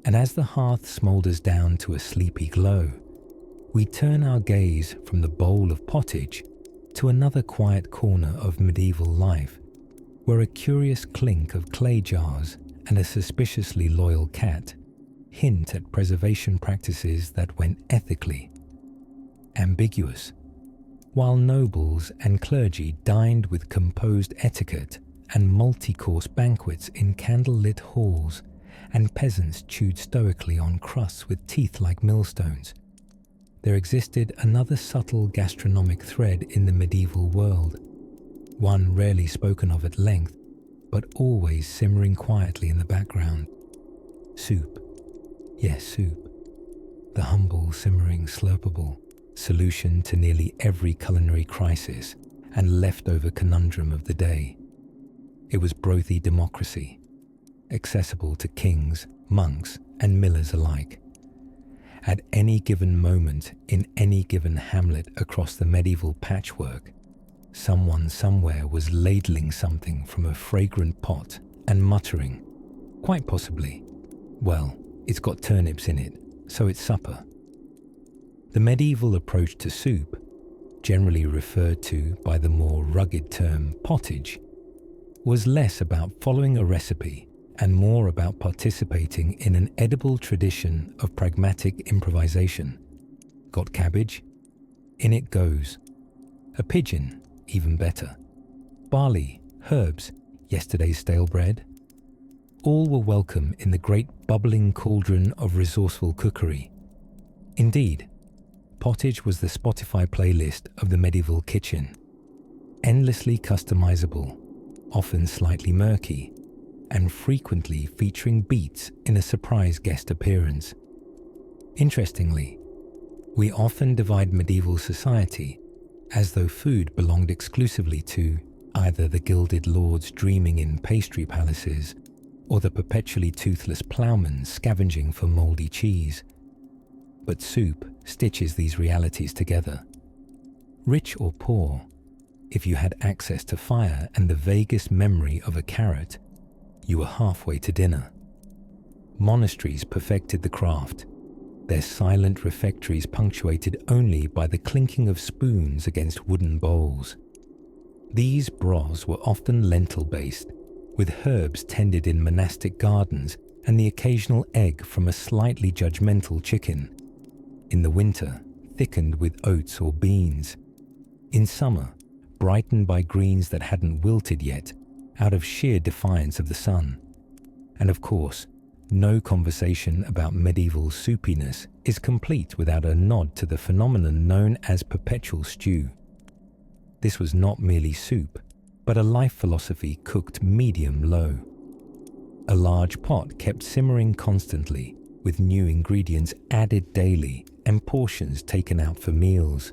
And as the hearth smoulders down to a sleepy glow, we turn our gaze from the bowl of pottage to another quiet corner of medieval life, where a curious clink of clay jars and a suspiciously loyal cat hint at preservation practices that went ethically. Ambiguous. While nobles and clergy dined with composed etiquette and multi-course banquets in candle-lit halls, and peasants chewed stoically on crusts with teeth like millstones, there existed another subtle gastronomic thread in the medieval world, one rarely spoken of at length, but always simmering quietly in the background. Soup. Yes, soup. The humble, simmering, slurpable solution to nearly every culinary crisis and leftover conundrum of the day. It was brothy democracy, accessible to kings, monks, and millers alike. At any given moment, in any given hamlet across the medieval patchwork, someone somewhere was ladling something from a fragrant pot and muttering, quite possibly, well, it's got turnips in it, so it's supper. The medieval approach to soup, generally referred to by the more rugged term pottage, was less about following a recipe and more about participating in an edible tradition of pragmatic improvisation. Got cabbage? In it goes. A pigeon? Even better. Barley, herbs, yesterday's stale bread. All were welcome in the great bubbling cauldron of resourceful cookery. Indeed, pottage was the Spotify playlist of the medieval kitchen. Endlessly customizable, often slightly murky, and frequently featuring beats in a surprise guest appearance. Interestingly, we often divide medieval society as though food belonged exclusively to either the gilded lords dreaming in pastry palaces or the perpetually toothless ploughmen scavenging for mouldy cheese. But soup stitches these realities together. Rich or poor, if you had access to fire and the vaguest memory of a carrot, you were halfway to dinner. Monasteries perfected the craft, their silent refectories punctuated only by the clinking of spoons against wooden bowls. These broths were often lentil-based, with herbs tended in monastic gardens and the occasional egg from a slightly judgmental chicken. In the winter, thickened with oats or beans. In summer, brightened by greens that hadn't wilted yet, out of sheer defiance of the sun. And of course, no conversation about medieval soupiness is complete without a nod to the phenomenon known as perpetual stew. This was not merely soup, but a life philosophy cooked medium-low. A large pot kept simmering constantly, with new ingredients added daily and portions taken out for meals.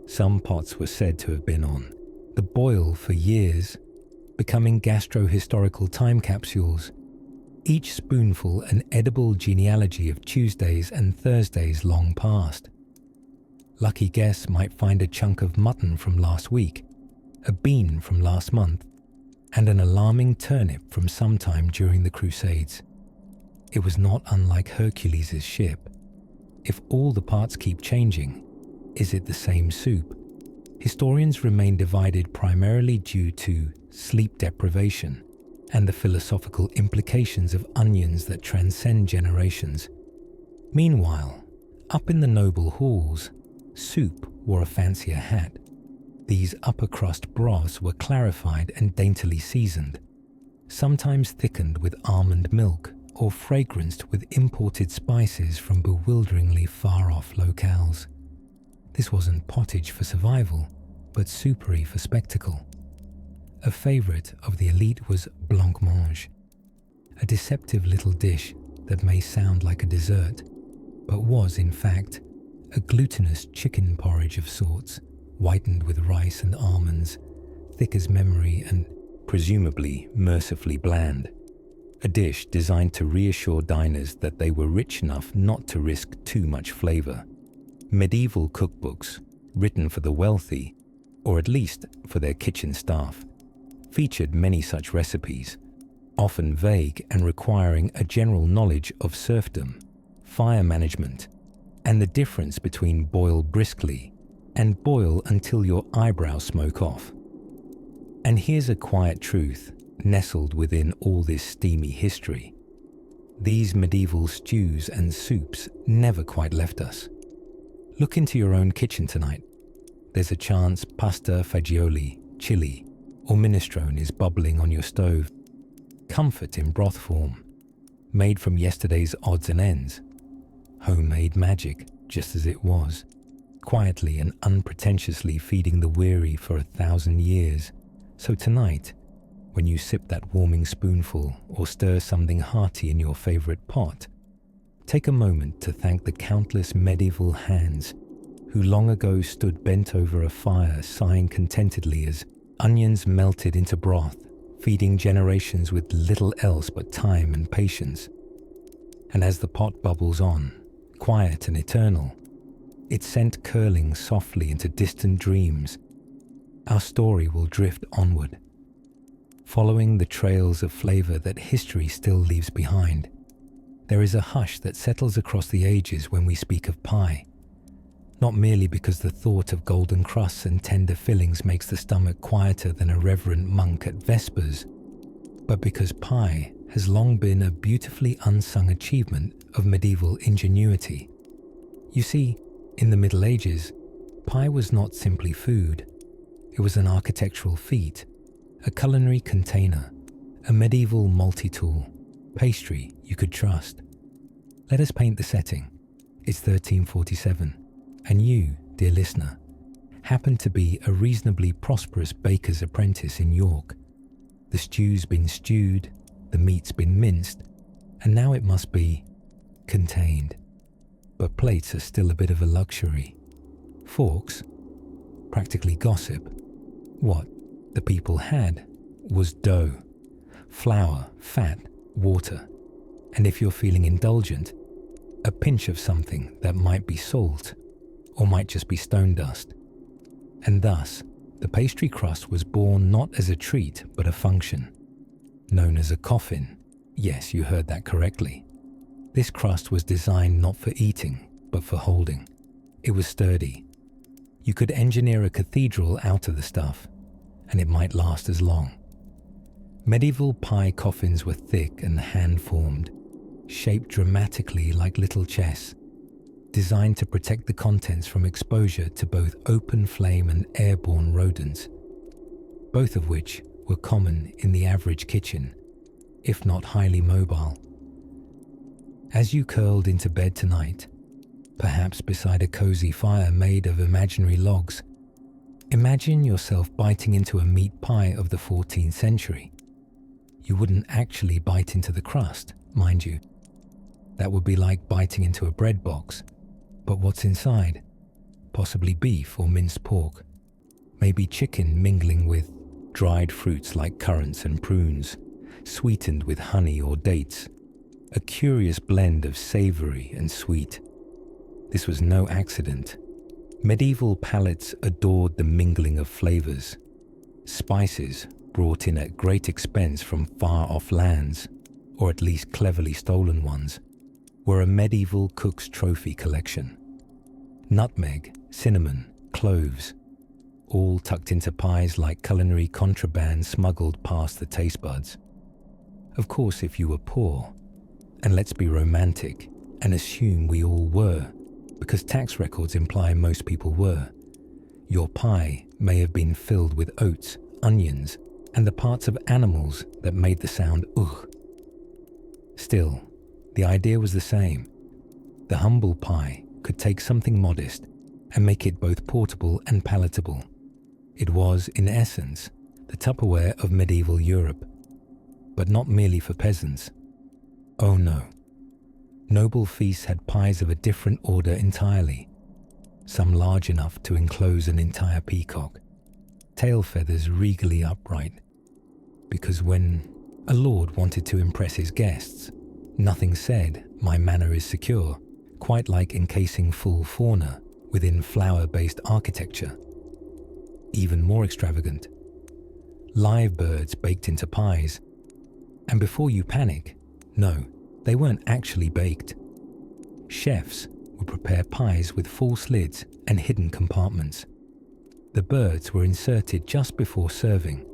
Some pots were said to have been on the boil for years, becoming gastro-historical time capsules, each spoonful an edible genealogy of Tuesdays and Thursdays long past. Lucky guests might find a chunk of mutton from last week, a bean from last month, and an alarming turnip from sometime during the Crusades. It was not unlike Hercules' ship. If all the parts keep changing, is it the same soup? Historians remain divided primarily due to sleep deprivation and the philosophical implications of onions that transcend generations. Meanwhile, up in the noble halls, soup wore a fancier hat. These upper-crust broths were clarified and daintily seasoned, sometimes thickened with almond milk or fragranced with imported spices from bewilderingly far-off locales. This wasn't pottage for survival, but soupery for spectacle. A favourite of the elite was blancmange, a deceptive little dish that may sound like a dessert, but was, in fact, a glutinous chicken porridge of sorts, whitened with rice and almonds, thick as memory and, presumably, mercifully bland. A dish designed to reassure diners that they were rich enough not to risk too much flavour. Medieval cookbooks, written for the wealthy, or at least for their kitchen staff, featured many such recipes, often vague and requiring a general knowledge of serfdom, fire management, and the difference between boil briskly and boil until your eyebrows smoke off. And here's a quiet truth nestled within all this steamy history. These medieval stews and soups never quite left us. Look into your own kitchen tonight. There's a chance pasta fagioli, chili, or minestrone is bubbling on your stove. Comfort in broth form, made from yesterday's odds and ends. Homemade magic, just as it was, quietly and unpretentiously feeding the weary for 1,000 years. So tonight, when you sip that warming spoonful or stir something hearty in your favorite pot, take a moment to thank the countless medieval hands who long ago stood bent over a fire sighing contentedly as onions melted into broth, feeding generations with little else but time and patience. And as the pot bubbles on, quiet and eternal, its scent curling softly into distant dreams, our story will drift onward, following the trails of flavour that history still leaves behind. There is a hush that settles across the ages when we speak of pie, not merely because the thought of golden crusts and tender fillings makes the stomach quieter than a reverent monk at Vespers, but because pie has long been a beautifully unsung achievement of medieval ingenuity. You see, in the Middle Ages, pie was not simply food. It was an architectural feat, a culinary container, a medieval multi-tool, pastry you could trust. Let us paint the setting. It's 1347, and you, dear listener, happen to be a reasonably prosperous baker's apprentice in York. The stew's been stewed, the meat's been minced, and now it must be contained. But plates are still a bit of a luxury. Forks? Practically gossip. What the people had was dough, flour, fat, water, and if you're feeling indulgent, a pinch of something that might be salt or might just be stone dust. And thus, the pastry crust was born not as a treat but a function. Known as a coffin, yes, you heard that correctly. This crust was designed not for eating, but for holding. It was sturdy. You could engineer a cathedral out of the stuff, and it might last as long. Medieval pie coffins were thick and hand-formed, shaped dramatically like little chess, designed to protect the contents from exposure to both open flame and airborne rodents, both of which were common in the average kitchen, if not highly mobile. As you curled into bed tonight, perhaps beside a cozy fire made of imaginary logs, imagine yourself biting into a meat pie of the 14th century. You wouldn't actually bite into the crust, mind you. That would be like biting into a bread box. But what's inside? Possibly beef or minced pork. Maybe chicken mingling with dried fruits like currants and prunes, sweetened with honey or dates. A curious blend of savory and sweet. This was no accident. Medieval palates adored the mingling of flavors. Spices brought in at great expense from far-off lands, or at least cleverly stolen ones, were a medieval cook's trophy collection. Nutmeg, cinnamon, cloves, all tucked into pies like culinary contraband smuggled past the taste buds. Of course, if you were poor, and let's be romantic and assume we all were, because tax records imply most people were, your pie may have been filled with oats, onions, and the parts of animals that made the sound ugh. Still, the idea was the same. The humble pie could take something modest and make it both portable and palatable. It was, in essence, the Tupperware of medieval Europe, but not merely for peasants. Oh no. Noble feasts had pies of a different order entirely, some large enough to enclose an entire peacock, tail feathers regally upright, because when a lord wanted to impress his guests, nothing said, "My manor is secure," quite like encasing full fauna within flower-based architecture. Even more extravagant, live birds baked into pies. And before you panic, no, they weren't actually baked. Chefs would prepare pies with false lids and hidden compartments. The birds were inserted just before serving,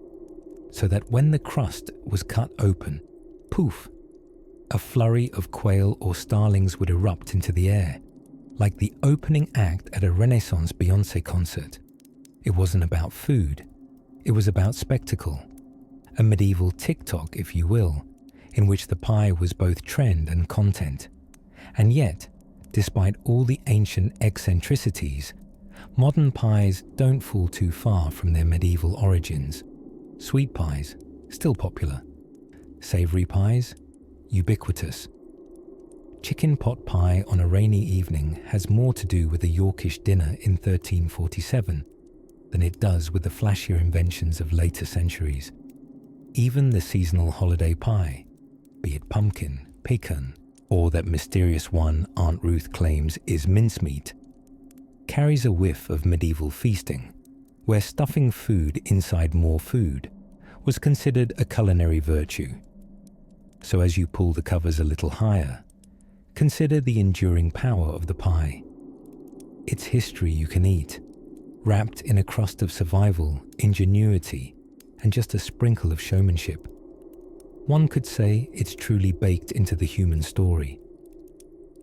so that when the crust was cut open, poof, a flurry of quail or starlings would erupt into the air, like the opening act at a Renaissance Beyoncé concert. It wasn't about food, it was about spectacle, a medieval TikTok, if you will, in which the pie was both trend and content. And yet, despite all the ancient eccentricities, modern pies don't fall too far from their medieval origins. Sweet pies, still popular. Savory pies, ubiquitous. Chicken pot pie on a rainy evening has more to do with a Yorkish dinner in 1347 than it does with the flashier inventions of later centuries. Even the seasonal holiday pie, be it pumpkin, pecan, or that mysterious one Aunt Ruth claims is mincemeat, carries a whiff of medieval feasting, where stuffing food inside more food was considered a culinary virtue. So as you pull the covers a little higher, consider the enduring power of the pie. Its history you can eat, wrapped in a crust of survival, ingenuity, and just a sprinkle of showmanship. One could say it's truly baked into the human story.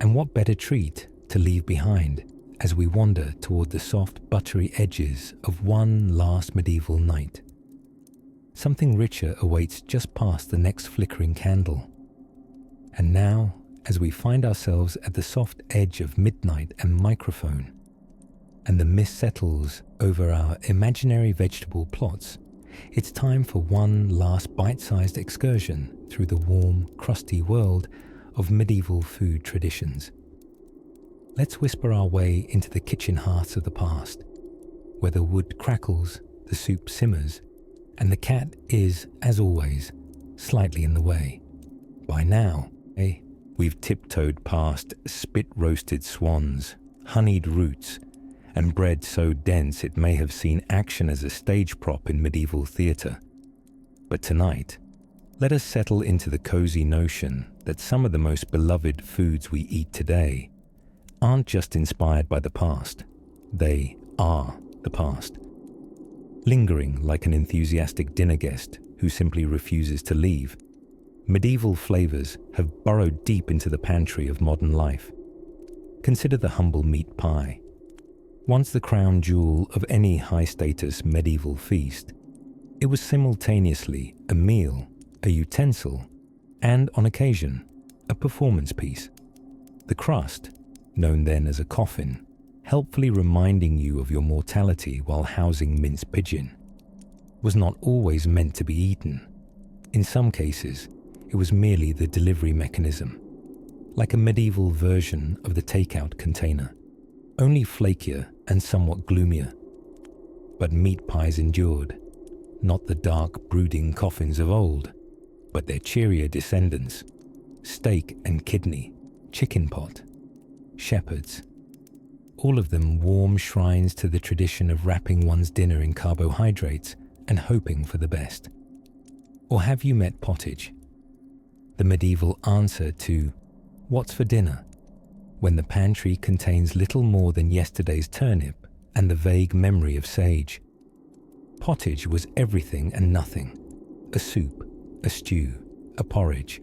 And what better treat to leave behind as we wander toward the soft, buttery edges of one last medieval night. Something richer awaits just past the next flickering candle. And now, as we find ourselves at the soft edge of midnight and microphone, and the mist settles over our imaginary vegetable plots, it's time for one last bite-sized excursion through the warm, crusty world of medieval food traditions. Let's whisper our way into the kitchen hearths of the past, where the wood crackles, the soup simmers, and the cat is, as always, slightly in the way. By now, we've tiptoed past spit-roasted swans, honeyed roots, and bread so dense it may have seen action as a stage prop in medieval theatre. But tonight, let us settle into the cozy notion that some of the most beloved foods we eat today aren't just inspired by the past, they are the past. Lingering like an enthusiastic dinner guest who simply refuses to leave, medieval flavors have burrowed deep into the pantry of modern life. Consider the humble meat pie. Once the crown jewel of any high-status medieval feast, It was simultaneously a meal, a utensil, and, on occasion, a performance piece. The crust, known then as a coffin, helpfully reminding you of your mortality while housing minced pigeon, was not always meant to be eaten. In some cases, it was merely the delivery mechanism, like a medieval version of the takeout container, only flakier and somewhat gloomier. But meat pies endured, not the dark, brooding coffins of old, but their cheerier descendants, steak and kidney, chicken pot, shepherds, all of them warm shrines to the tradition of wrapping one's dinner in carbohydrates and hoping for the best. Or have you met pottage, the medieval answer to "What's for dinner?" when the pantry contains little more than yesterday's turnip and the vague memory of sage? Pottage was everything and nothing, a soup, a stew, a porridge,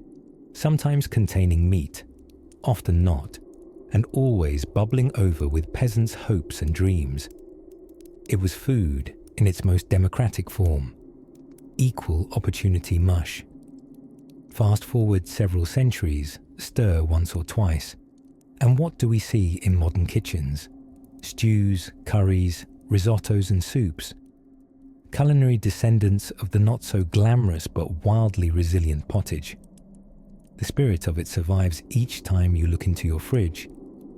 sometimes containing meat, often not, and always bubbling over with peasants' hopes and dreams. It was food in its most democratic form, equal opportunity mush. Fast forward several centuries, stir once or twice, and what do we see in modern kitchens? Stews, curries, risottos and soups. Culinary descendants of the not-so-glamorous but wildly resilient pottage. The spirit of it survives each time you look into your fridge,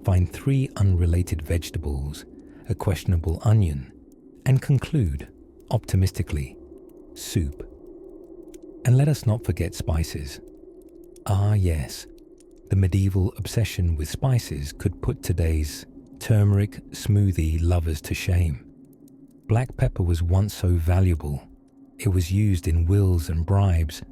find 3 unrelated vegetables, a questionable onion, and conclude, optimistically, soup. And let us not forget spices. Ah yes, the medieval obsession with spices could put today's turmeric smoothie lovers to shame. Black pepper was once so valuable. It was used in wills and bribes,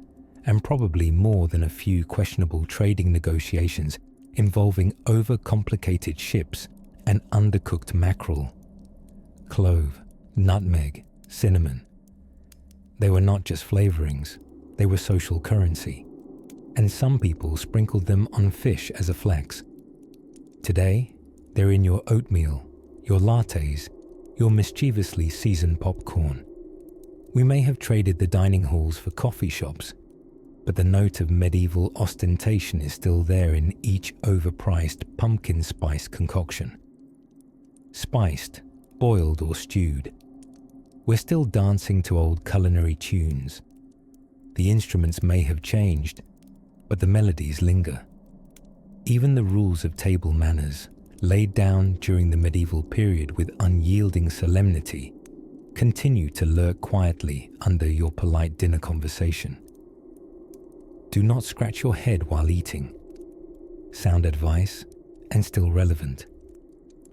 and probably more than a few questionable trading negotiations involving overcomplicated ships and undercooked mackerel. Clove, nutmeg, cinnamon. They were not just flavorings, they were social currency, and some people sprinkled them on fish as a flex. Today, they're in your oatmeal, your lattes, your mischievously seasoned popcorn. We may have traded the dining halls for coffee shops, but the note of medieval ostentation is still there in each overpriced pumpkin spice concoction. Spiced, boiled or stewed. We're still dancing to old culinary tunes. The instruments may have changed, but the melodies linger. Even the rules of table manners, laid down during the medieval period with unyielding solemnity, continue to lurk quietly under your polite dinner conversation. Do not scratch your head while eating. Sound advice, and still relevant.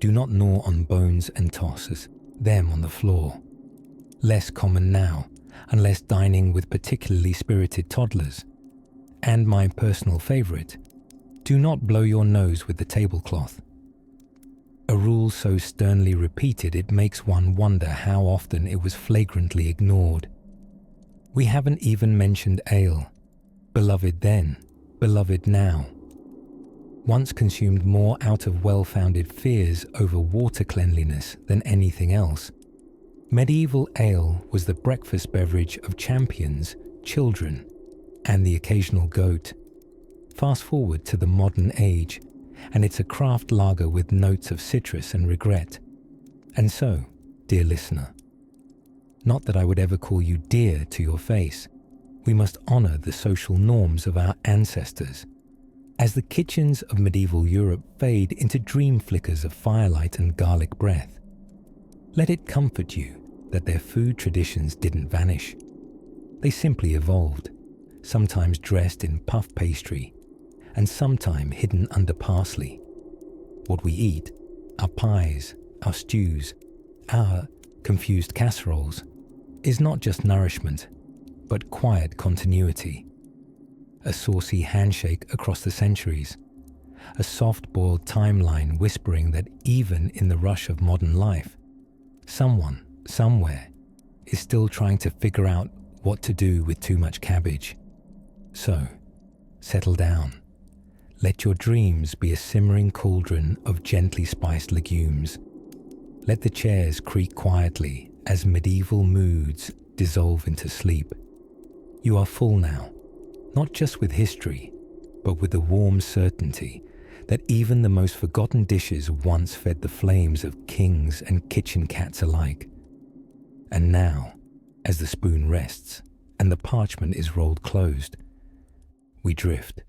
Do not gnaw on bones and toss them on the floor. Less common now, unless dining with particularly spirited toddlers. And my personal favorite, do not blow your nose with the tablecloth. A rule so sternly repeated it makes one wonder how often it was flagrantly ignored. We haven't even mentioned ale, beloved then, beloved now. Once consumed more out of well-founded fears over water cleanliness than anything else, medieval ale was the breakfast beverage of champions, children, and the occasional goat. Fast forward to the modern age, and it's a craft lager with notes of citrus and regret. And so, dear listener, not that I would ever call you dear to your face, we must honor the social norms of our ancestors. As the kitchens of medieval Europe fade into dream flickers of firelight and garlic breath, let it comfort you that their food traditions didn't vanish. They simply evolved, sometimes dressed in puff pastry, and sometimes hidden under parsley. What we eat, our pies, our stews, our confused casseroles, is not just nourishment, but quiet continuity. A saucy handshake across the centuries, a soft-boiled timeline whispering that even in the rush of modern life, someone, somewhere, is still trying to figure out what to do with too much cabbage. So, settle down. Let your dreams be a simmering cauldron of gently spiced legumes. Let the chairs creak quietly as medieval moods dissolve into sleep. You are full now, not just with history, but with the warm certainty that even the most forgotten dishes once fed the flames of kings and kitchen cats alike. And now, as the spoon rests and the parchment is rolled closed, we drift